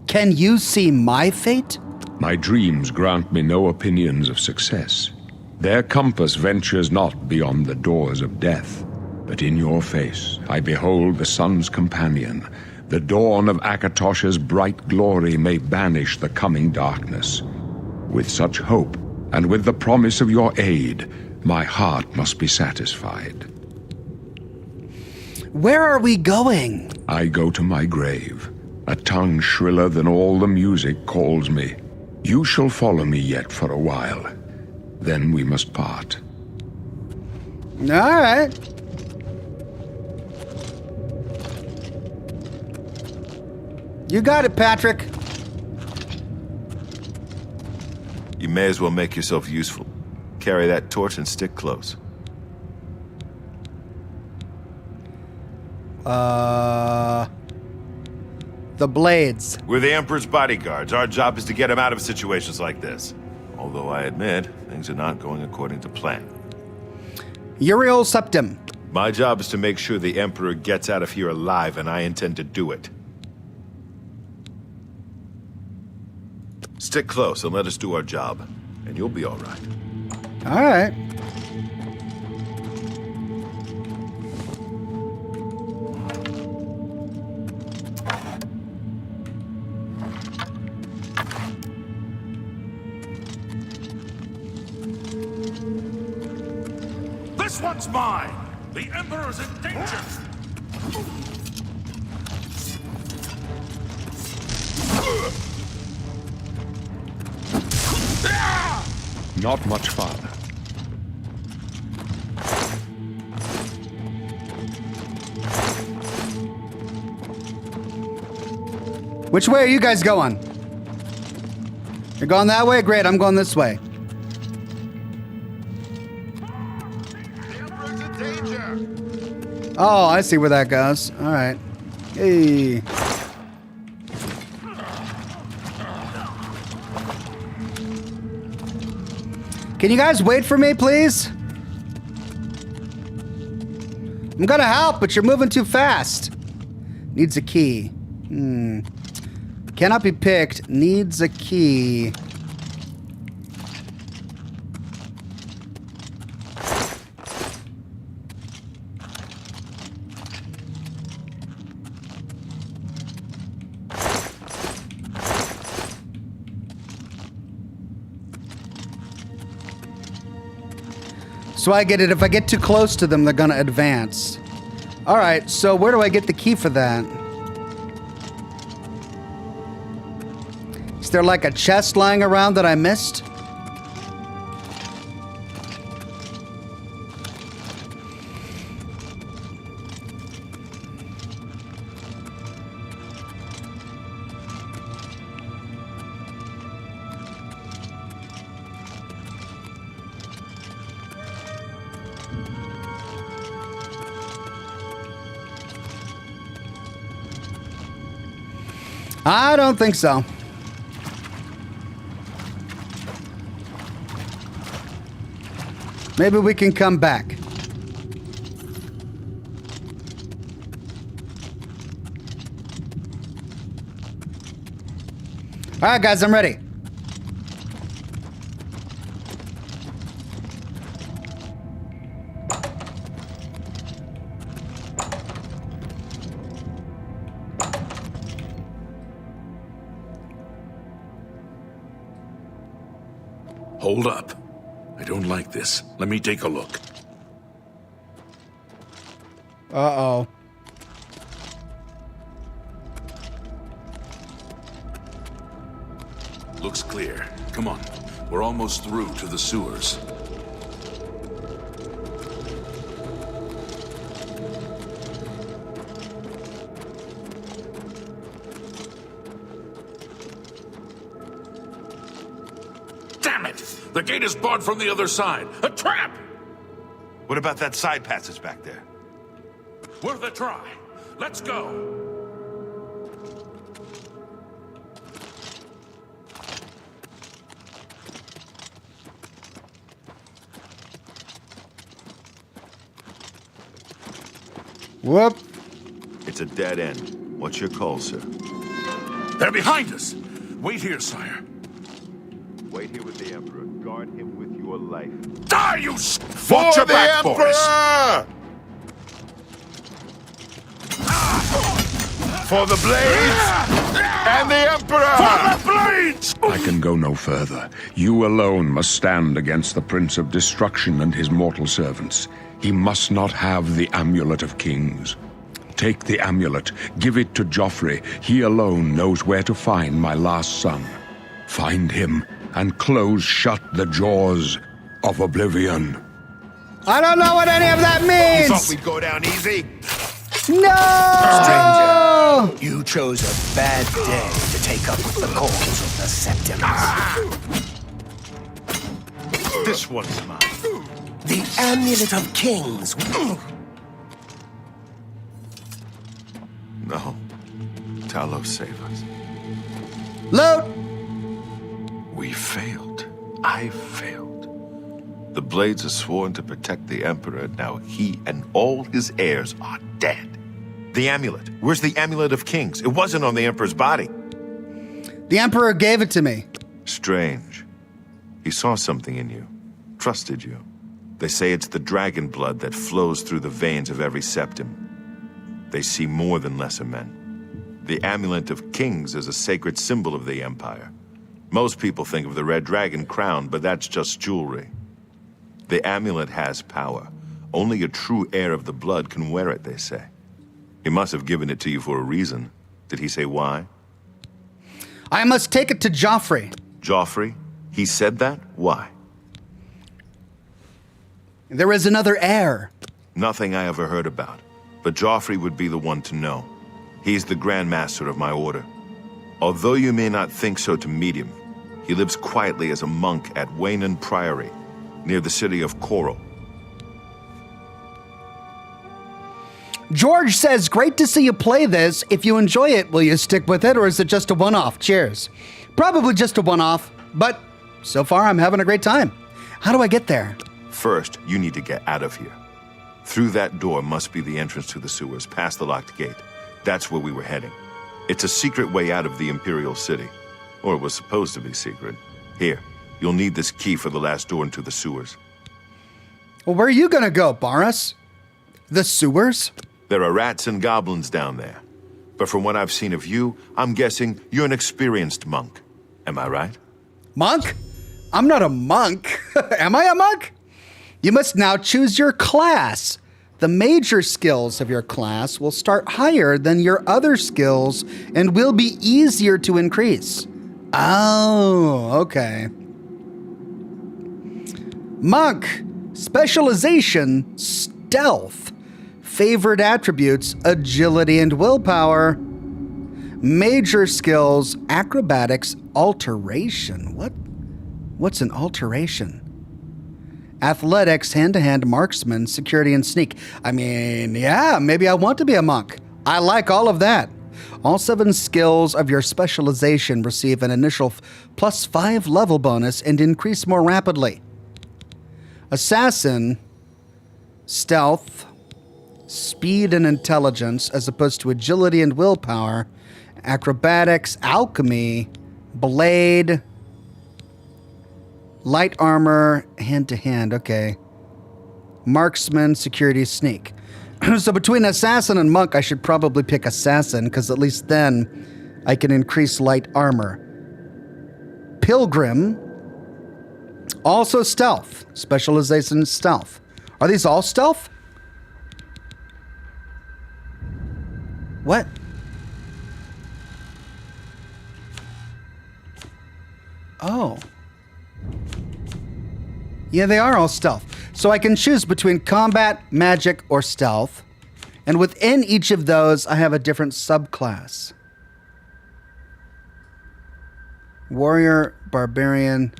Can you see my fate? My dreams grant me no opinions of success. Their compass ventures not beyond the doors of death. But in your face I behold the sun's companion. The dawn of Akatosh's bright glory may banish the coming darkness. With such hope, and with the promise of your aid, my heart must be satisfied. Where are we going? I go to my grave. A tongue shriller than all the music calls me. You shall follow me yet for a while. Then we must part. All right. You got it, Patrick. You may as well make yourself useful. Carry that torch and stick close. The blades. We're the Emperor's bodyguards. Our job is to get him out of situations like this. Although I admit, things are not going according to plan. Uriel Septim. My job is to make sure the Emperor gets out of here alive, and I intend to do it. Stick close and let us do our job, and you'll be all right. All right. This one's mine! The Emperor's in danger! Not much farther. Which way are you guys going? You're going that way? Great, I'm going this way. Oh, I see where that goes. All right. Hey. Can you guys wait for me, please? I'm gonna help, but you're moving too fast. Needs a key. Cannot be picked. Needs a key. So I get it. If I get too close to them, they're gonna advance. All right, so where do I get the key for that? Is there like a chest lying around that I missed? I don't think so. Maybe we can come back. All right, guys, I'm ready. Hold up. I don't like this. Let me take a look. Uh-oh. Looks clear. Come on. We're almost through to the sewers. Damn it! The gate is barred from the other side. A trap! What about that side passage back there? Worth a try. Let's go. Whoop. It's a dead end. What's your call, sir? They're behind us. Wait here, sire. Wait here with the Emperor. Guard him with your life. Die, you Watch your back, boys. For the blades and the Emperor! For the blades! I can go no further. You alone must stand against the Prince of Destruction and his mortal servants. He must not have the Amulet of Kings. Take the amulet, give it to Joffrey. He alone knows where to find my last son. Find him and close shut the jaws of Oblivion. I don't know what any of that Thought means. we'd go down easy? No! Stranger, you chose a bad day to take up with the cause of the Septims. This one's mine. The Amulet of Kings. No. Talos, save us. Loot! We failed. I failed. The Blades are sworn to protect the Emperor. Now he and all his heirs are dead. The amulet. Where's the Amulet of Kings? It wasn't on the Emperor's body. The Emperor gave it to me. Strange. He saw something in you. Trusted you. They say it's the dragon blood that flows through the veins of every septim. They see more than lesser men. The Amulet of Kings is a sacred symbol of the Empire. Most people think of the red dragon crown, but that's just jewelry. The amulet has power. Only a true heir of the blood can wear it, they say. He must have given it to you for a reason. Did he say why? I must take it to Joffrey. Joffrey? He said that? Why? There is another heir. Nothing I ever heard about. But Joffrey would be the one to know. He's the Grand Master of my order. Although you may not think so to meet him, he lives quietly as a monk at Waynon Priory, near the city of Coral. George says, great to see you play this. If you enjoy it, will you stick with it, or is it just a one-off? Cheers. Probably just a one-off, but so far I'm having a great time. How do I get there? First, you need to get out of here. Through that door must be the entrance to the sewers, past the locked gate. That's where we were heading. It's a secret way out of the Imperial City. Or it was supposed to be secret. Here, you'll need this key for the last door into the sewers. Well, where are you gonna go, Boris? The sewers? There are rats and goblins down there. But from what I've seen of you, I'm guessing you're an experienced monk. Am I right? Monk? I'm not a monk. Am I a monk? You must now choose your class. The major skills of your class will start higher than your other skills and will be easier to increase. Oh, okay. Monk, specialization, stealth. Favored attributes, agility and willpower. Major skills, acrobatics, alteration. What's an alteration? Athletics, hand-to-hand, marksman, security, and sneak. I mean, yeah, maybe I want to be a monk. I like all of that. All 7 skills of your specialization receive an initial +5 level bonus and increase more rapidly. Assassin, stealth, speed and intelligence, as opposed to agility and willpower, acrobatics, alchemy, blade, light armor, hand-to-hand, okay. Marksman, security, sneak. So between assassin and monk, I should probably pick assassin, because at least then I can increase light armor. Pilgrim, also stealth. Specialization stealth. Are these all stealth? What? Oh. Yeah, they are all stealth. So I can choose between combat, magic, or stealth. And within each of those, I have a different subclass. Warrior, barbarian,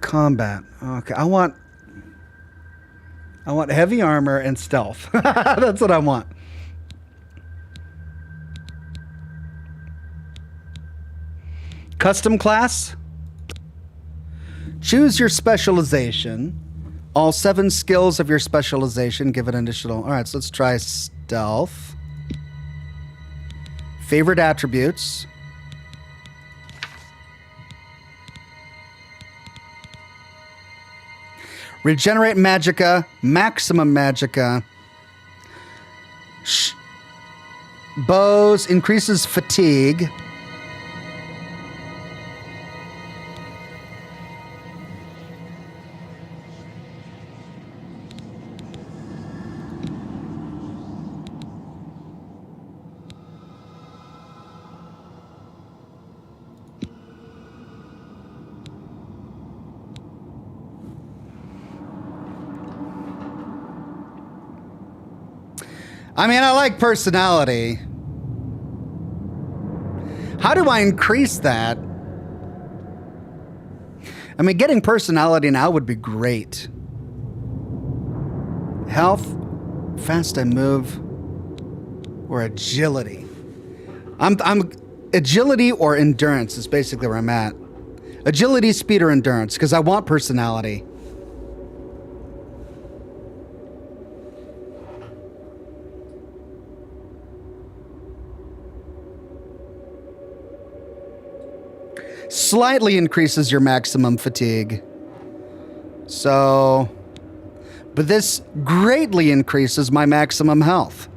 combat. Okay, I want heavy armor and stealth. That's what I want. Custom class. Choose your specialization. All 7 skills of your specialization give an additional... All right, so let's try stealth. Favorite attributes. Regenerate magicka, maximum magicka. Bows increases fatigue. I mean, I like personality. How do I increase that? I mean, getting personality now would be great. Health, fast I move, or agility. I'm agility or endurance is basically where I'm at. Agility, speed, or endurance, because I want personality. Slightly increases your maximum fatigue. So, but this greatly increases my maximum health.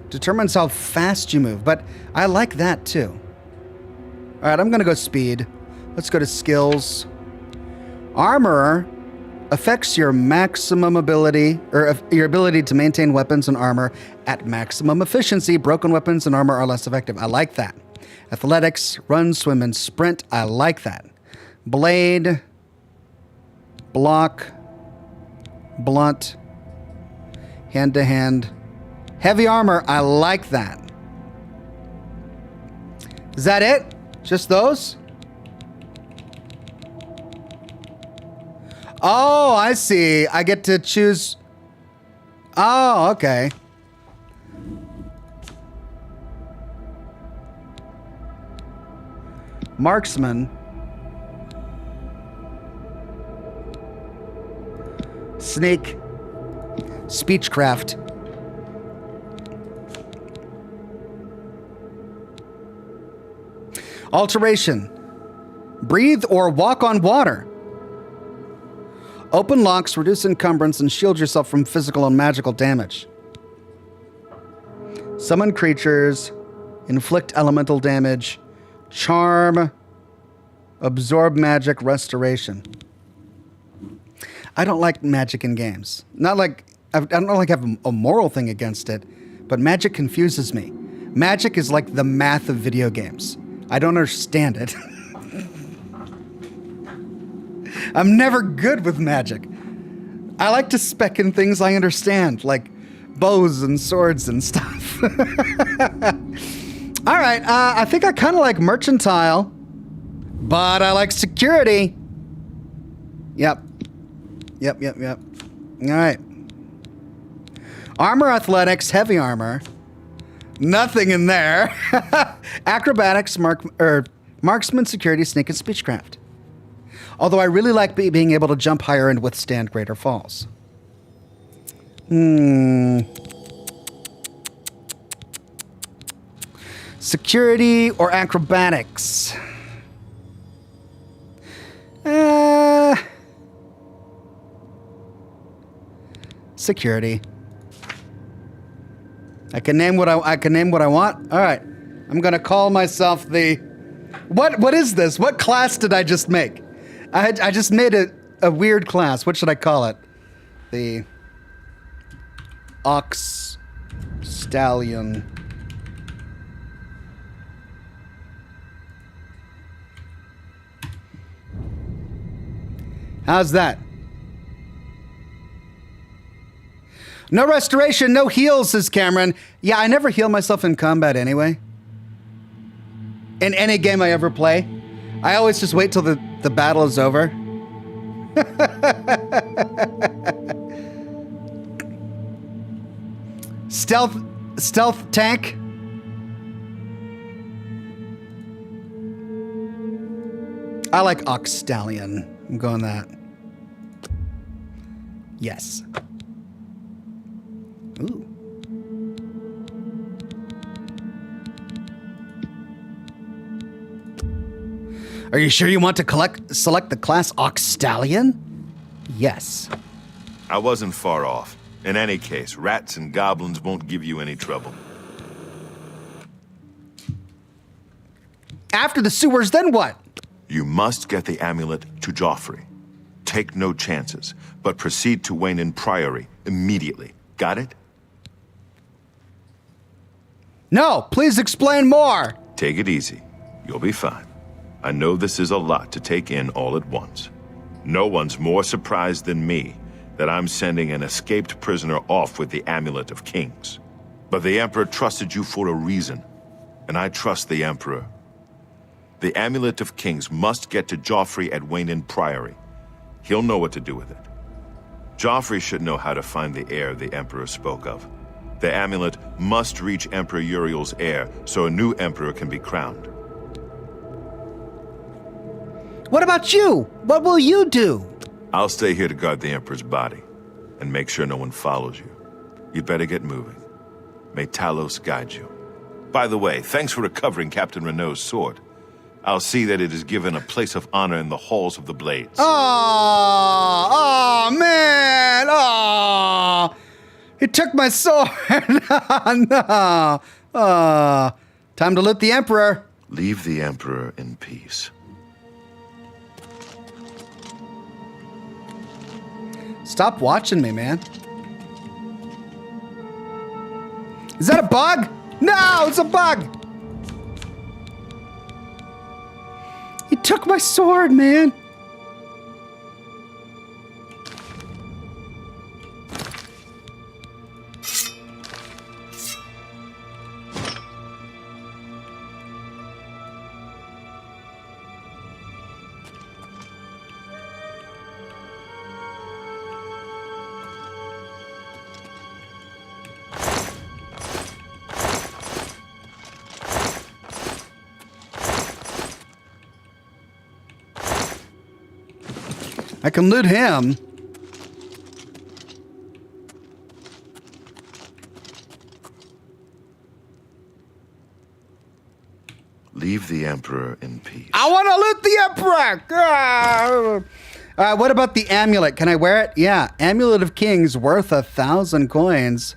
Determines how fast you move, but I like that too. All right, I'm gonna go speed. Let's go to skills. Armor affects your maximum ability, or your ability to maintain weapons and armor at maximum efficiency. Broken weapons and armor are less effective. I like that. Athletics, run, swim, and sprint. I like that. Blade, block, blunt, hand-to-hand. Heavy armor, I like that. Is that it? Just those? Oh, I see. I get to choose. Oh, okay. Marksman. Sneak. Speechcraft. Alteration. Breathe or walk on water. Open locks, reduce encumbrance, and shield yourself from physical and magical damage. Summon creatures, inflict elemental damage, charm, absorb magic, restoration. I don't like magic in games. Not like, I don't like have a moral thing against it, but magic confuses me. Magic is like the math of video games. I don't understand it. I'm never good with magic. I like to spec in things I understand, like bows and swords and stuff. All right, I think I kind of like mercantile, but I like security. Yep. All right. Armor, athletics, heavy armor. Nothing in there. Acrobatics, marksman, security, sneak, and speechcraft. Although I really like being able to jump higher and withstand greater falls. Security or acrobatics? Security. I can name what I want. All right. I'm gonna call myself the. What is this? What class did I just make? I just made a weird class. What should I call it? The Ox Stallion. How's that? No restoration, no heals, says Cameron. Yeah, I never heal myself in combat anyway. In any game I ever play. I always just wait till the battle is over. Stealth tank. I like Ox Stallion. I'm going that. Yes. Ooh. Are you sure you want to select the class Ox Stallion? Yes. I wasn't far off. In any case, rats and goblins won't give you any trouble. After the sewers, then what? You must get the amulet to Joffrey. Take no chances, but proceed to Wayne Priory immediately. Got it? No, please explain more. Take it easy. You'll be fine. I know this is a lot to take in all at once. No one's more surprised than me that I'm sending an escaped prisoner off with the Amulet of Kings. But the Emperor trusted you for a reason, and I trust the Emperor. The Amulet of Kings must get to Joffrey at Wayne Priory. He'll know what to do with it. Joffrey should know how to find the heir the Emperor spoke of. The amulet must reach Emperor Uriel's heir so a new emperor can be crowned. What about you? What will you do? I'll stay here to guard the Emperor's body and make sure no one follows you. You'd better get moving. May Talos guide you. By the way, thanks for recovering Captain Renault's sword. I'll see that it is given a place of honor in the halls of the Blades. Oh, man. Oh. He took my sword. No. Time to loot the Emperor. Leave the Emperor in peace. Stop watching me, man. Is that a bug? No, it's a bug. He took my sword, man. I can loot him. Leave the Emperor in peace. I want to loot the Emperor! What about the amulet? Can I wear it? Yeah. Amulet of Kings worth 1,000 coins.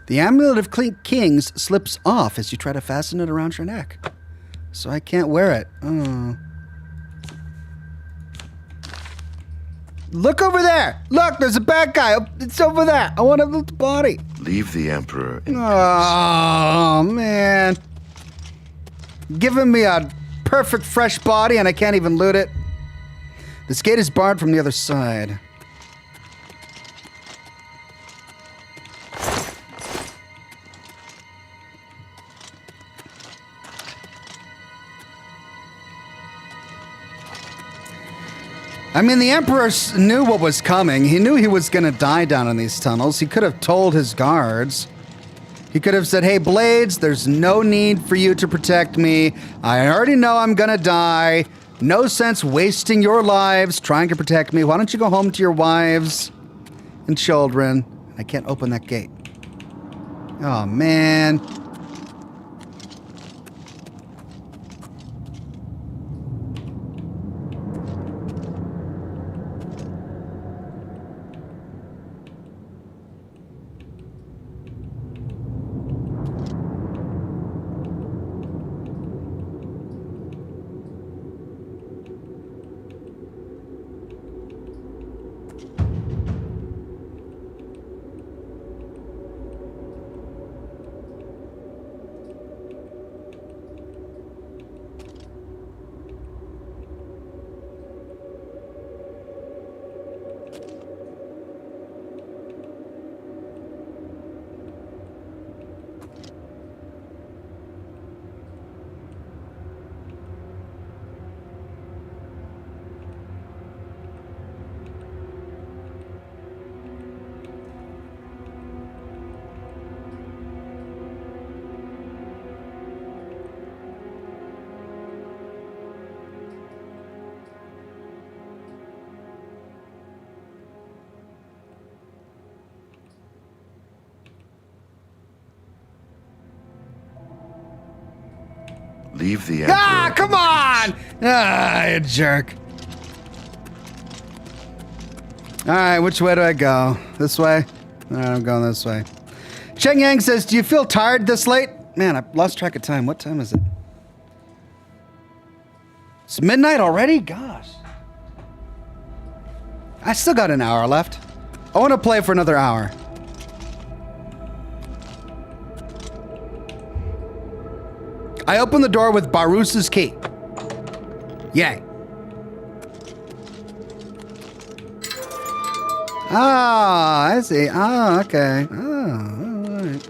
The Amulet of Kings slips off as you try to fasten it around your neck. So I can't wear it. Oh. Look over there. Look, there's a bad guy. It's over there. I want to loot the body. Leave the Emperor in peace. Oh, man. Giving me a perfect fresh body and I can't even loot it. This gate is barred from the other side. I mean, the Emperor knew what was coming. He knew he was going to die down in these tunnels. He could have told his guards. He could have said, hey, Blades, there's no need for you to protect me. I already know I'm going to die. No sense wasting your lives trying to protect me. Why don't you go home to your wives and children? I can't open that gate. Oh, man. Leave the Emperor. Ah, come on! Ah, you jerk. All right, which way do I go? This way? All right, I'm going this way. Cheng Yang says, do you feel tired this late? Man, I lost track of time. What time is it? It's midnight already? Gosh. I still got an hour left. I want to play for another hour. I opened the door with Barus's key. Yay. Ah, I see. Ah, okay. Oh, all right.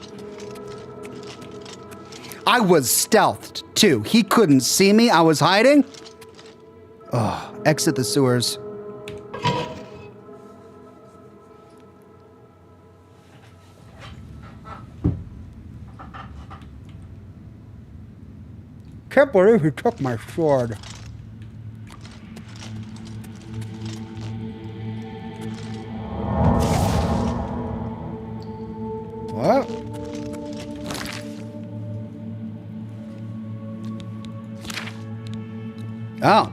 I was stealthed, too. He couldn't see me. I was hiding. Oh, exit the sewers. Can't believe he took my sword. What? Oh.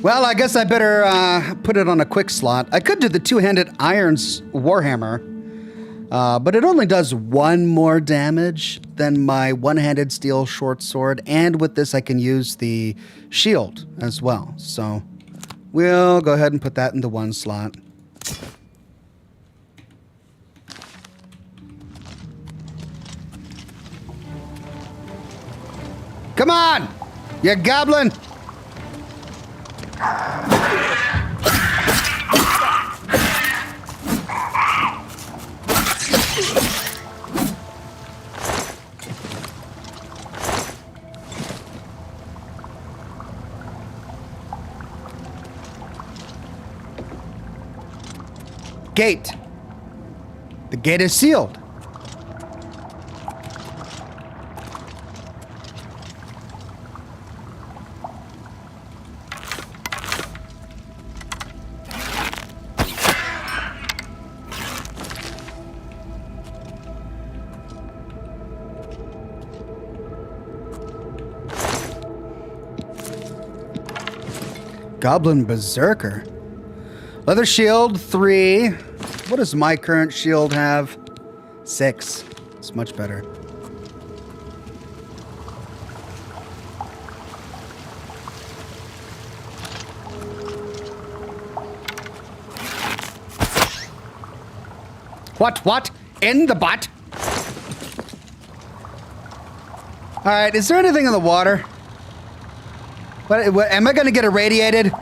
Well, I guess I better put it on a quick slot. I could do the two-handed irons Warhammer, but it only does 1 more damage than my one-handed steel short sword, and with this I can use the shield as well. So we'll go ahead and put that into 1 slot. Come on, you goblin! Gate. The gate is sealed. Goblin Berserker. Leather shield, 3. What does my current shield have? 6. It's much better. What? In the butt? All right, is there anything in the water? What am I gonna get irradiated?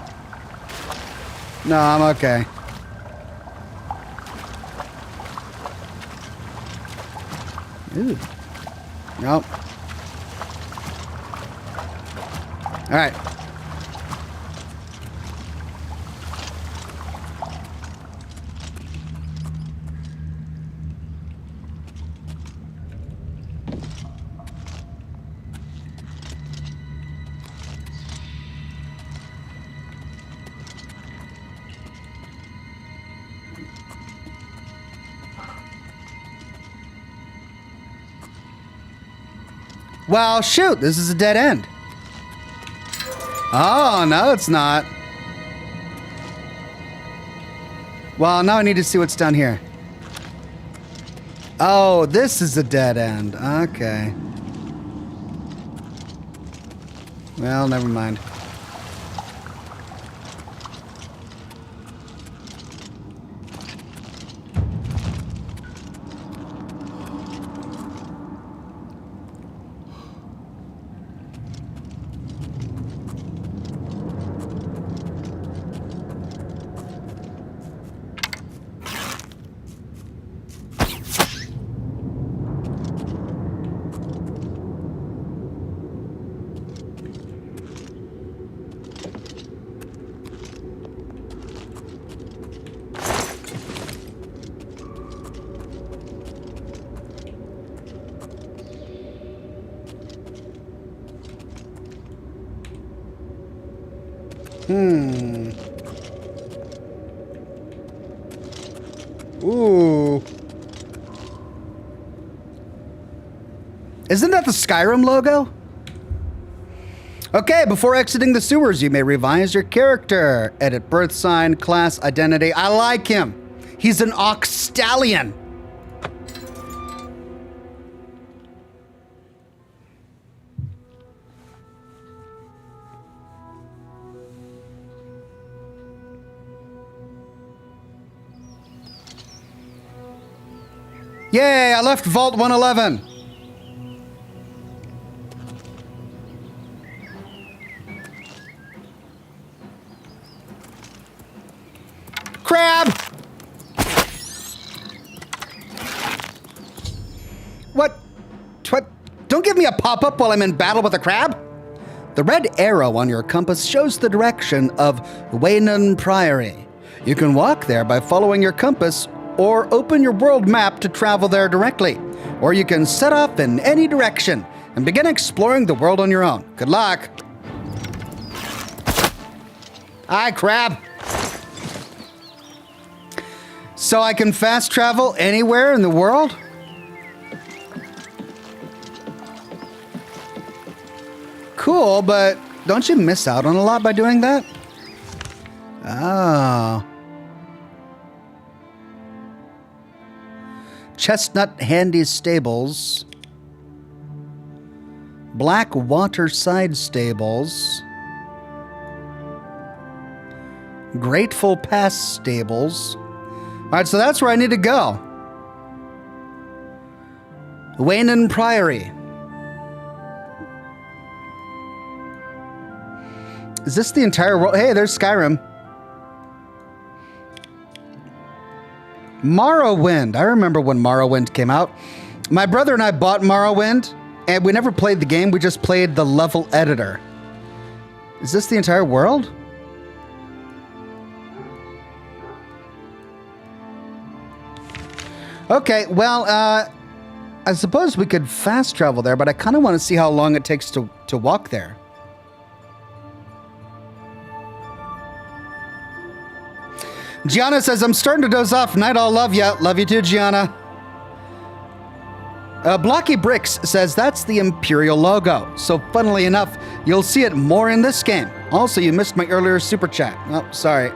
No, I'm okay. Ooh. Nope. All right. Well, shoot, this is a dead end. Oh, no, it's not. Well, now I need to see what's down here. Oh, this is a dead end. Okay. Well, never mind. Ooh. Isn't that the Skyrim logo? Okay, before exiting the sewers, you may revise your character. Edit birth sign, class, identity. I like him. He's an ox stallion. Yay, I left Vault 111. Crab! What? Don't give me a pop-up while I'm in battle with a crab? The red arrow on your compass shows the direction of Waynon Priory. You can walk there by following your compass or open your world map to travel there directly. Or you can set off in any direction and begin exploring the world on your own. Good luck. Hi, crab. So I can fast travel anywhere in the world? Cool, but don't you miss out on a lot by doing that? Oh. Chestnut Handy Stables, Black Waterside Stables, Grateful Pass Stables. All right, so that's where I need to go. Waynon Priory. Is this the entire world? Hey, there's Skyrim. Morrowind. I remember when Morrowind came out. My brother and I bought Morrowind, and we never played the game. We just played the level editor. Is this the entire world? Okay, well, I suppose we could fast travel there, but I kind of want to see how long it takes to walk there. Gianna says, I'm starting to doze off. Night all, love ya. Love you too, Gianna. Blocky Bricks says, that's the Imperial logo. So funnily enough, you'll see it more in this game. Also, you missed my earlier super chat. Oh, sorry.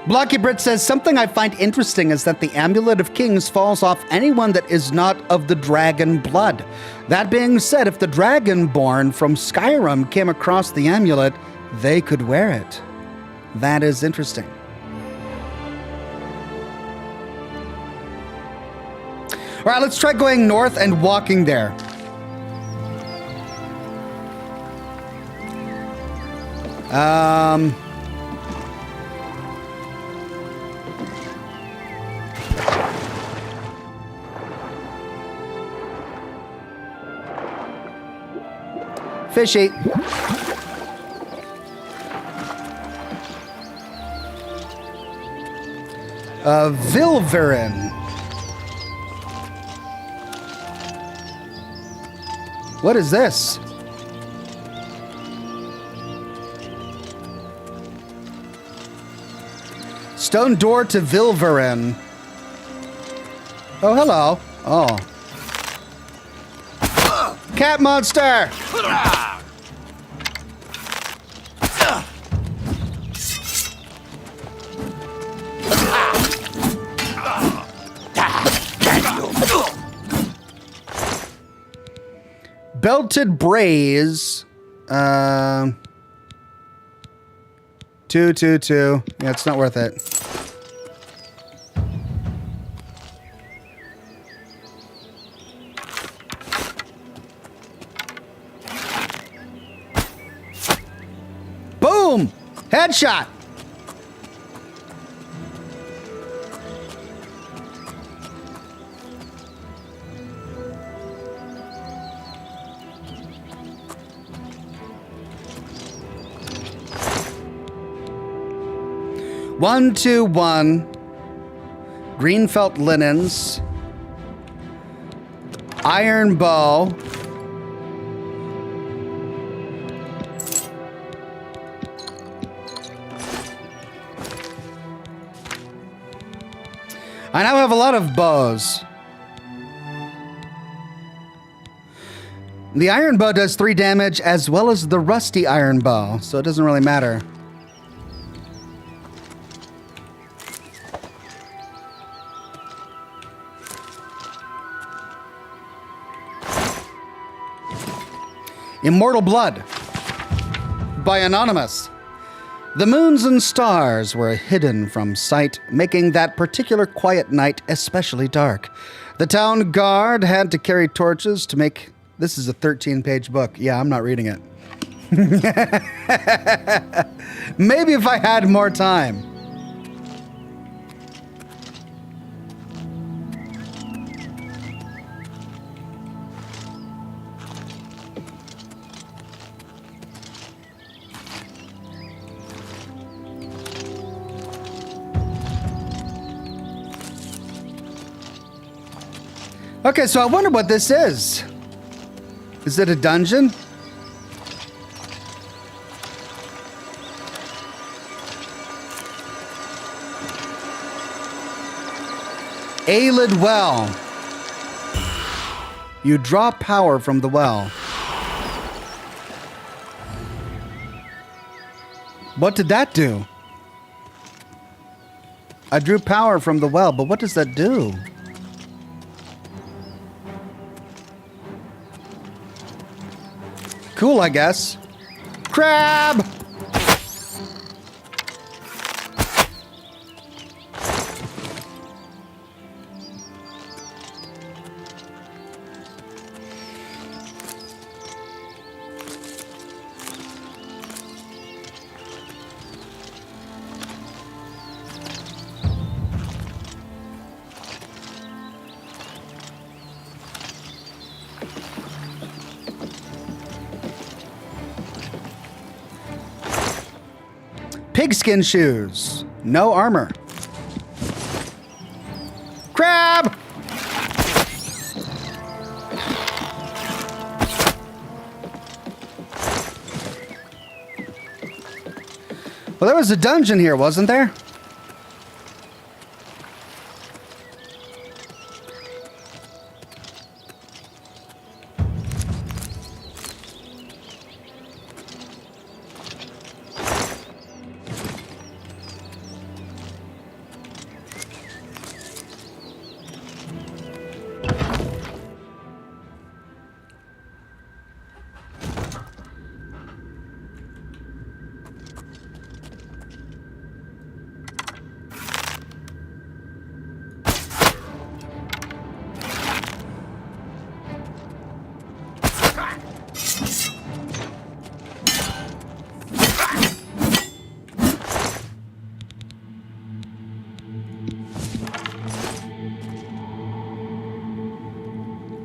Blocky Brit says, something I find interesting is that the Amulet of Kings falls off anyone that is not of the dragon blood. That being said, if the Dragonborn from Skyrim came across the amulet, they could wear it. That is interesting. All right, let's try going north and walking there. Fishy. Vilverin. What is this? Stone door to Vilverin. Oh, hello. Oh. Cat monster! Belted Braze. 2. Yeah, it's not worth it. Boom! Headshot! One, 2, 1. Green felt linens. Iron bow. I now have a lot of bows. The iron bow does 3 damage as well as the rusty iron bow, so it doesn't really matter. Immortal Blood by Anonymous. The moons and stars were hidden from sight, making that particular quiet night especially dark. The town guard had to carry torches to make... This is a 13-page book. Yeah, I'm not reading it. Maybe if I had more time. Okay, so I wonder what this is. Is it a dungeon? Aelid Well. You draw power from the well. What did that do? I drew power from the well, but what does that do? Cool, I guess. Crab! Pigskin shoes. No armor. Crab! Well, there was a dungeon here, wasn't there?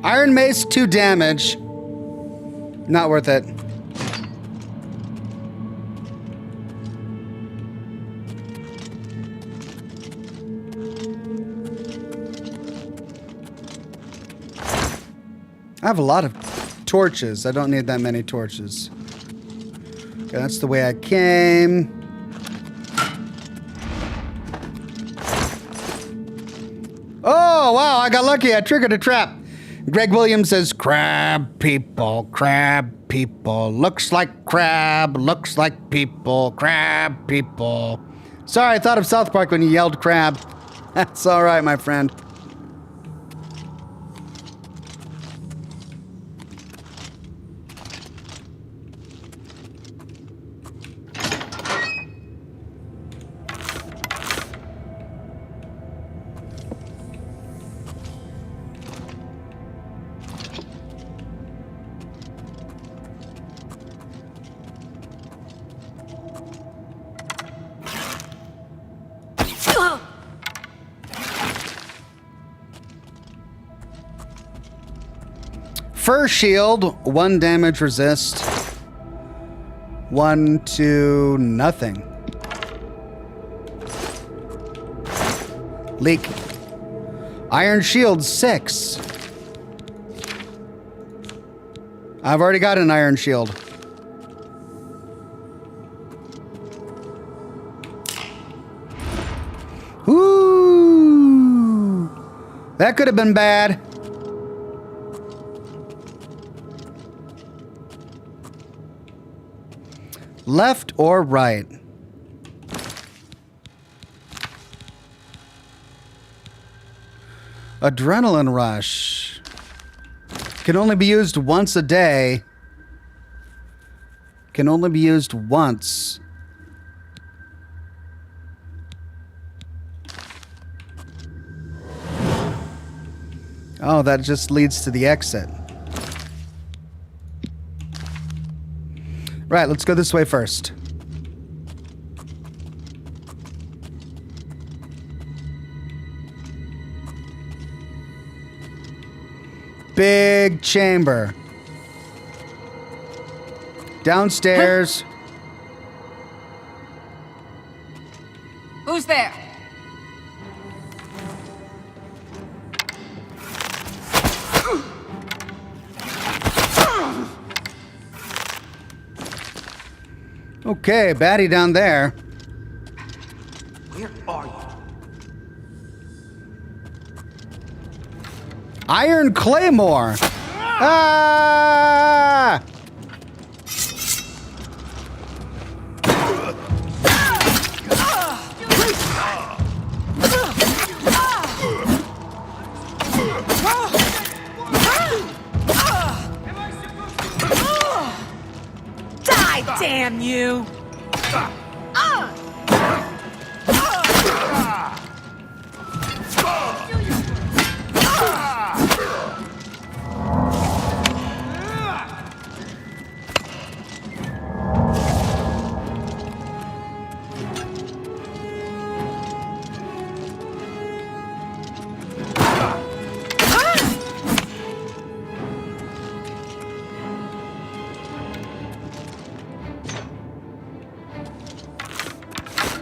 Iron Mace, 2 damage. Not worth it. I have a lot of torches. I don't need that many torches. Okay, that's the way I came. Oh, wow, I got lucky. I triggered a trap. Greg Williams says, crab people, looks like crab, looks like people, crab people. Sorry, I thought of South Park when you yelled crab. That's all right, my friend. Fur shield, 1 damage resist. 1 to nothing. Leak. Iron shield, 6. I've already got an iron shield. Ooh, that could have been bad. Left or right? Adrenaline rush. Can only be used once a day. Can only be used once. Oh, that just leads to the exit. Right, let's go this way first. Big chamber. Downstairs. Who's there? Okay, baddie down there. Where are you? Iron Claymore. Ah! Die, damn you!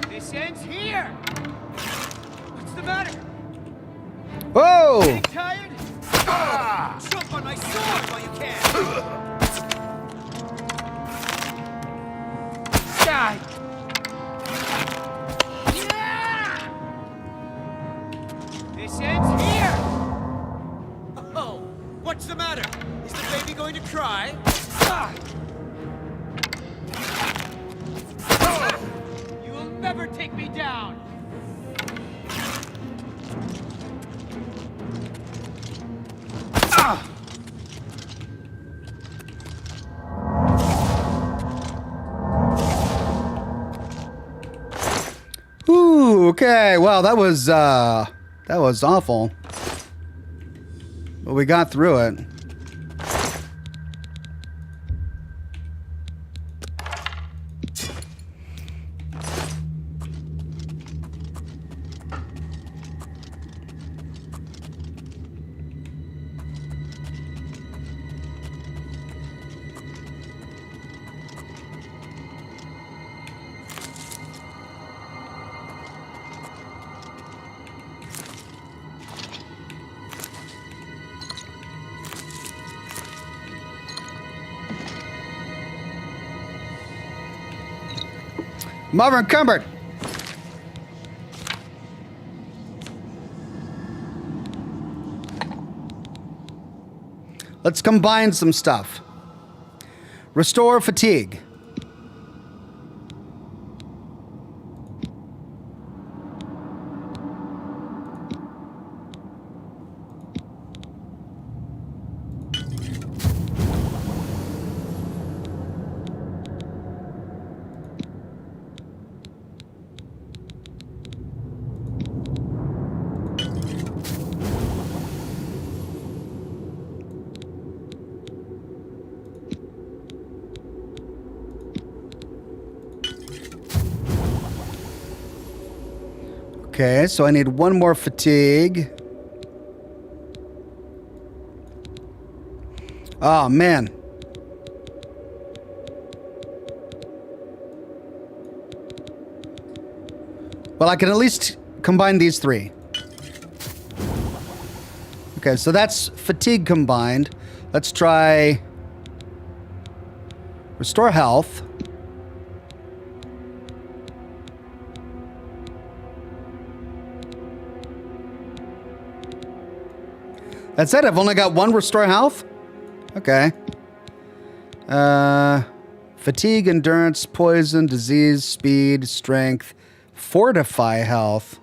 This ends here! What's the matter? Whoa! Getting tired? Jump on my sword while you can! Die! This ends here! Oh, what's the matter? Is the baby going to cry? You'll never take me down! Ooh, okay. Well, that was awful. But we got through it. I'm over encumbered. Let's combine some stuff. Restore fatigue. Okay, so I need one more fatigue. Oh, man. Well, I can at least combine these three. Okay, so that's fatigue combined. Let's try restore health. That's it. I've only got one restore health. Okay. Fatigue, endurance, poison, disease, speed, strength, fortify health.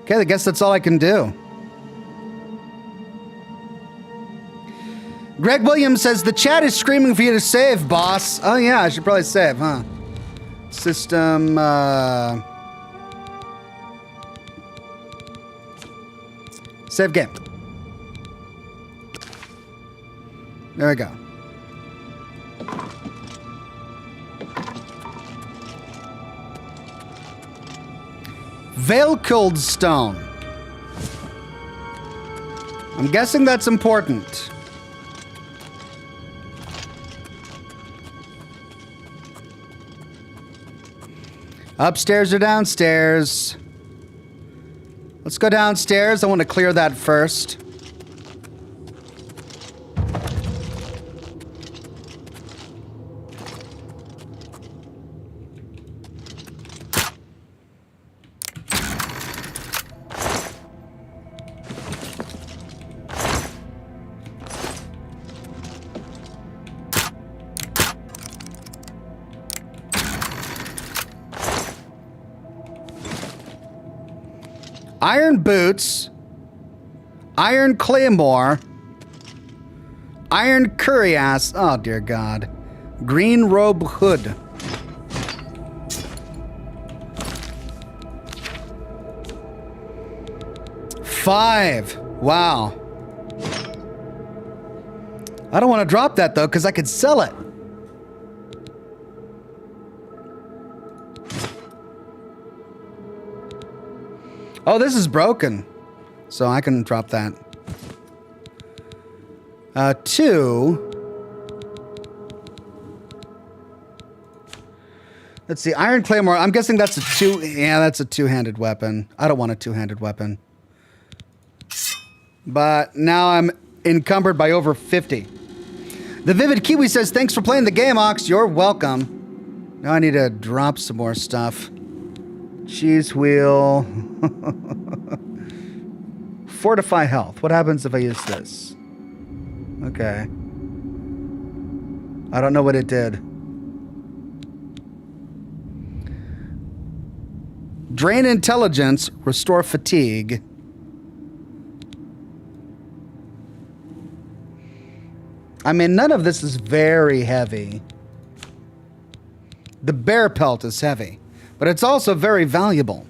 Okay, I guess that's all I can do. Greg Williams says the chat is screaming for you to save, boss. Oh yeah, I should probably save, huh? System. Save game. There we go. Veil-Killed Stone. I'm guessing that's important. Upstairs or downstairs? Let's go downstairs. I want to clear that first. Iron boots, iron claymore, iron cuirass. Oh dear God, green robe hood. Five. Wow. I don't want to drop that though, because I could sell it. Oh, this is broken. So I can drop that. 2. Let's see. Iron Claymore. I'm guessing that's a 2. Yeah, that's a two-handed weapon. I don't want a two-handed weapon. But now I'm encumbered by over 50. The Vivid Kiwi says, thanks for playing the game, Ox. You're welcome. Now I need to drop some more stuff. Cheese wheel. Fortify health. What happens if I use this? Okay. I don't know what it did. Drain intelligence. Restore fatigue. I mean, none of this is very heavy. The bear pelt is heavy. But it's also very valuable.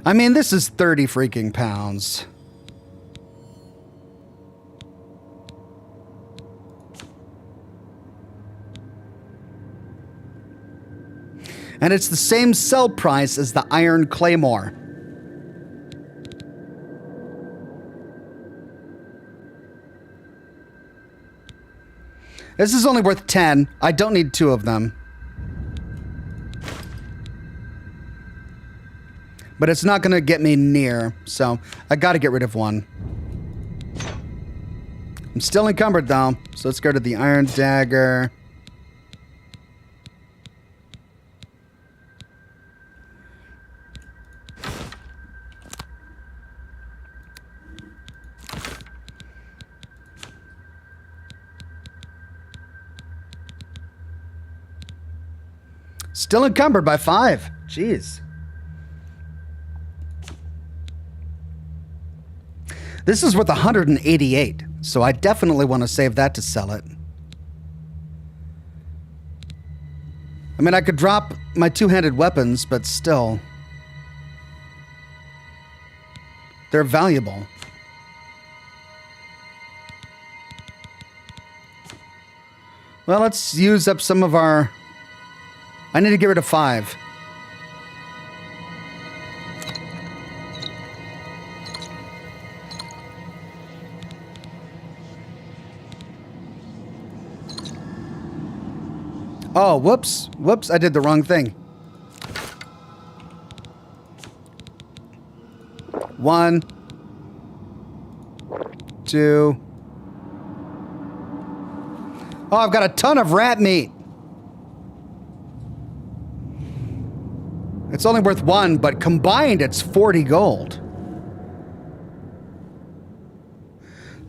I mean, this is 30 freaking pounds. And it's the same sell price as the Iron Claymore. This is only worth 10. I don't need 2 of them. but it's not going to get me near, so I got to get rid of one. I'm still encumbered, though, so let's go to the Iron Dagger. Still encumbered by 5. Jeez. This is worth 188, so I definitely want to save that to sell it. I mean, I could drop my two-handed weapons, but still. They're valuable. Well, let's use up some of our... I need to get rid of 5. Oh, whoops. Whoops, I did the wrong thing. 1, 2. Oh, I've got a ton of rat meat. It's only worth 1, but combined it's 40 gold.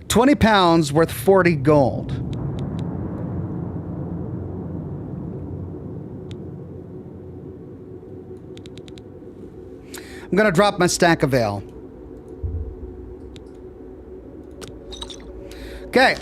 20 pounds worth 40 gold. I'm gonna drop my stack of ale. Okay.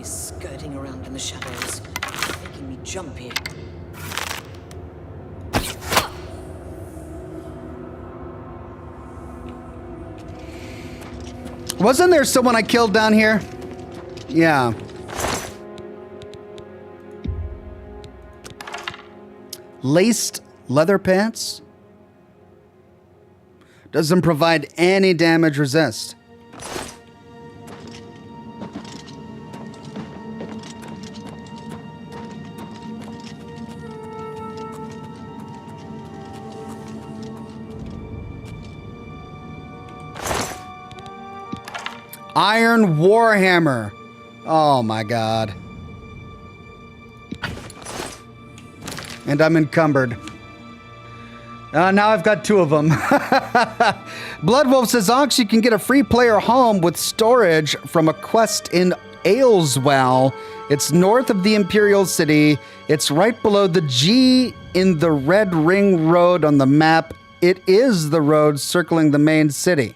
Skirting around in the shadows, making me jumpy. Wasn't there someone I killed down here? Yeah. Laced leather pants? Doesn't provide any damage resist. Iron Warhammer. Oh my god. And I'm encumbered. Now I've got 2 of them. Bloodwolf says, Ox, you can get a free player home with storage from a quest in Ayleswell. It's north of the Imperial City. It's right below the G in the Red Ring Road on the map. It is the road circling the main city.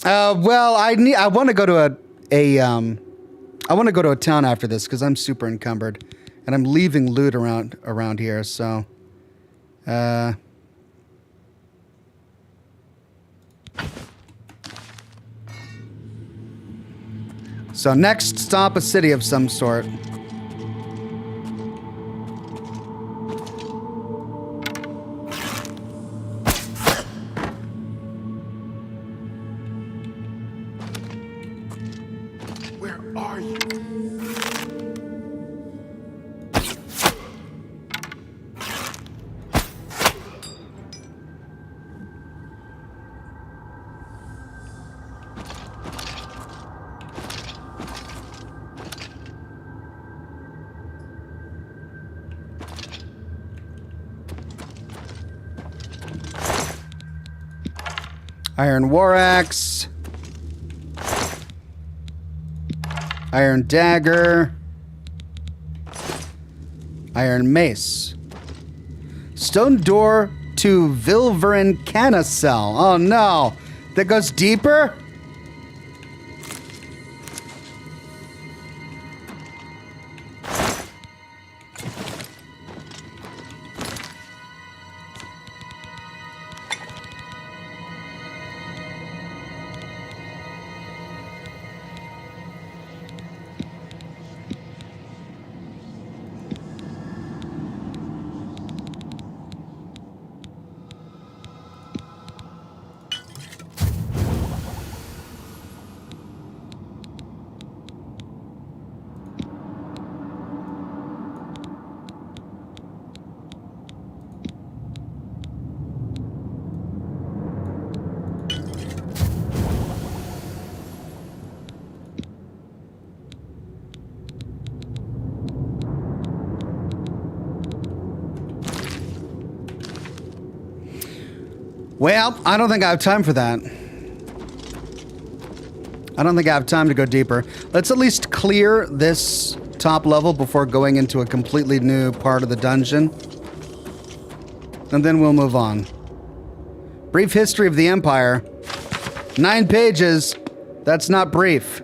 Well, I want to go to I want to go to a town after this because I'm super encumbered, and I'm leaving loot around here. So, so next stop, a city of some sort. Iron War Axe. Iron Dagger. Iron Mace. Stone door to Vilverin Canacell. Oh no. That goes deeper? Well, I don't think I have time for that. I don't think I have time to go deeper. Let's at least clear this top level before going into a completely new part of the dungeon. And then we'll move on. Brief history of the Empire. 9 pages. That's not brief.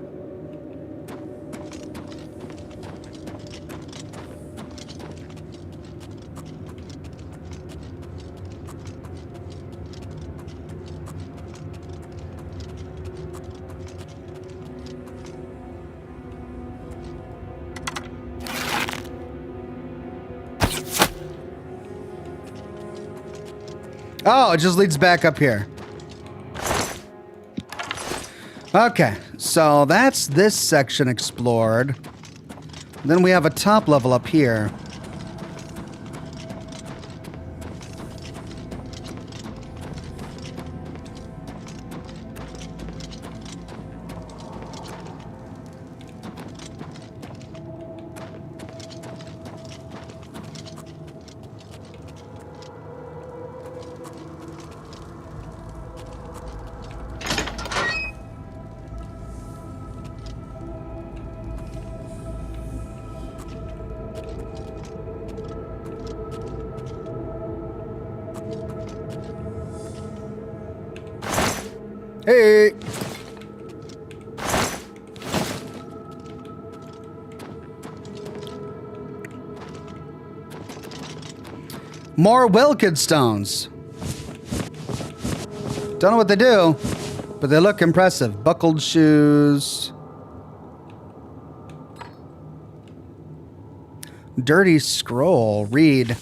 Oh, it just leads back up here. Okay, so that's this section explored. Then we have a top level up here. Hey! More Wilkid stones. Don't know what they do, but they look impressive. Buckled shoes. Dirty scroll. Read.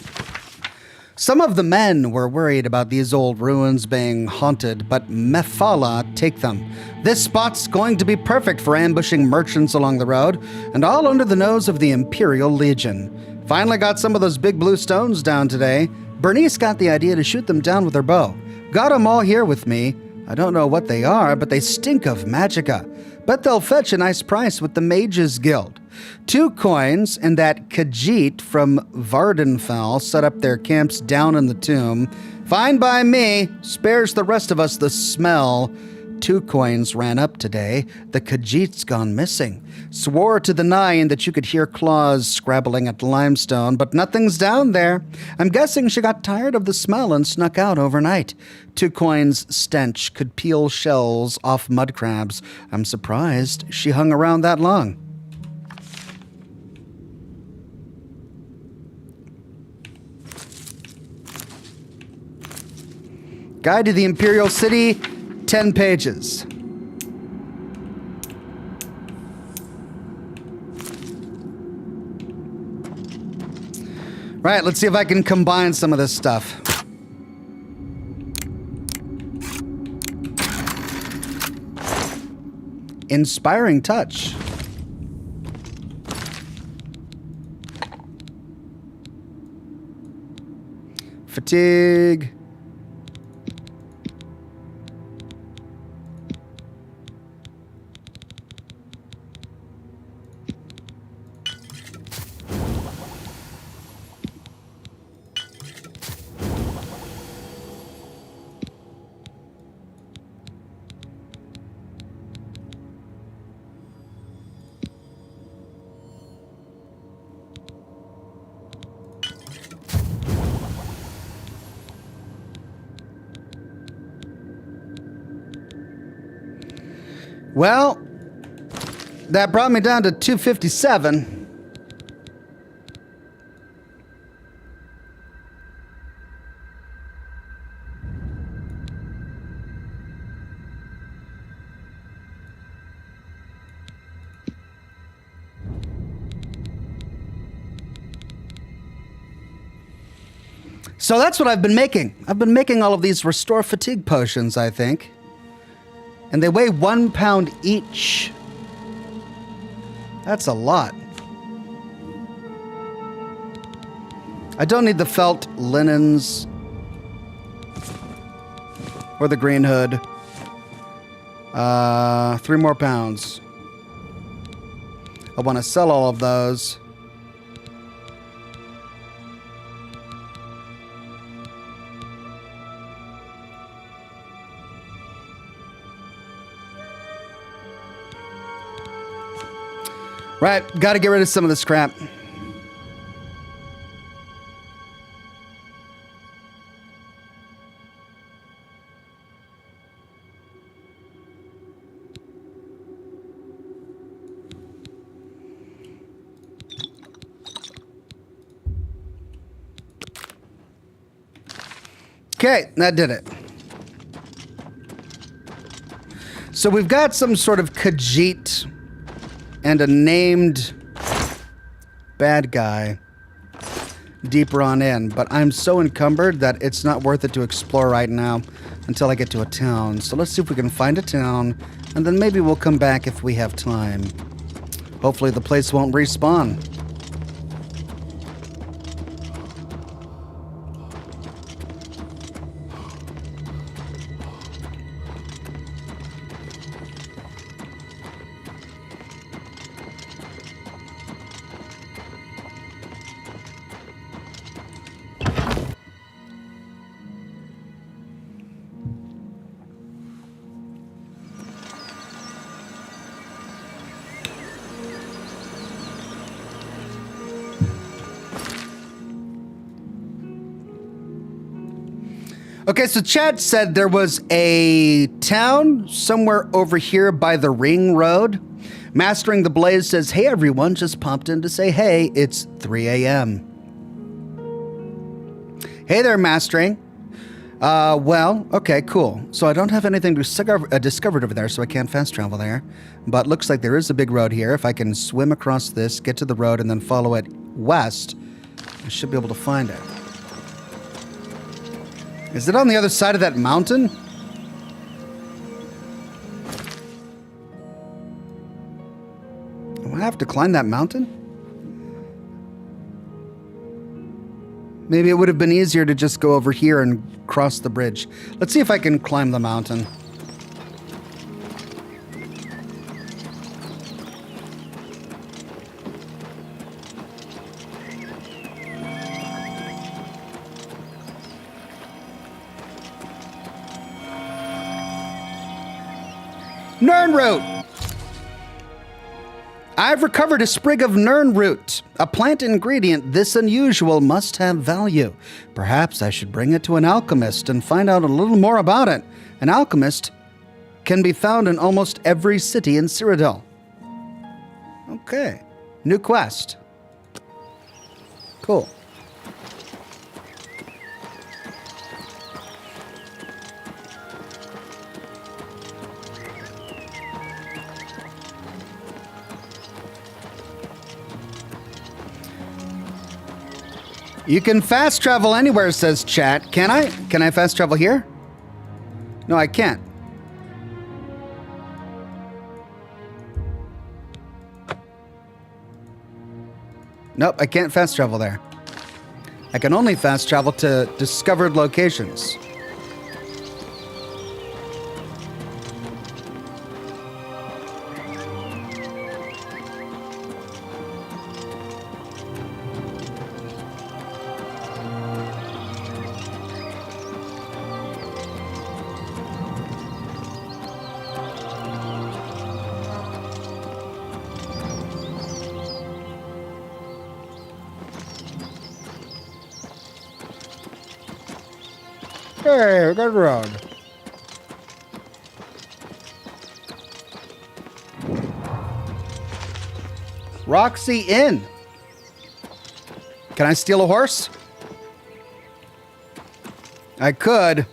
Some of the men were worried about these old ruins being haunted, but Mephala take them. This spot's going to be perfect for ambushing merchants along the road, and all under the nose of the Imperial Legion. Finally got some of those big blue stones down today. Bernice got the idea to shoot them down with her bow. Got them all here with me. I don't know what they are, but they stink of magicka. Bet they'll fetch a nice price with the Mages Guild. 2 coins and that Khajiit from Vardenfell set up their camps down in the tomb. Fine by me. Spares the rest of us the smell. 2 coins ran up today. The Khajiit's gone missing. Swore to the 9 that you could hear claws scrabbling at limestone, but nothing's down there. I'm guessing she got tired of the smell and snuck out overnight. 2 coins' stench could peel shells off mud crabs. I'm surprised she hung around that long. Guide to the Imperial City, 10 pages. Right, let's see if I can combine some of this stuff. Inspiring touch. Fatigue. Well, that brought me down to 257. So that's what I've been making. I've been making all of these restore fatigue potions, I think. And they weigh 1 pound each. That's a lot. I don't need the felt linens. Or the green hood. 3 more pounds. I want to sell all of those. Right, gotta get rid of some of this crap. Okay, that did it. So we've got some sort of Khajiit and a named bad guy deeper on in, but I'm so encumbered that it's not worth it to explore right now until I get to a town. So let's see if we can find a town, and then maybe we'll come back if we have time. Hopefully the place won't respawn. Okay, so Chad said there was a town somewhere over here by the Ring Road. Mastering the Blaze says, hey everyone, just popped in to say hey, it's 3 a.m. Hey there, Mastering. Well, okay, cool. So I don't have anything discovered over there, so I can't fast travel there. But looks like there is a big road here. If I can swim across this, get to the road, and then follow it west, I should be able to find it. Is it on the other side of that mountain? Do I have to climb that mountain? Maybe it would have been easier to just go over here and cross the bridge. Let's see if I can climb the mountain. Nernroot! I've recovered a sprig of nernroot. A plant ingredient this unusual must have value. Perhaps I should bring it to an alchemist and find out a little more about it. An alchemist can be found in almost every city in Cyrodiil. Okay. New quest. Cool. You can fast travel anywhere, says chat. Can I? Can I fast travel here? No, I can't. Nope, I can't fast travel there. I can only fast travel to discovered locations. Hey, we got a road. Roxy Inn. Can I steal a horse? I could.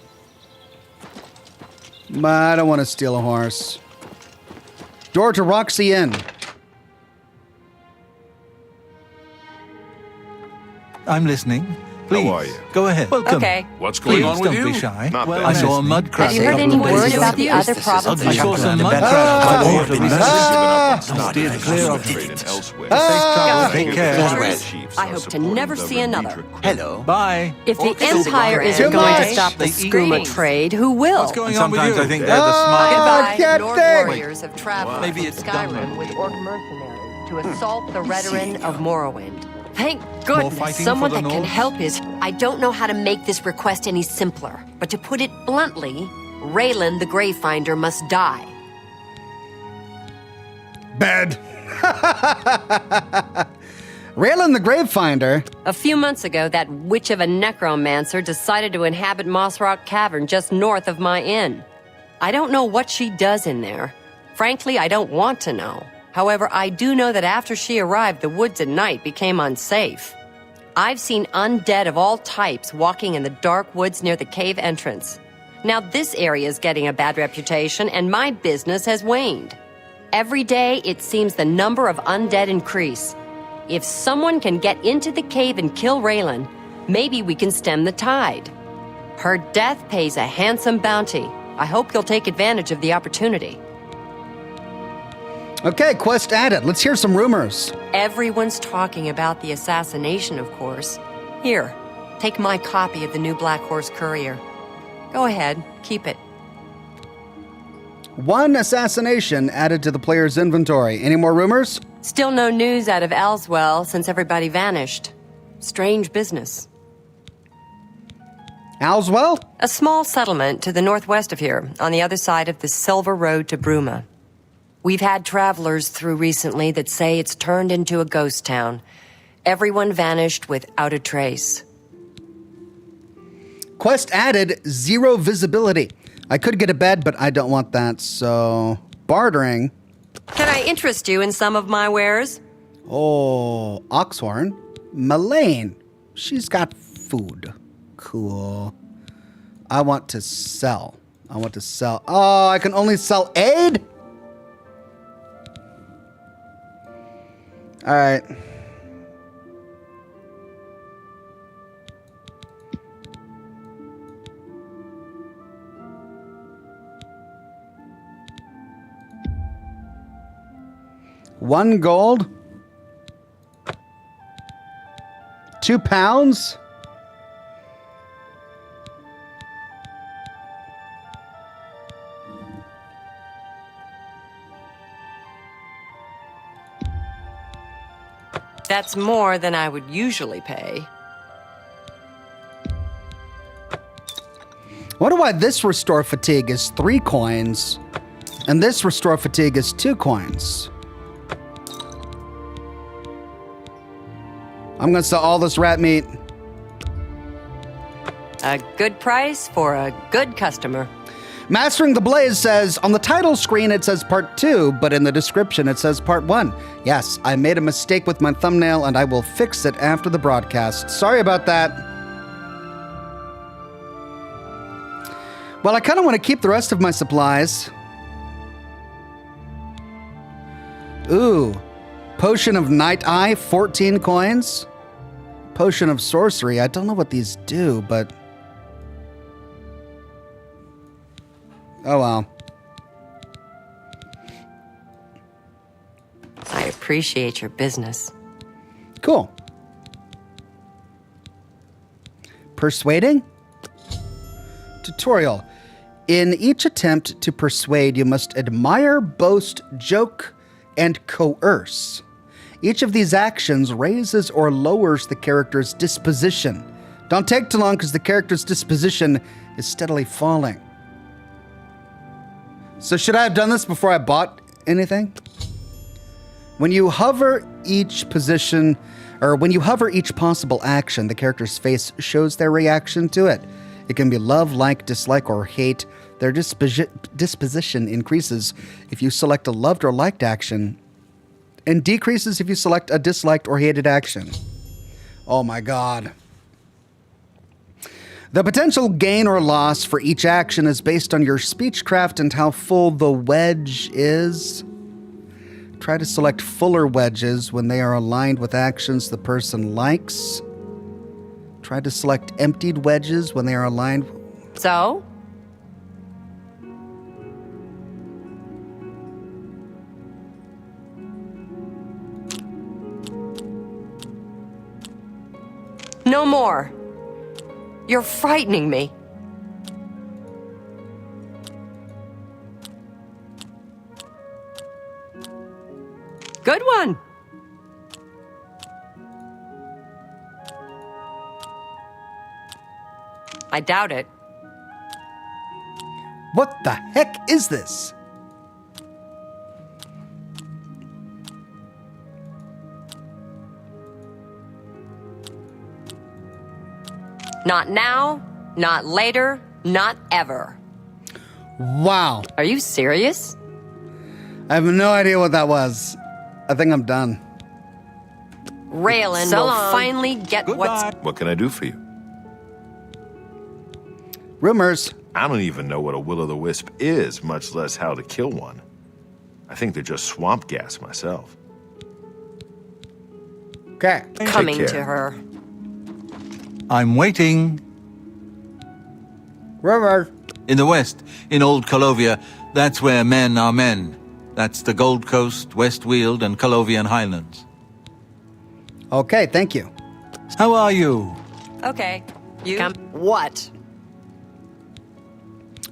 But I don't want to steal a horse. Door to Roxy Inn. I'm listening. Please, How are you? go ahead. Welcome. Okay. What's going Please on with don't you? be shy. Not Well, bad. I saw a mud crab. Have you heard any word about the other provinces? I saw some mud Ah! crabs. Steer clear of them. Take care. I hope to never see another. Hello. Bye. If the Okay. Empire isn't Too going to much. stop the They eat skooma greens. trade, who will? What's going on with you? Sometimes I think they're the Ah! smart. Goodbye. can't Lord think. warriors have traveled Maybe from it's done Skyrim now. with orc mercenaries to assault the Redarin of Morrowind. Thank More goodness fighting someone for the that can North? help is... I don't know how to make this request any simpler, but to put it bluntly, Raylan the Greyfinder must die. bed. Raylan the Gravefinder. A few months ago, that witch of a necromancer decided to inhabit Moss Rock Cavern just north of my inn. I don't know what she does in there. Frankly, I don't want to know. However, I do know that after she arrived, the woods at night became unsafe. I've seen undead of all types walking in the dark woods near the cave entrance. Now this area is getting a bad reputation, and my business has waned. Every day, it seems the number of undead increase. If someone can get into the cave and kill Raylan, maybe we can stem the tide. Her death pays a handsome bounty. I hope you'll take advantage of the opportunity. Okay, quest added. Let's hear some rumors. Everyone's talking about the assassination, of course. Here, take my copy of the new Black Horse Courier. Go ahead, keep it. 1 assassination added to the player's inventory. Any more rumors? Still no news out of Elswell since everybody vanished. Strange business. Alswell? A small settlement to the northwest of here, on the other side of the Silver Road to Bruma. We've had travelers through recently that say it's turned into a ghost town. Everyone vanished without a trace. Quest added, 0 visibility. I could get a bed, but I don't want that, so... Bartering. Can I interest you in some of my wares? Oh, Oxhorn. Melaine. She's got food. Cool. I want to sell. Oh, I can only sell aid? All right. $1 gold. £2. That's more than I would usually pay. Wonder why this restore fatigue is 3 coins and this restore fatigue is 2 coins. I'm gonna sell all this rat meat. A good price for a good customer. Mastering the Blaze says, on the title screen it says part 2, but in the description it says part 1. Yes, I made a mistake with my thumbnail and I will fix it after the broadcast. Sorry about that. Well, I kind of want to keep the rest of my supplies. Ooh, Potion of Night Eye, 14 coins. Potion of Sorcery, I don't know what these do, but... oh well. I appreciate your business. Cool. Persuading? Tutorial. In each attempt to persuade, you must admire, boast, joke, and coerce. Each of these actions raises or lowers the character's disposition. Don't take too long because the character's disposition is steadily falling. So should I have done this before I bought anything? When you hover each position, or when you hover each possible action, the character's face shows their reaction to it. It can be love, like, dislike, or hate. Their disposition increases if you select a loved or liked action, and decreases if you select a disliked or hated action. Oh my god. The potential gain or loss for each action is based on your speechcraft and how full the wedge is. Try to select fuller wedges when they are aligned with actions the person likes. Try to select emptied wedges when they are aligned. So? No more. You're frightening me. Good one. I doubt it. What the heck is this? Not now, not later, not ever. Wow. Are you serious? I have no idea what that was. I think I'm done. Raylan will finally get what's... What can I do for you? Rumors. I don't even know what a will-o'-the-wisp is, much less how to kill one. I think they're just swamp gas myself. Okay. Coming Take to care. her. I'm waiting. Rumor. In the west, in Old Colovia, that's where men are men. That's the Gold Coast, West Weald, and Colovian Highlands. Okay, thank you. How are you? Okay. You... What?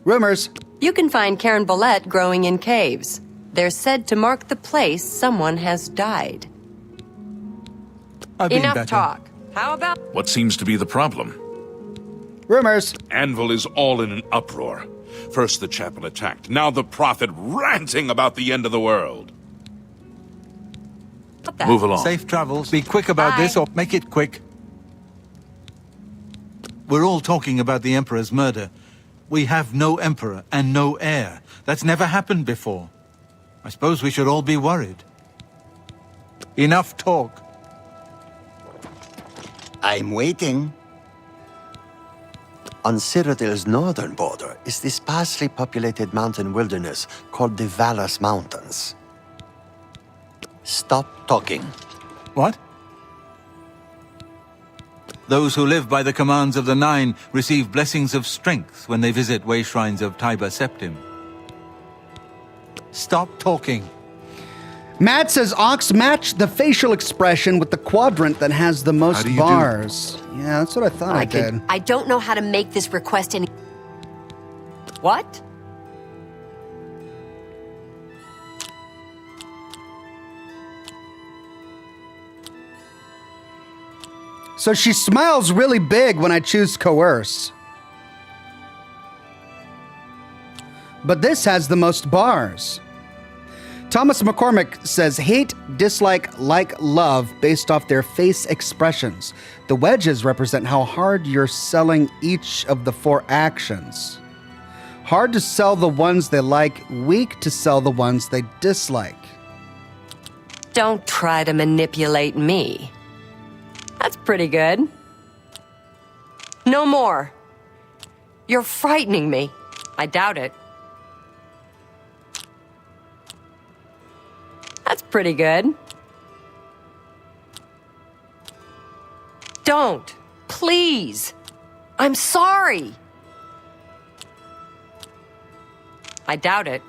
Rumors. You can find Karen Bollette growing in caves. They're said to mark the place someone has died. I've been Enough better. talk. How about... What seems to be the problem? Rumors. Anvil is all in an uproar. First the chapel attacked, now the prophet ranting about the end of the world. that? Move along. Safe travels. Be quick about Bye. this or make it quick. We're all talking about the Emperor's murder. We have no Emperor and no heir. That's never happened before. I suppose we should all be worried. Enough talk. I'm waiting. On Citadel's northern border is this sparsely populated mountain wilderness called the Valus Mountains. Stop talking. What? Those who live by the commands of the Nine receive blessings of strength when they visit way shrines of Tiber Septim. Stop talking. Matt says, Ox, match the facial expression with the quadrant that has the most do you bars. Yeah, that's what I thought I did. I don't know how to make this request any... What? So she smiles really big when I choose coerce. But this has the most bars. Thomas McCormick says, hate, dislike, like, love based off their face expressions. The wedges represent how hard you're selling each of the 4 actions. Hard to sell the ones they like, weak to sell the ones they dislike. Don't try to manipulate me. That's pretty good. No more. You're frightening me. I doubt it. That's pretty good. Don't. Please. I'm sorry. I doubt it.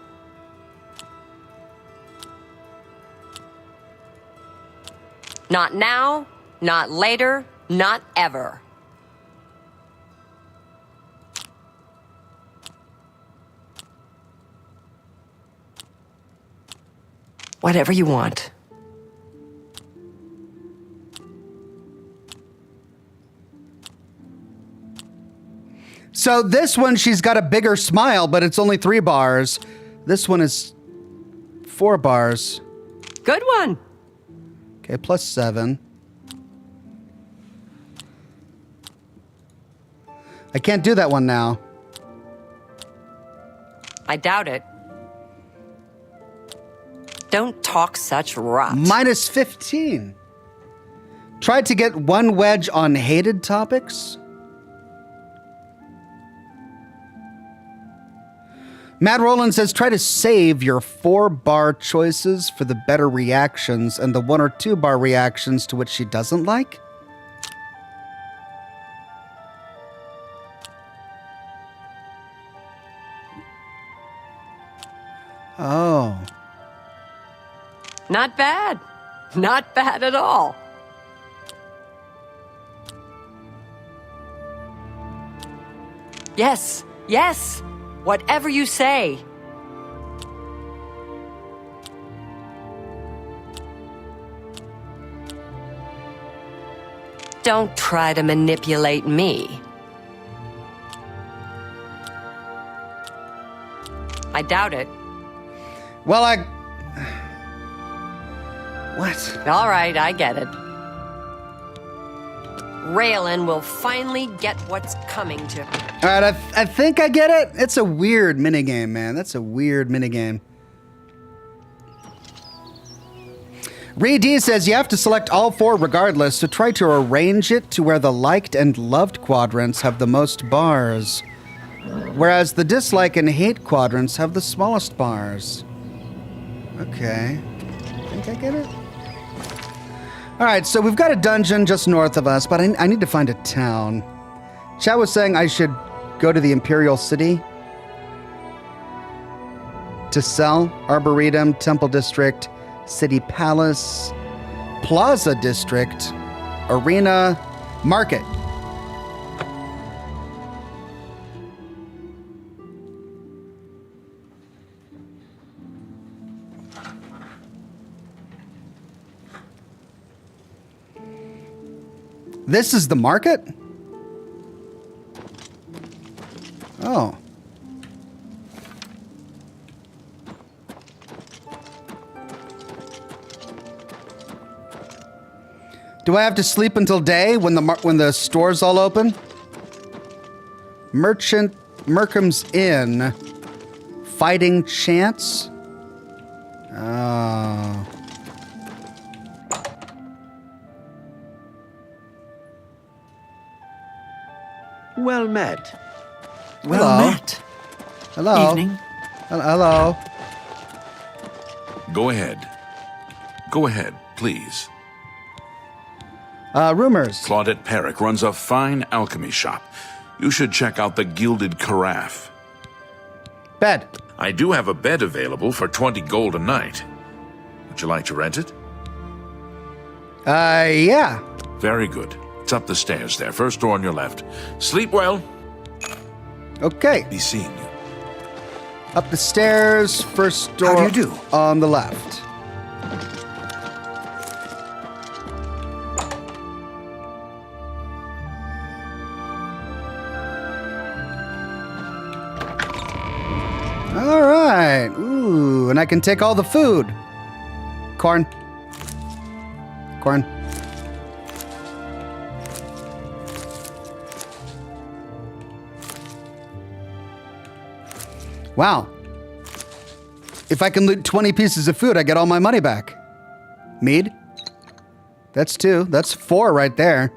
Not now, not later, not ever. Whatever you want. So this one, she's got a bigger smile, but it's only 3 bars. This one is 4 bars. Good one. Okay, plus 7. I can't do that one now. I doubt it. Don't talk such rot. Minus 15. Tried to get 1 wedge on hated topics. Matt Rowland says, try to save your 4-bar choices for the better reactions and the 1 or 2 bar reactions to which she doesn't like. Oh. Not bad. Not bad at all. Yes, yes. Whatever you say. Don't try to manipulate me. I doubt it. Well, What? All right, I get it. Raylan will finally get what's coming to him. All right, I think I get it. It's a weird minigame, man. That's a weird minigame. Reed D says you have to select all 4 regardless, so try to arrange it to where the liked and loved quadrants have the most bars, whereas the dislike and hate quadrants have the smallest bars. Okay. Think I get it? All right, so we've got a dungeon just north of us, but I need to find a town. Chat was saying I should go to the Imperial City to sell. Arboretum, Temple District, City Palace, Plaza District, Arena, Market. This is the market? Oh. Do I have to sleep until day when the store's all open? Merkham's Inn. Fighting Chance? Oh. Well met. Well met. Hello. Evening. Hello. Go ahead. Go ahead, please. Rumors. Claudette Perrick runs a fine alchemy shop. You should check out the Gilded Carafe. Bed. I do have a bed available for 20 gold a night. Would you like to rent it? Yeah. Very good. It's up the stairs there. First door on your left. Sleep well. Okay. Be seeing you. Up the stairs, first door How do you do? on the left. All right. Ooh, and I can take all the food. Corn. Corn. Wow. If I can loot 20 pieces of food, I get all my money back. Mead? That's 2. That's 4 right there.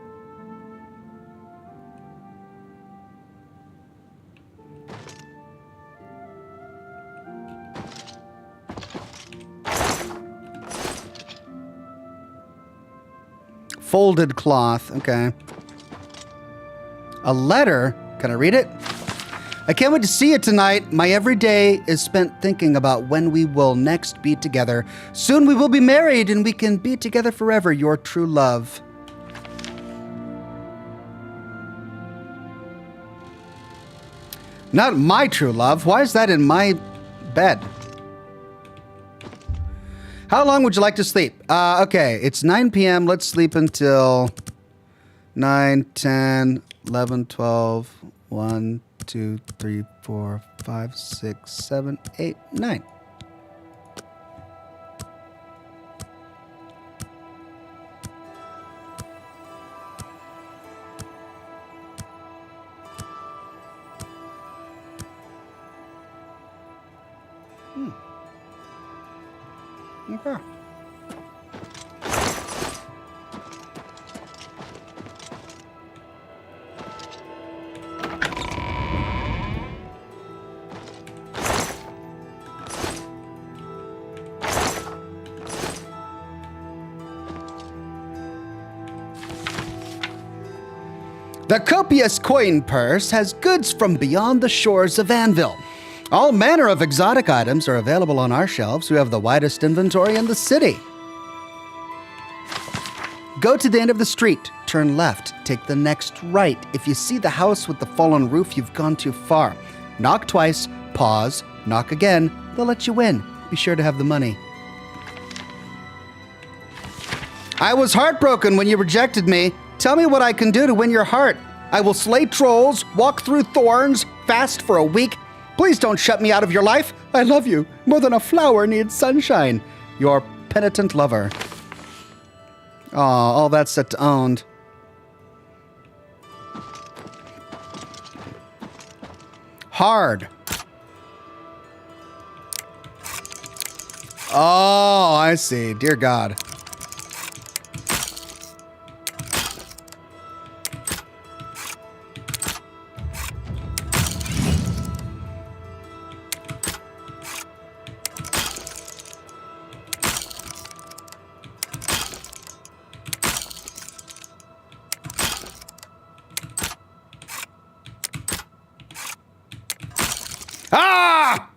Folded cloth. Okay. A letter. Can I read it? I can't wait to see you tonight. My every day is spent thinking about when we will next be together. Soon we will be married and we can be together forever. Your true love. Not my true love. Why is that in my bed? How long would you like to sleep? Okay, it's 9 p.m. Let's sleep until 9, 10, 11, 12, 1, 2, 3, 4, 5, 6, 7, 8, 9. Okay. The copious coin purse has goods from beyond the shores of Anvil. All manner of exotic items are available on our shelves. We have the widest inventory in the city. Go to the end of the street, turn left, take the next right. If you see the house with the fallen roof, you've gone too far. Knock twice, pause, knock again. They'll let you in. Be sure to have the money. I was heartbroken when you rejected me. Tell me what I can do to win your heart. I will slay trolls, walk through thorns, fast for a week. Please don't shut me out of your life. I love you more than a flower needs sunshine. Your penitent lover. Aw, all that's set to owned. Hard. Oh, I see. Dear God. Ah!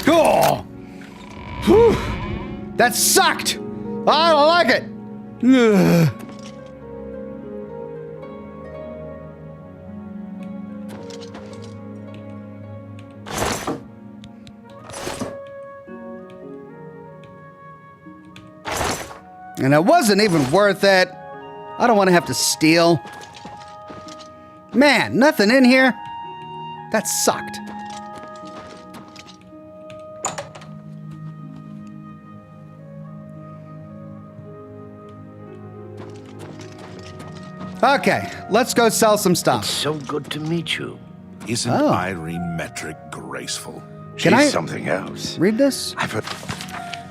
Cool. Whew. That sucked. I don't like it. Ugh. And it wasn't even worth it. I don't want to have to steal. Man, nothing in here. That sucked. Okay, let's go sell some stuff. So good to meet you. Isn't Irene Metric graceful? Can I something else? read this? I've heard.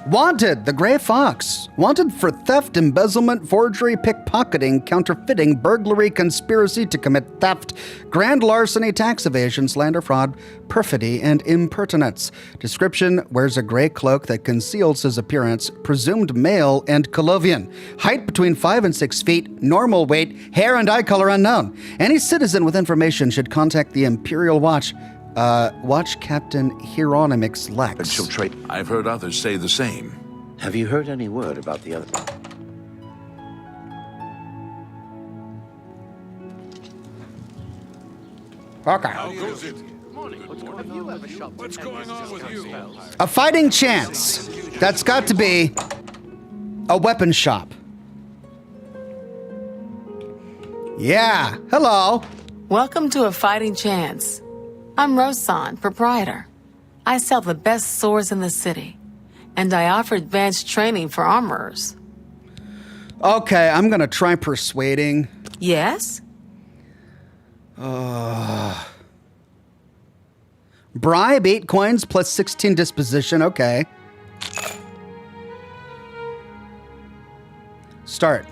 Wanted, the Gray Fox. Wanted for theft, embezzlement, forgery, pickpocketing, counterfeiting, burglary, conspiracy to commit theft, grand larceny, tax evasion, slander, fraud, perfidy, and impertinence. Description: wears a gray cloak that conceals his appearance, presumed male and Colovian. Height between 5 and 6 feet, normal weight, hair and eye color unknown. Any citizen with information should contact the Imperial Watch. Watch Captain Hieronymus Lex. I've heard others say the same. Have you heard any word about the other? Okay. What's going on with you? A fighting chance. That's got to be a weapon shop. Yeah. Hello. Welcome to A Fighting Chance. I'm Rosan, proprietor. I sell the best swords in the city, and I offer advanced training for armorers. Okay, I'm gonna try persuading. Yes? Bribe 8 coins plus 16 disposition. Okay. Start.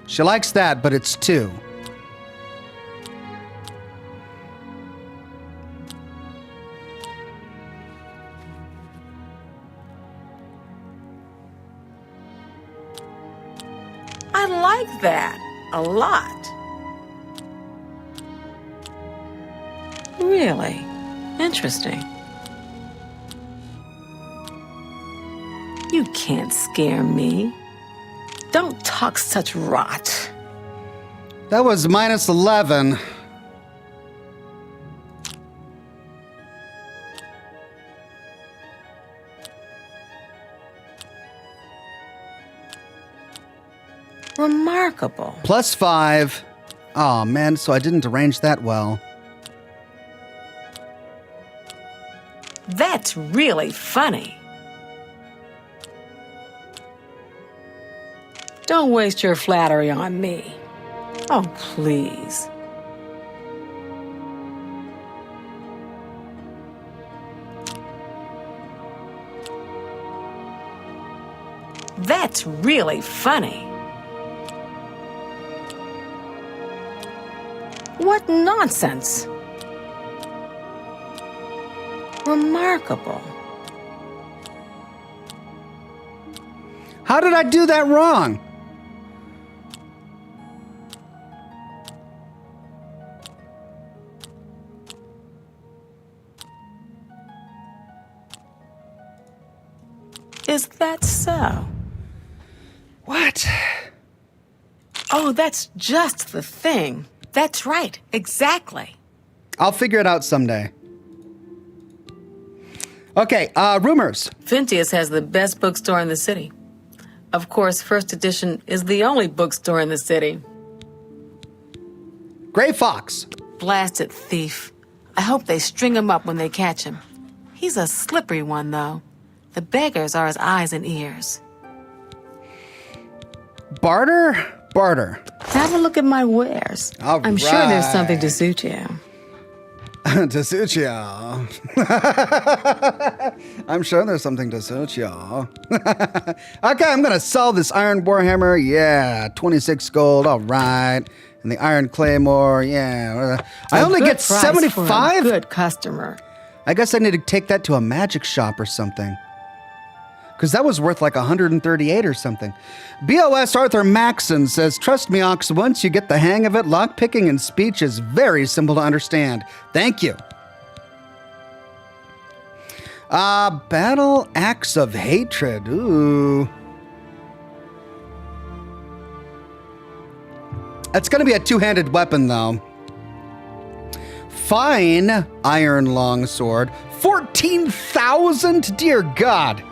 She likes that, but it's 2. I like that a lot. Really? Interesting. You can't scare me. Don't talk such rot. That was minus 11. Remarkable. Plus 5. Oh man, so I didn't arrange that well. That's really funny. Don't waste your flattery on me. Oh, please. That's really funny. What nonsense. Remarkable. How did I do that wrong? Is that so? What? Oh, that's just the thing. That's right. Exactly. I'll figure it out someday. Okay, rumors. Phintius has the best bookstore in the city. Of course, First Edition is the only bookstore in the city. Gray Fox. Blasted thief. I hope they string him up when they catch him. He's a slippery one, though. The beggars are his eyes and ears. Barter? Barter. Have a look at my wares. All I'm sure there's something to suit you. To suit you. I'm sure there's something to suit you. Okay, I'm going to sell this iron warhammer. Yeah, 26 gold. All right. And the iron claymore. Yeah. I only get 75? Good customer. I guess I need to take that to a magic shop or something. Because that was worth like 138 or something. BOS Arthur Maxon says, trust me, Ox, once you get the hang of it, lockpicking and speech is very simple to understand. Thank you. Battle Axe of Hatred. Ooh. It's going to be a two-handed weapon, though. Fine iron longsword. 14,000? Dear God.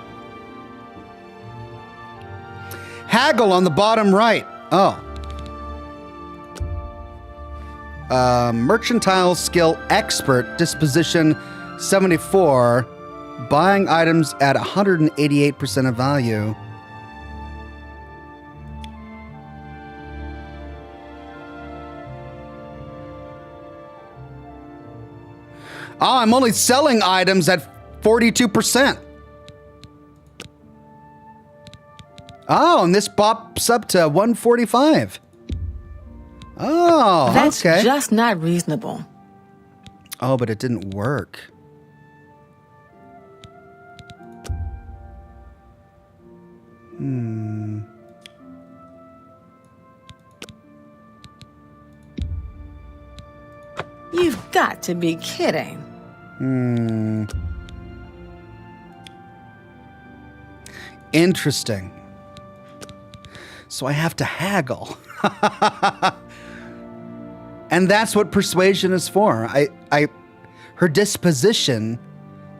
Haggle on the bottom right. Oh. Mercantile skill expert, disposition 74, buying items at 188% of value. Oh, I'm only selling items at 42%. Oh, and this pops up to 145. Oh, That's okay. just not reasonable. Oh, but it didn't work. You've got to be kidding. Interesting. So I have to haggle. And that's what persuasion is for. Her disposition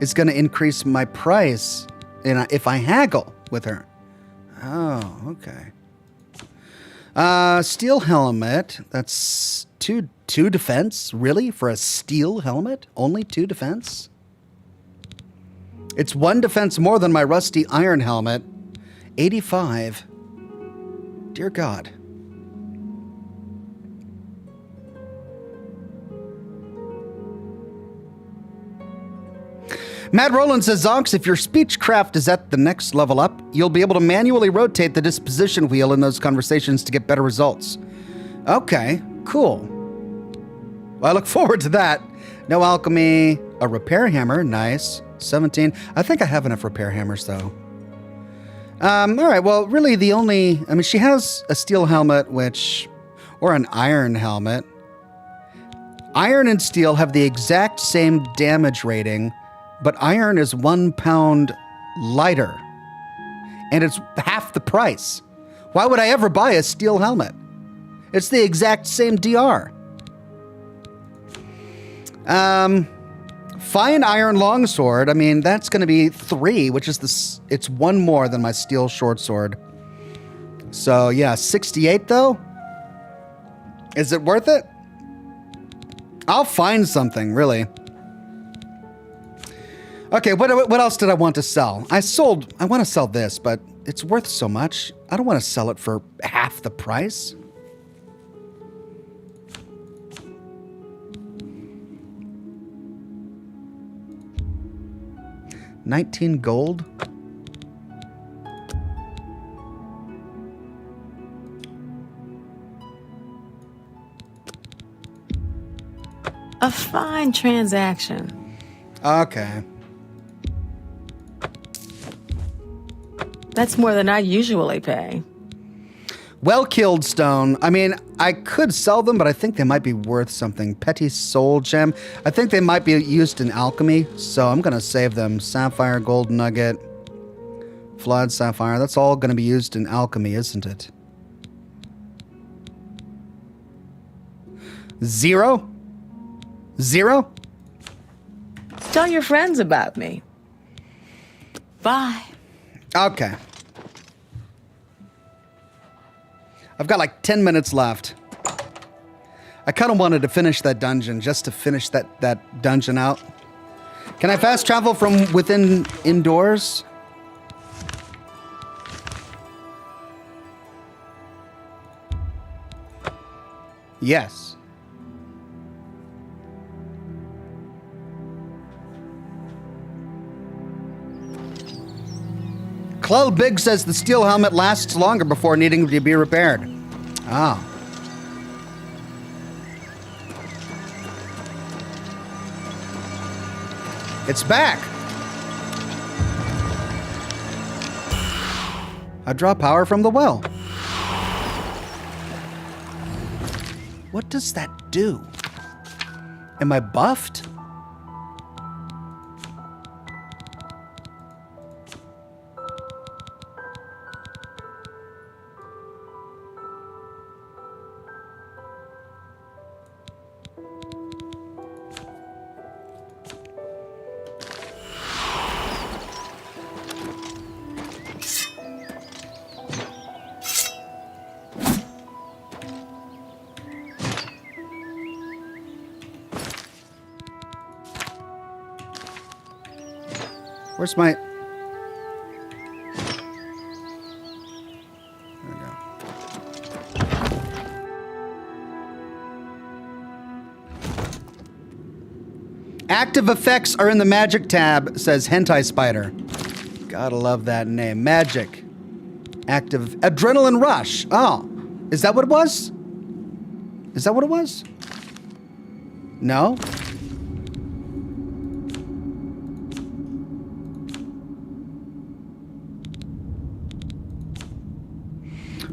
is going to increase my price if I haggle with her. Oh, okay. Steel helmet. That's two defense? Really? For a steel helmet? Only 2 defense? It's 1 defense more than my rusty iron helmet. 85. Dear God. Matt Rowland says, Zox, if your Speechcraft is at the next level up, you'll be able to manually rotate the disposition wheel in those conversations to get better results. Okay, cool. Well, I look forward to that. No alchemy, a repair hammer, nice. 17. I think I have enough repair hammers, though. All right, well, really the only... I mean, she has a steel helmet, or an iron helmet. Iron and steel have the exact same damage rating, but iron is 1 pound lighter. And it's half the price. Why would I ever buy a steel helmet? It's the exact same DR. Fine iron longsword. I mean, that's going to be 3, which is it's 1 more than my steel short sword. So yeah, 68 though. Is it worth it? I'll find something, really. Okay, what else did I want to sell? I want to sell this, but it's worth so much. I don't want to sell it for half the price. $19 gold. A fine transaction. Okay. That's more than I usually pay. Well-killed stone. I mean, I could sell them, but I think they might be worth something. Petty soul gem. I think they might be used in alchemy, so I'm going to save them. Sapphire, gold nugget, flood, sapphire. That's all going to be used in alchemy, isn't it? 0? 0? Tell your friends about me. Goodbye. Okay. I've got like 10 minutes left. I kind of wanted to finish that dungeon, just to finish that dungeon out. Can I fast travel from within indoors? Yes. Clell Big says the steel helmet lasts longer before needing to be repaired. Ah. It's back. I draw power from the well. What does that do? Am I buffed? Where's my... There we go. Active effects are in the magic tab, says Hentai Spider. Gotta love that name. Magic. Active... Adrenaline Rush. Oh. Is that what it was? Is that what it was? No?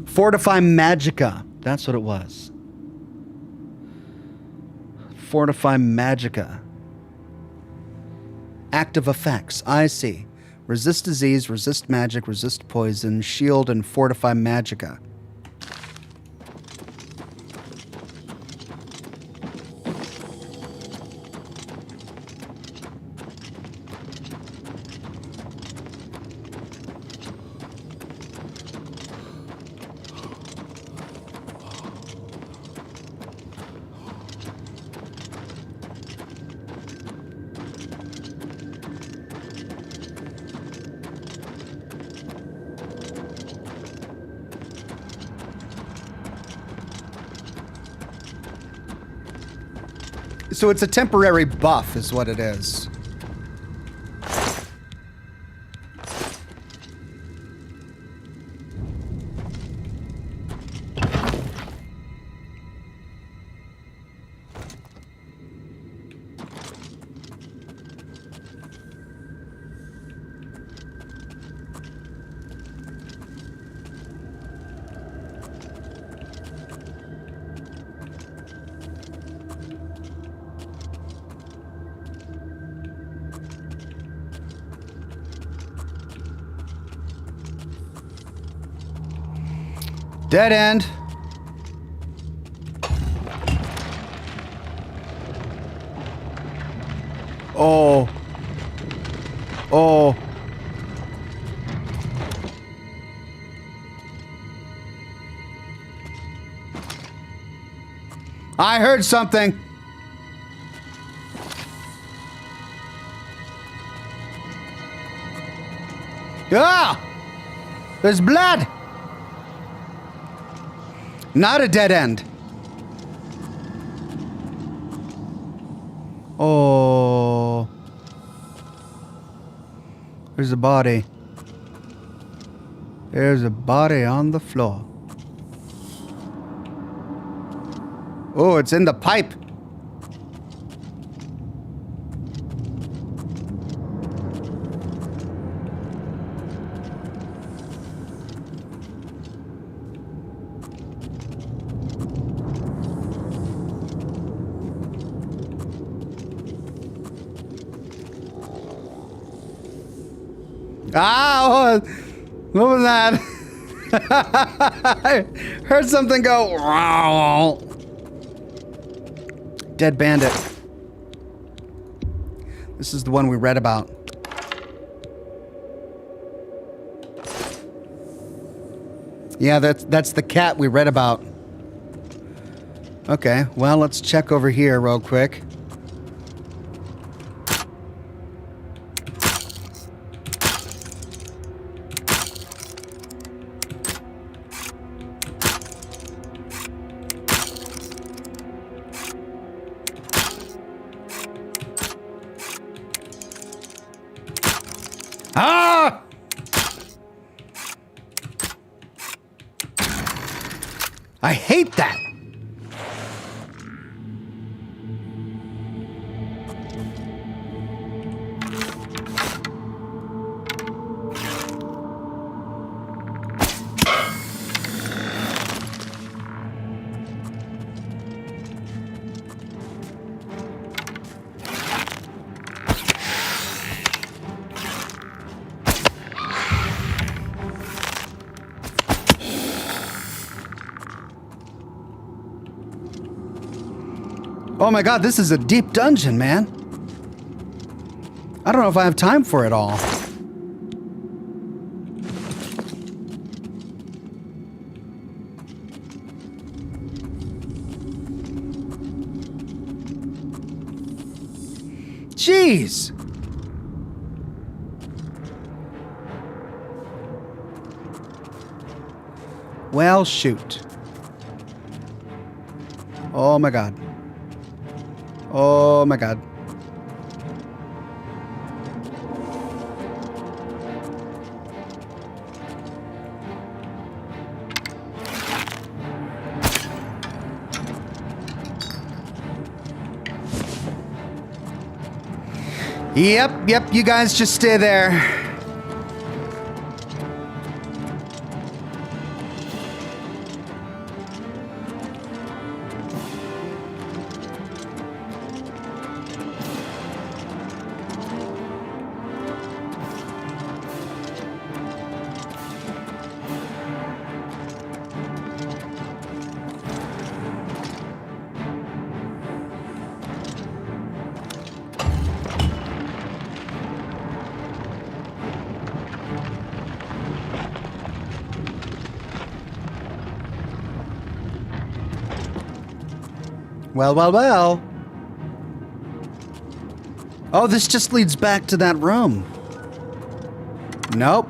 Fortify Magica. That's what it was. Fortify Magica. Active effects. I see. Resist disease, resist magic, resist poison, shield, and fortify Magica. So it's a temporary buff is what it is. Dead end. Oh. Oh. I heard something. Ah! There's blood. Not a dead end. Oh. There's a body. There's a body on the floor. Oh, it's in the pipe. Ah, what was that? I heard something go. Wow. Dead bandit. This is the one we read about. Yeah, that's the cat we read about. Okay, well, let's check over here real quick. Ah! I hate that. Oh my god, this is a deep dungeon, man. I don't know if I have time for it all. Jeez. Well, shoot. Oh my god. Oh my god. Yep, you guys just stay there. Well. Oh, this just leads back to that room. Nope.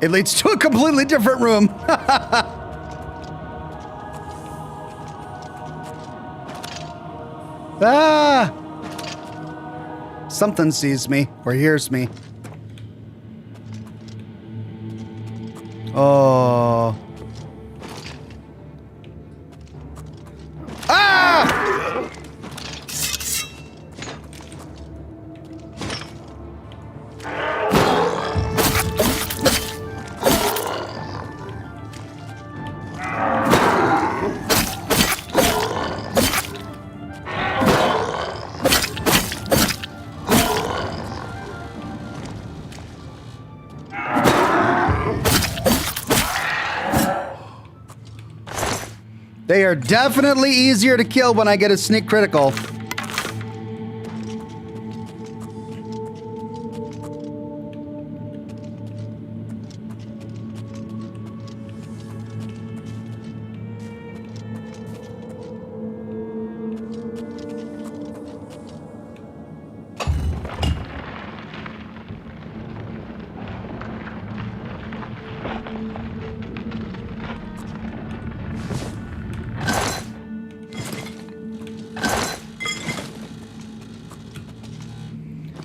It leads to a completely different room. Ah! Something sees me or hears me. Oh. Ah! They are definitely easier to kill when I get a sneak critical.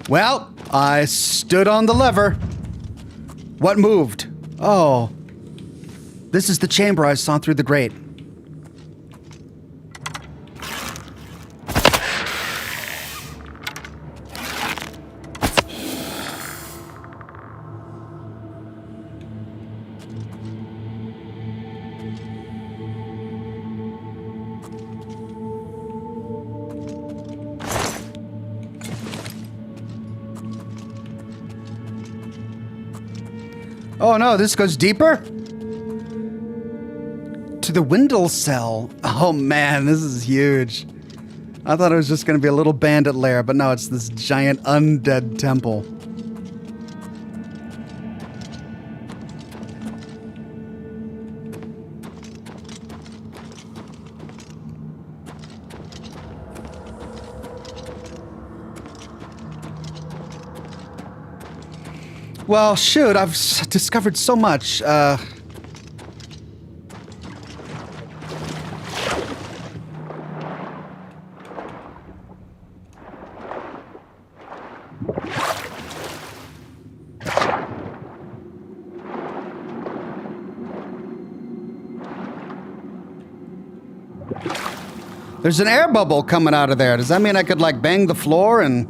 Well, I stood on the lever. What moved? Oh. This is the chamber I saw through the grate. Oh no, this goes deeper? To to the window cell. Oh man, this is huge. I thought it was just going to be a little bandit lair, but no, it's this giant undead temple. Well, shoot, I've discovered so much. There's an air bubble coming out of there. Does that mean I could, like, bang the floor and...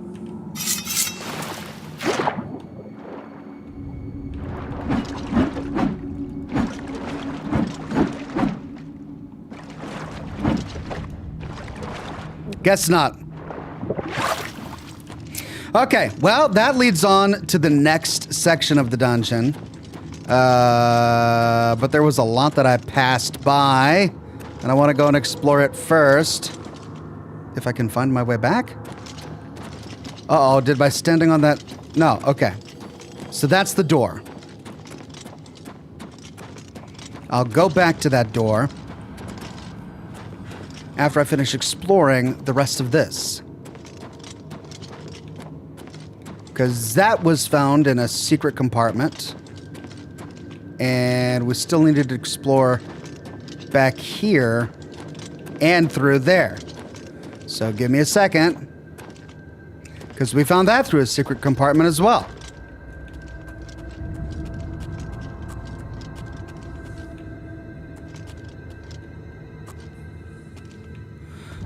Guess not. Okay, well, that leads on to the next section of the dungeon. But there was a lot that I passed by, and I want to go and explore it first. If I can find my way back? Uh-oh, did by standing on that... No, okay. So that's the door. I'll go back to that door after I finish exploring the rest of this. Because that was found in a secret compartment. And we still needed to explore back here and through there. So give me a second. Because we found that through a secret compartment as well.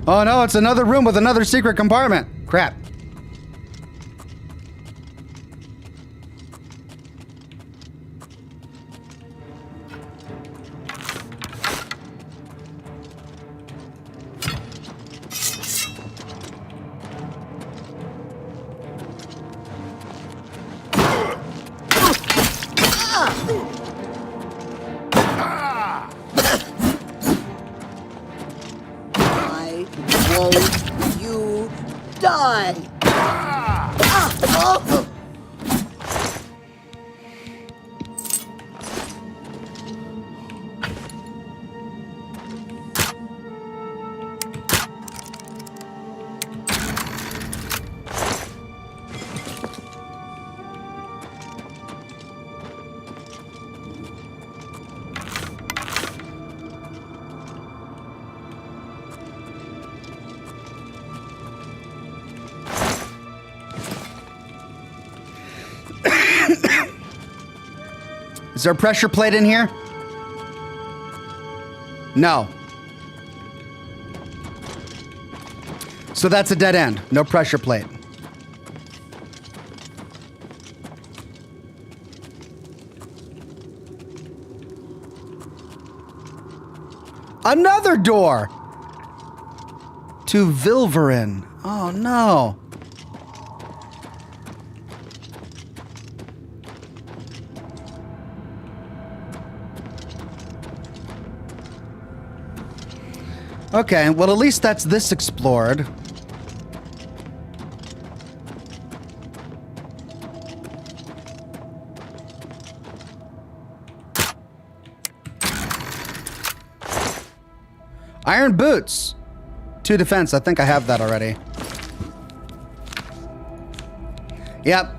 Oh no, it's another room with another secret compartment. Crap. Is there a pressure plate in here? No. So that's a dead end. No pressure plate. Another door! To Vilverin. Oh no. Okay, well at least that's this explored. Iron boots. 2 defense. I think I have that already. Yep.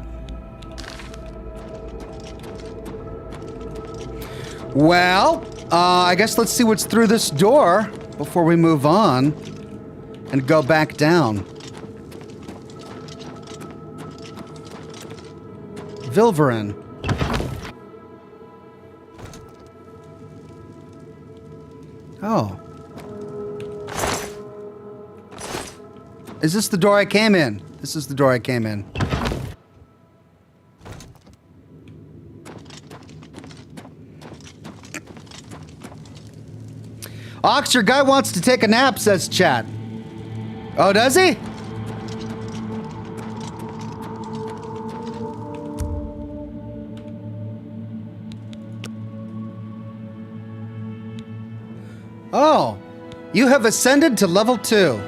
Well, I guess let's see what's through this door before we move on and go back down. Vilverin. Oh. Is this the door I came in? This is the door I came in. Ox, your guy wants to take a nap, says chat. Oh, does he? Oh, you have ascended to level 2.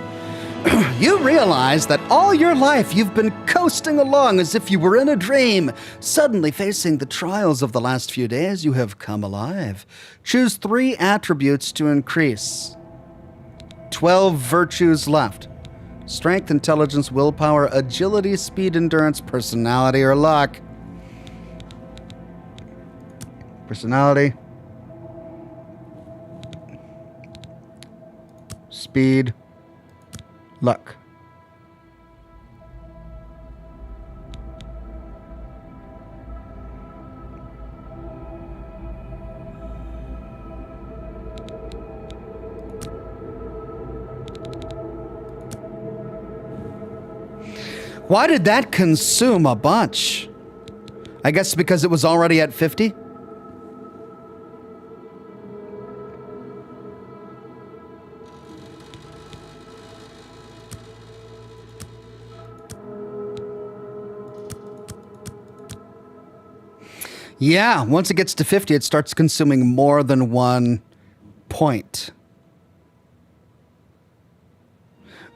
You realize that all your life you've been coasting along as if you were in a dream. Suddenly facing the trials of the last few days, you have come alive. Choose 3 attributes to increase. 12 virtues left. Strength, intelligence, willpower, agility, speed, endurance, personality, or luck. Personality. Speed. Luck. Why did that consume a bunch? I guess because it was already at 50? Yeah, once it gets to 50, it starts consuming more than 1 point.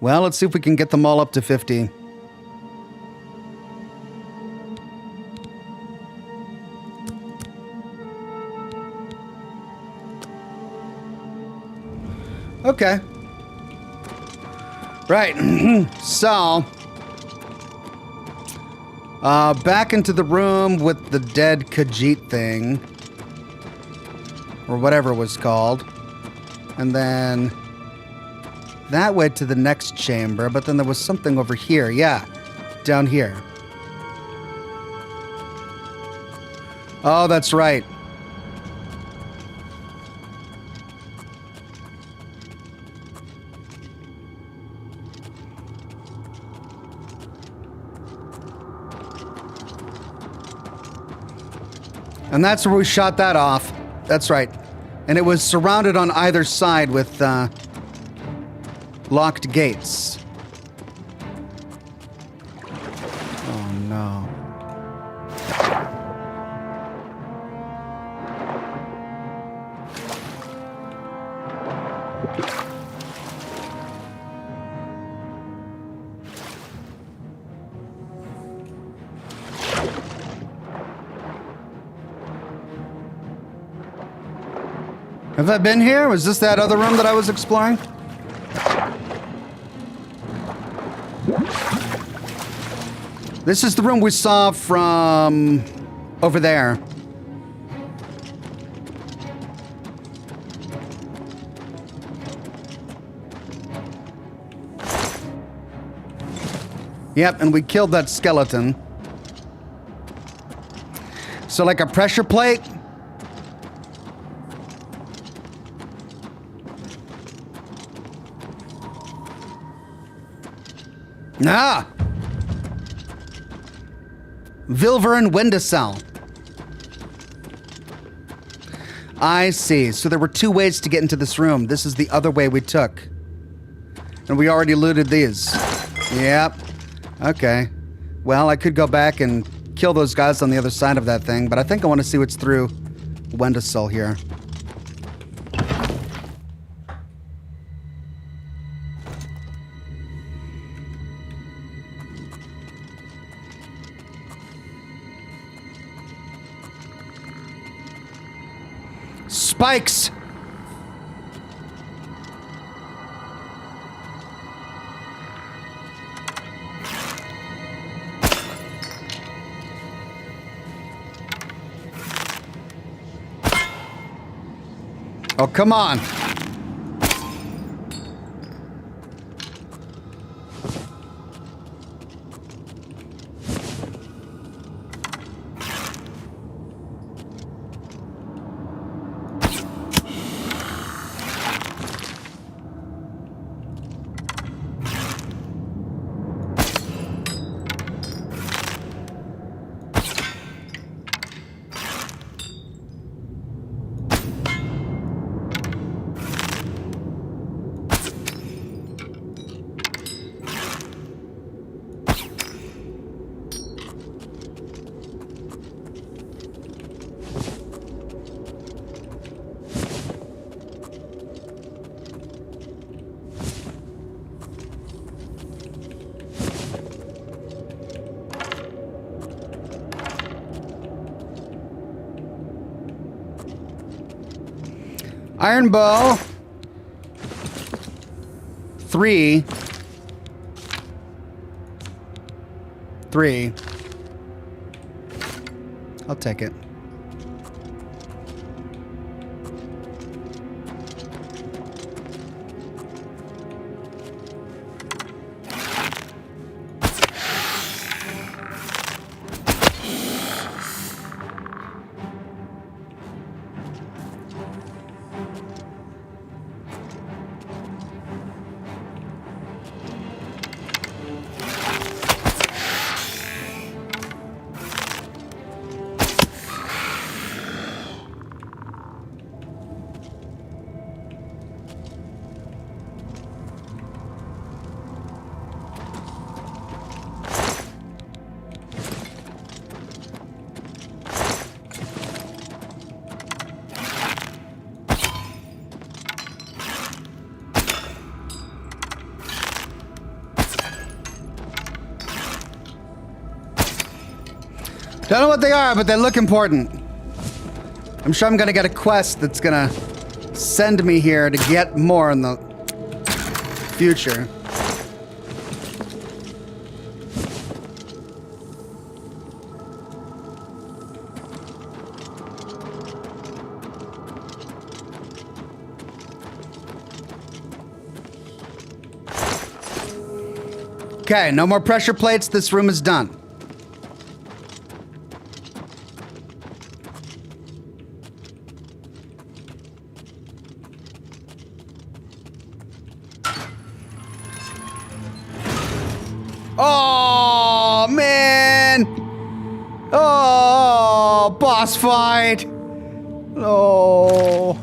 Well, let's see if we can get them all up to 50. Okay. Right. So, back into the room with the dead Khajiit thing. Or whatever it was called. And then that way to the next chamber, but then there was something over here. Yeah, down here. Oh, that's right. And that's where we shot that off. That's right. And it was surrounded on either side with locked gates. Oh no. Have I been here? Was this that other room that I was exploring? This is the room we saw from over there. Yep, and we killed that skeleton. So like a pressure plate? Ah! Vilverin Windacell. I see. So there were 2 ways to get into this room. This is the other way we took. And we already looted these. Yep. Okay. Well, I could go back and kill those guys on the other side of that thing, but I think I want to see what's through Windacell here. Spikes! Oh, come on. Iron bow. 3. 3. I'll take it. Don't know what they are, but they look important. I'm sure I'm gonna get a quest that's gonna send me here to get more in the future. Okay, no more pressure plates. This room is done. Oh, man. Oh, boss fight. Oh.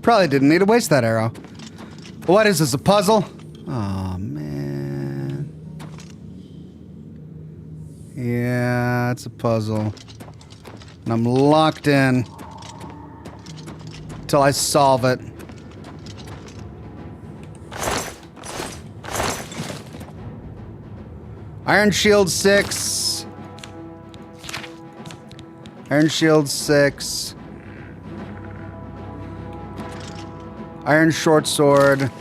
Probably didn't need to waste that arrow. What is this, a puzzle? Oh, man. Yeah, it's a puzzle. And I'm locked in till I solve it. Iron Shield 6. Iron Shield 6. Iron short sword.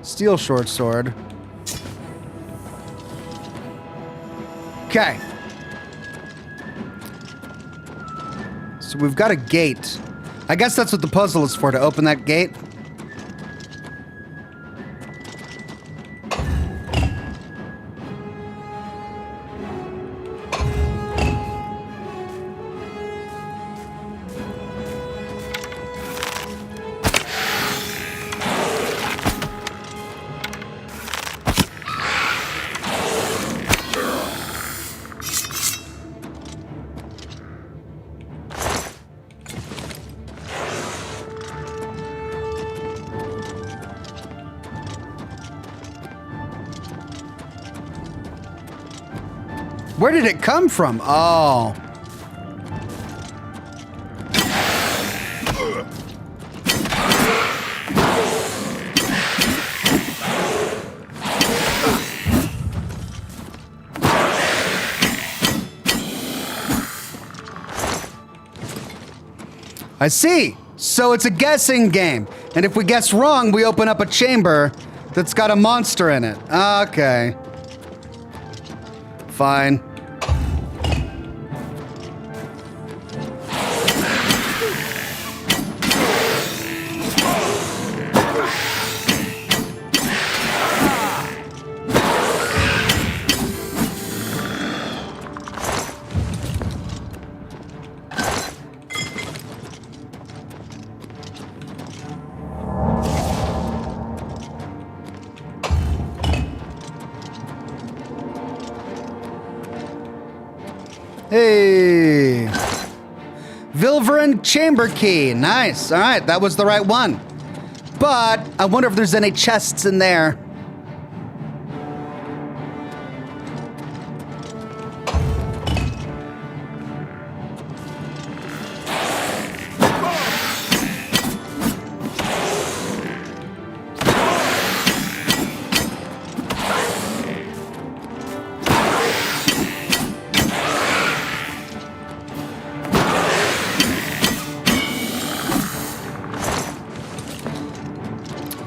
Steel short sword. Okay. So we've got a gate. I guess that's what the puzzle is for, to open that gate. Where did it come from? Oh. I see. So it's a guessing game. And if we guess wrong, we open up a chamber that's got a monster in it. Okay. Fine. Hey. Vilverin chamber key. Nice. All right, that was the right one. But I wonder if there's any chests in there.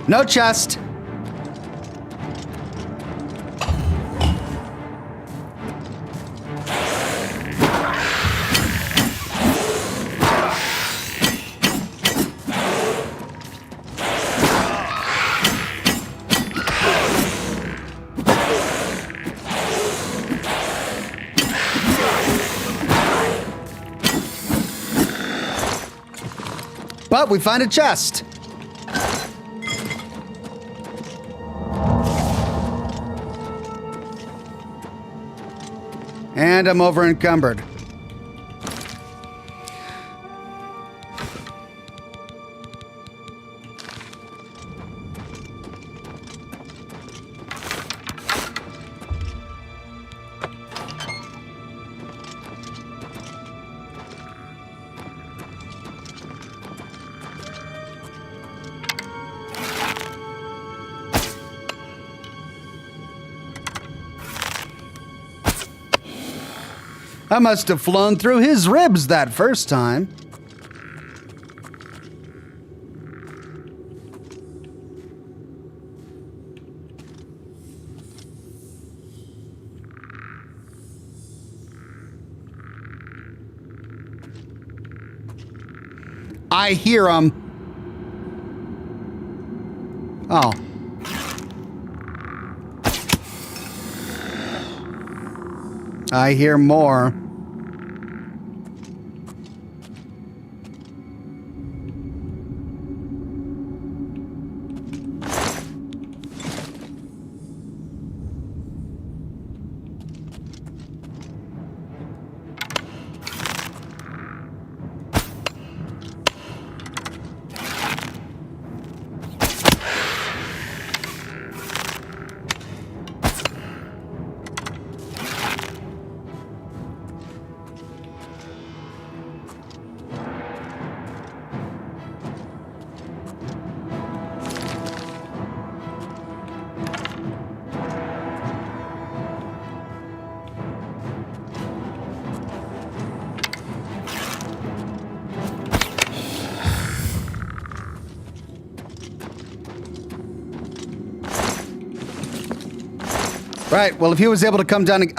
No chest. But we find a chest. And I'm over encumbered. I must have flown through his ribs that first time. I hear him. Oh. I hear more. Right, well, if he was able to come down and...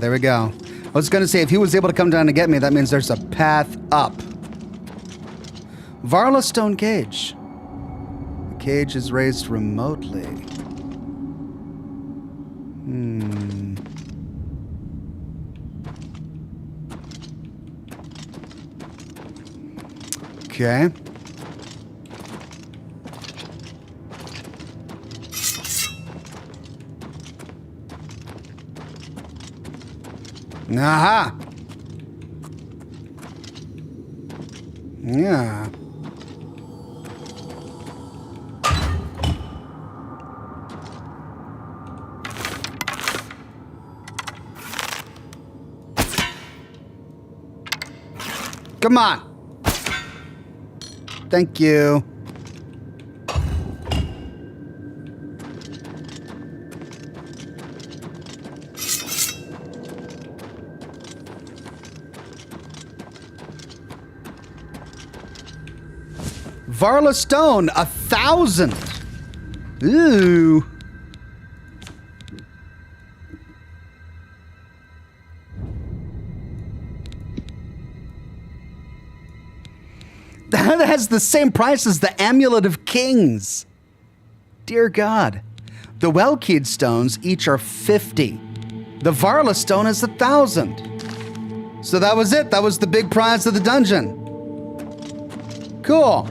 there we go. I was going to say, if he was able to come down and get me, that means there's a path up. Varla stone cage. The cage is raised remotely. Okay. Aha! Yeah. Come on. Thank you. Varla stone, 1,000. Ooh. That has the same price as the Amulet of Kings. Dear God. The Well-Keyed stones each are 50. The Varla stone is 1,000. So that was it. That was the big prize of the dungeon. Cool.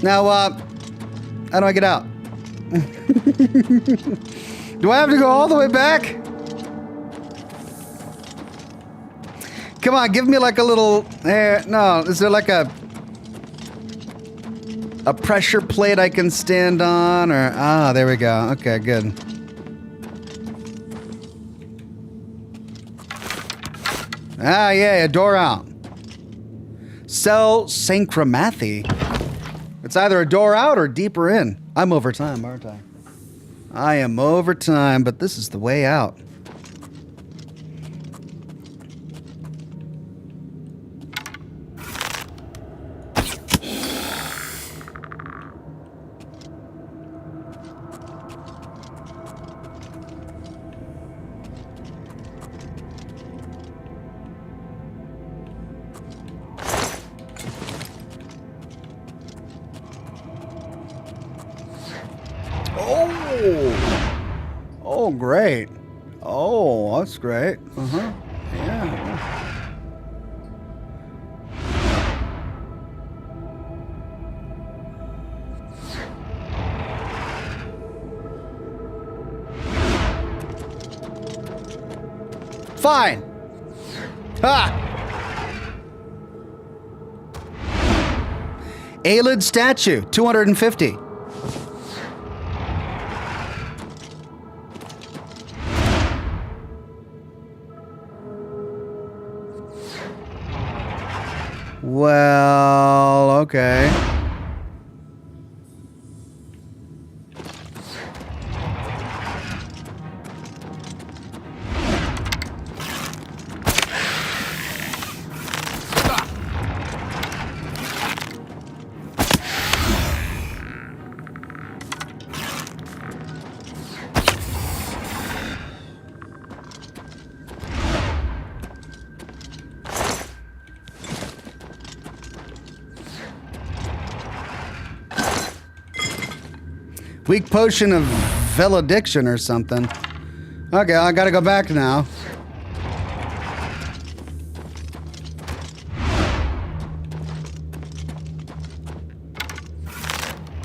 Now, how do I get out? Do I have to go all the way back? Come on, give me like a little... no, is there like a pressure plate I can stand on? Or there we go. Okay, good. Yeah, a door out. Sell Synchromathy. It's either a door out or deeper in. I'm over time, aren't I? I am over time, but this is the way out. great. Oh, that's great. Uh-huh. Yeah. Fine. Ha! Aelid statue, 250. Well, okay. Weak potion of valediction or something. Okay, I gotta go back now.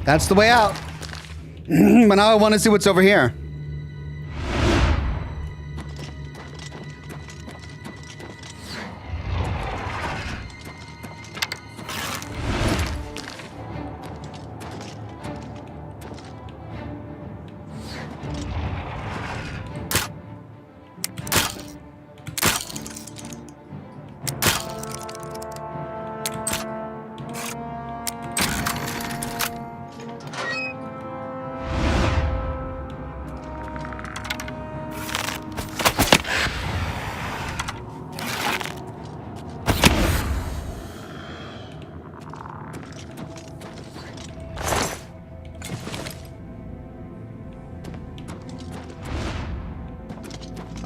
That's the way out. But now I want to see what's over here.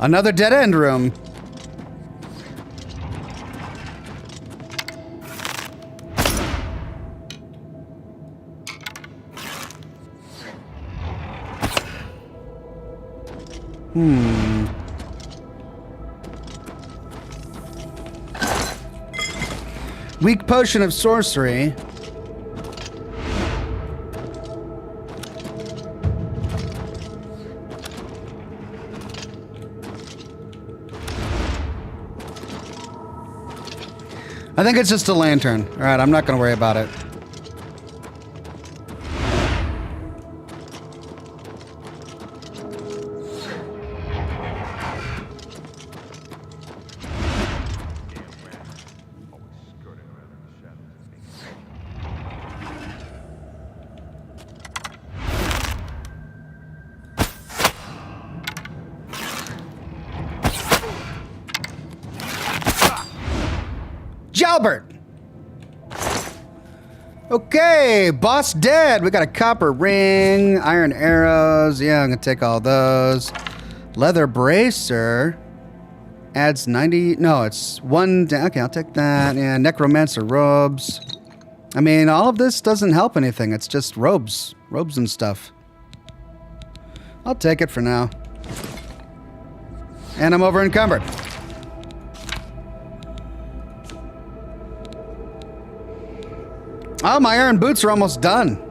Another dead-end room. Weak potion of sorcery. I think it's just a lantern. All right, I'm not going to worry about it. Jalbert! Okay, boss dead. We got a copper ring, iron arrows. Yeah, I'm gonna take all those. Leather bracer adds 90. No, it's one. Okay, I'll take that. Yeah, necromancer robes. I mean, all of this doesn't help anything. It's just robes and stuff. I'll take it for now. And I'm over encumbered. Oh, my iron boots are almost done.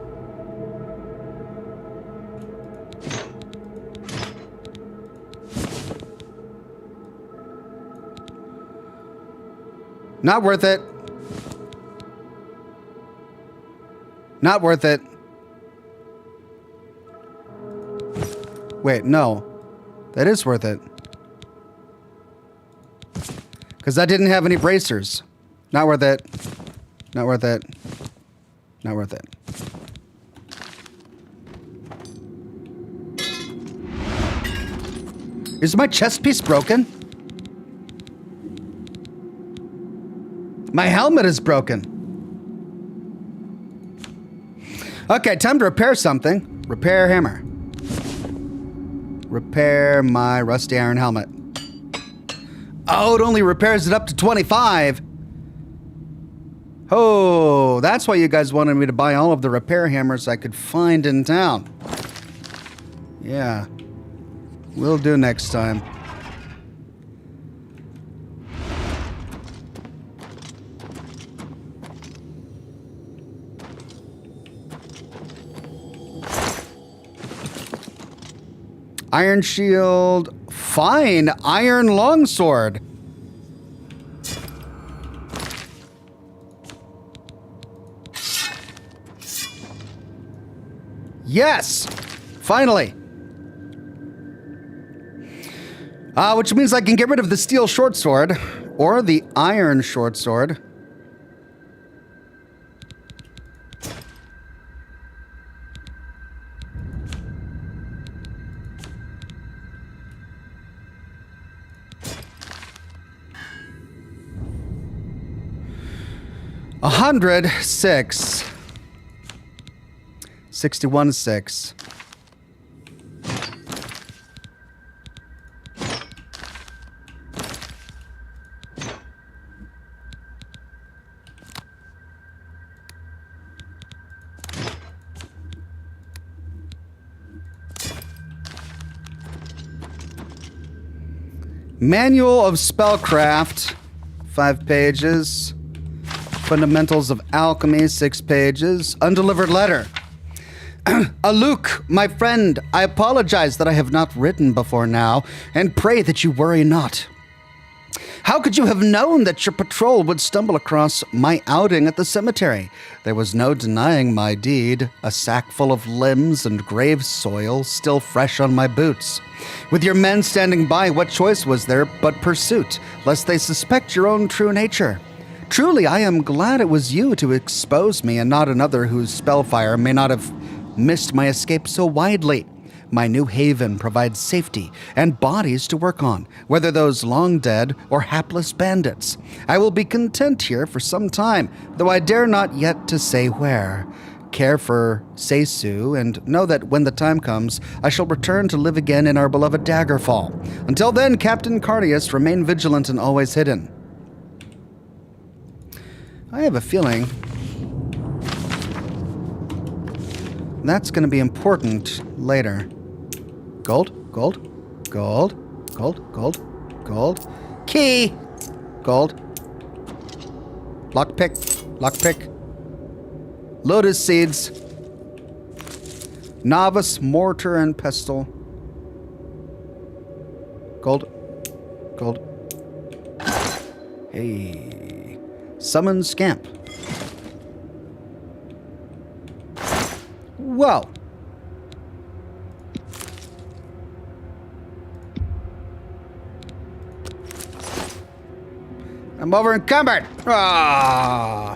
Not worth it. Not worth it. Wait, no. That is worth it. Because I didn't have any bracers. Not worth it. Not worth it. Not worth it. Is my chest piece broken? My helmet is broken. Okay, time to repair something. Repair hammer. Repair my rusty iron helmet. Oh, it only repairs it up to 25. Oh, that's why you guys wanted me to buy all of the repair hammers I could find in town. Yeah. Will do next time. Iron shield. Fine. Iron longsword. Yes! Finally! Which means I can get rid of the steel short sword, or the iron short sword. $106. 61.6. Manual of Spellcraft, 5 pages. Fundamentals of Alchemy, 6 pages. Undelivered letter. Luke, my friend, I apologize that I have not written before now, and pray that you worry not. How could you have known that your patrol would stumble across my outing at the cemetery? There was no denying my deed, a sack full of limbs and grave soil still fresh on my boots. With your men standing by, what choice was there but pursuit, lest they suspect your own true nature? Truly, I am glad it was you to expose me and not another whose spellfire may not have missed my escape so widely. My new haven provides safety and bodies to work on, whether those long dead or hapless bandits. I will be content here for some time, though I dare not yet to say where. Care for Seisu, and know that when the time comes, I shall return to live again in our beloved Daggerfall. Until then, Captain Cardius, remain vigilant and always hidden. I have a feeling that's going to be important later. Gold, gold, gold, gold, gold, gold. Key! Gold. Lockpick, lockpick. Lotus seeds. Novice, mortar, and pestle. Gold. Gold. Hey. Summon scamp. Whoa. I'm over encumbered. Ah.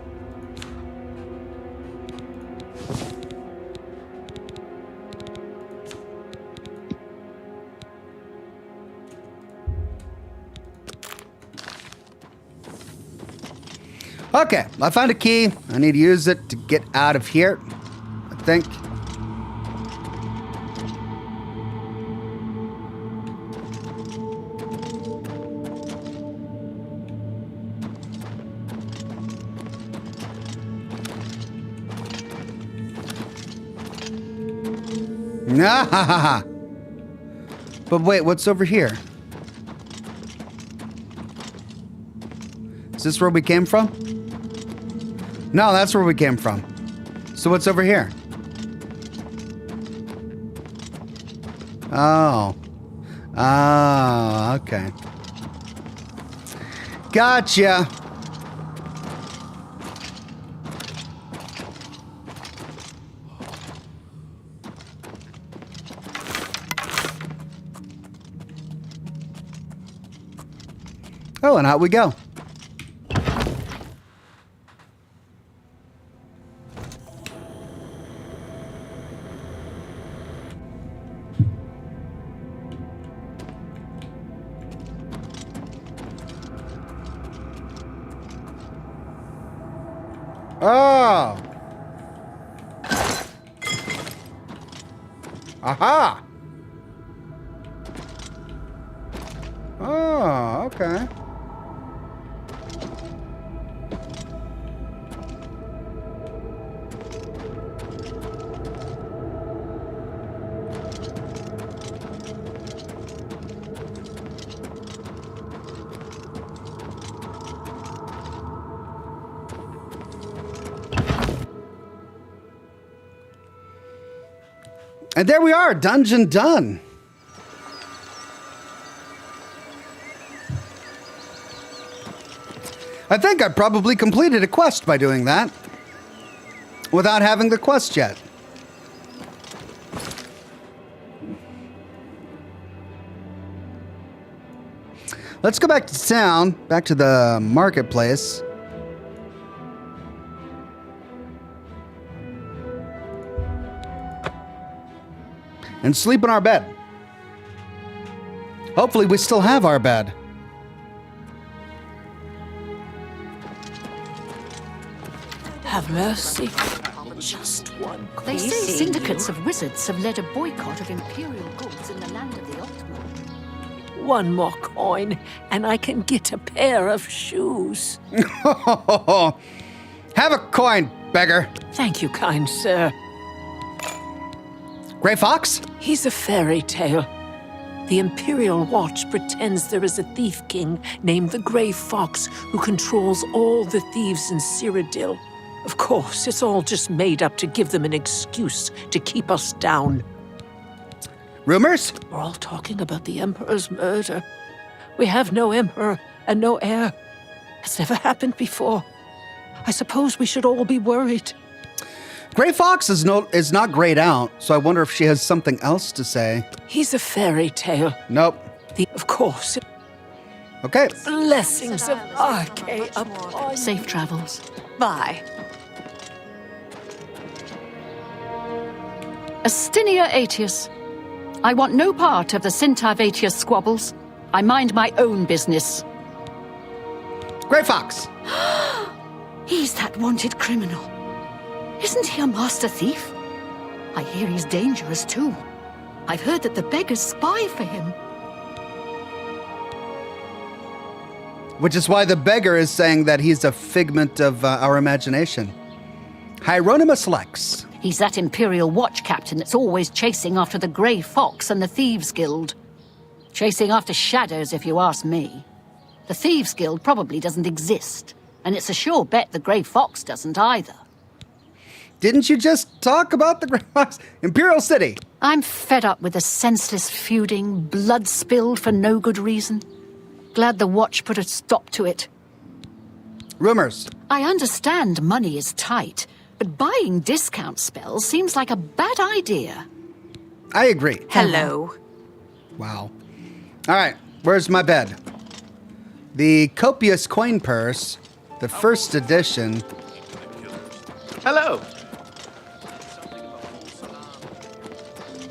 Okay, I found a key. I need to use it to get out of here, I think. Ah, but wait, what's over here? Is this where we came from? No, that's where we came from. So what's over here? Oh. Oh, okay. Gotcha. Oh, and out we go. Oh. Aha. Oh, okay. And there we are, dungeon done. I think I probably completed a quest by doing that without having the quest yet. Let's go back to town, back to the marketplace. And sleep in our bed. Hopefully we still have our bed. Have mercy. Just one They coin. say syndicates of wizards have led a boycott of Imperial goods in the land of the Oxhorn. One more coin, and I can get a pair of shoes. Have a coin, beggar. Thank you, kind sir. Gray Fox? He's a fairy tale. The Imperial Watch pretends there is a thief king named the Grey Fox who controls all the thieves in Cyrodiil. Of course, it's all just made up to give them an excuse to keep us down. Rumors? We're all talking about the Emperor's murder. We have no Emperor and no heir. It's never happened before. I suppose we should all be worried. Gray Fox is not grayed out, so I wonder if she has something else to say. He's a fairy tale. Nope. Of course. Okay. Blessings of Arche upon Safe travels. Bye. Astinia Aetius. I want no part of the Sintarvatius squabbles. I mind my own business. Gray Fox. He's that wanted criminal. Isn't he a master thief? I hear he's dangerous too. I've heard that the beggars spy for him. Which is why the beggar is saying that he's a figment of our imagination. Hieronymus Lex. He's that Imperial Watch captain that's always chasing after the Grey Fox and the Thieves Guild. Chasing after shadows, if you ask me. The Thieves Guild probably doesn't exist, and it's a sure bet the Grey Fox doesn't either. Didn't you just talk about the Grey Fox? Imperial City. I'm fed up with the senseless feuding, blood spilled for no good reason. Glad the Watch put a stop to it. Rumors. I understand money is tight, but buying discount spells seems like a bad idea. I agree. Hello. Wow. All right, where's my bed? The Copious Coin Purse, the first edition. Hello.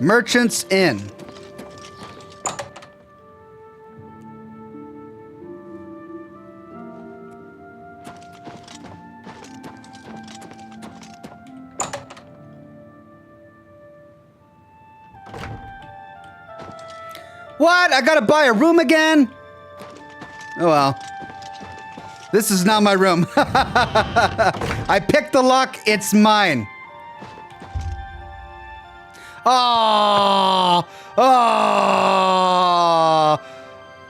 Merchant's Inn. What? I gotta buy a room again? Oh well. This is not my room. I picked the lock, it's mine. Oh,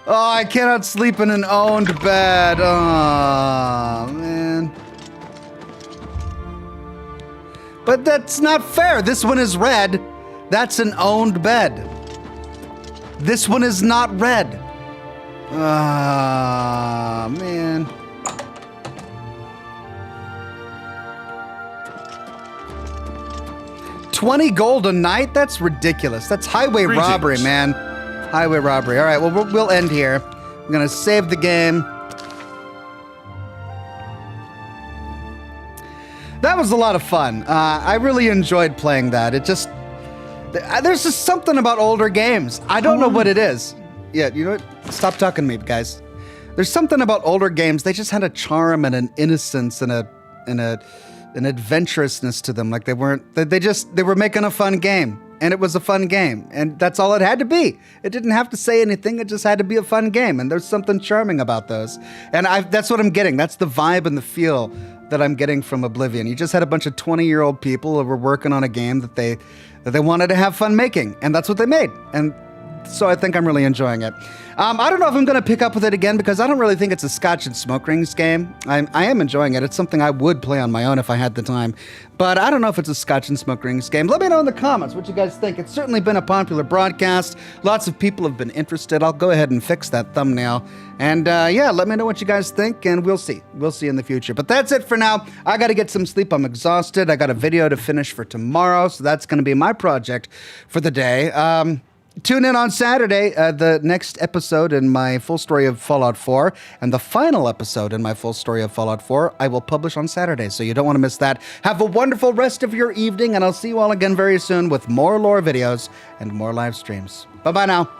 I cannot sleep in an owned bed. Oh, man. But that's not fair. This one is red. That's an owned bed. This one is not red. Ah, man. $20 gold a night? That's ridiculous. That's highway robbery, man. Highway robbery. All right, well, we'll end here. I'm going to save the game. That was a lot of fun. I really enjoyed playing that. It just... There's just something about older games. I don't know what it is. Yeah, you know what? Stop talking to me, guys. There's something about older games. They just had a charm and an innocence and an adventurousness to them. Like they were making a fun game, and it was a fun game, and that's all it had to be. It didn't have to say anything. It just had to be a fun game, and there's something charming about those. And that's what I'm getting. That's the vibe and the feel that I'm getting from Oblivion. You just had a bunch of 20-year-old people who were working on a game that they wanted to have fun making, and that's what they made. And so I think I'm really enjoying it. I don't know if I'm going to pick up with it again because I don't really think it's a Scotch and Smoke Rings game. I am enjoying it. It's something I would play on my own if I had the time. But I don't know if it's a Scotch and Smoke Rings game. Let me know in the comments what you guys think. It's certainly been a popular broadcast. Lots of people have been interested. I'll go ahead and fix that thumbnail. And yeah, let me know what you guys think, and we'll see. We'll see in the future. But that's it for now. I got to get some sleep. I'm exhausted. I got a video to finish for tomorrow, so that's going to be my project for the day. Tune in on Saturday, the next episode in my full story of Fallout 4, and the final episode in my full story of Fallout 4, I will publish on Saturday, so you don't want to miss that. Have a wonderful rest of your evening, and I'll see you all again very soon with more lore videos and more live streams. Bye-bye now.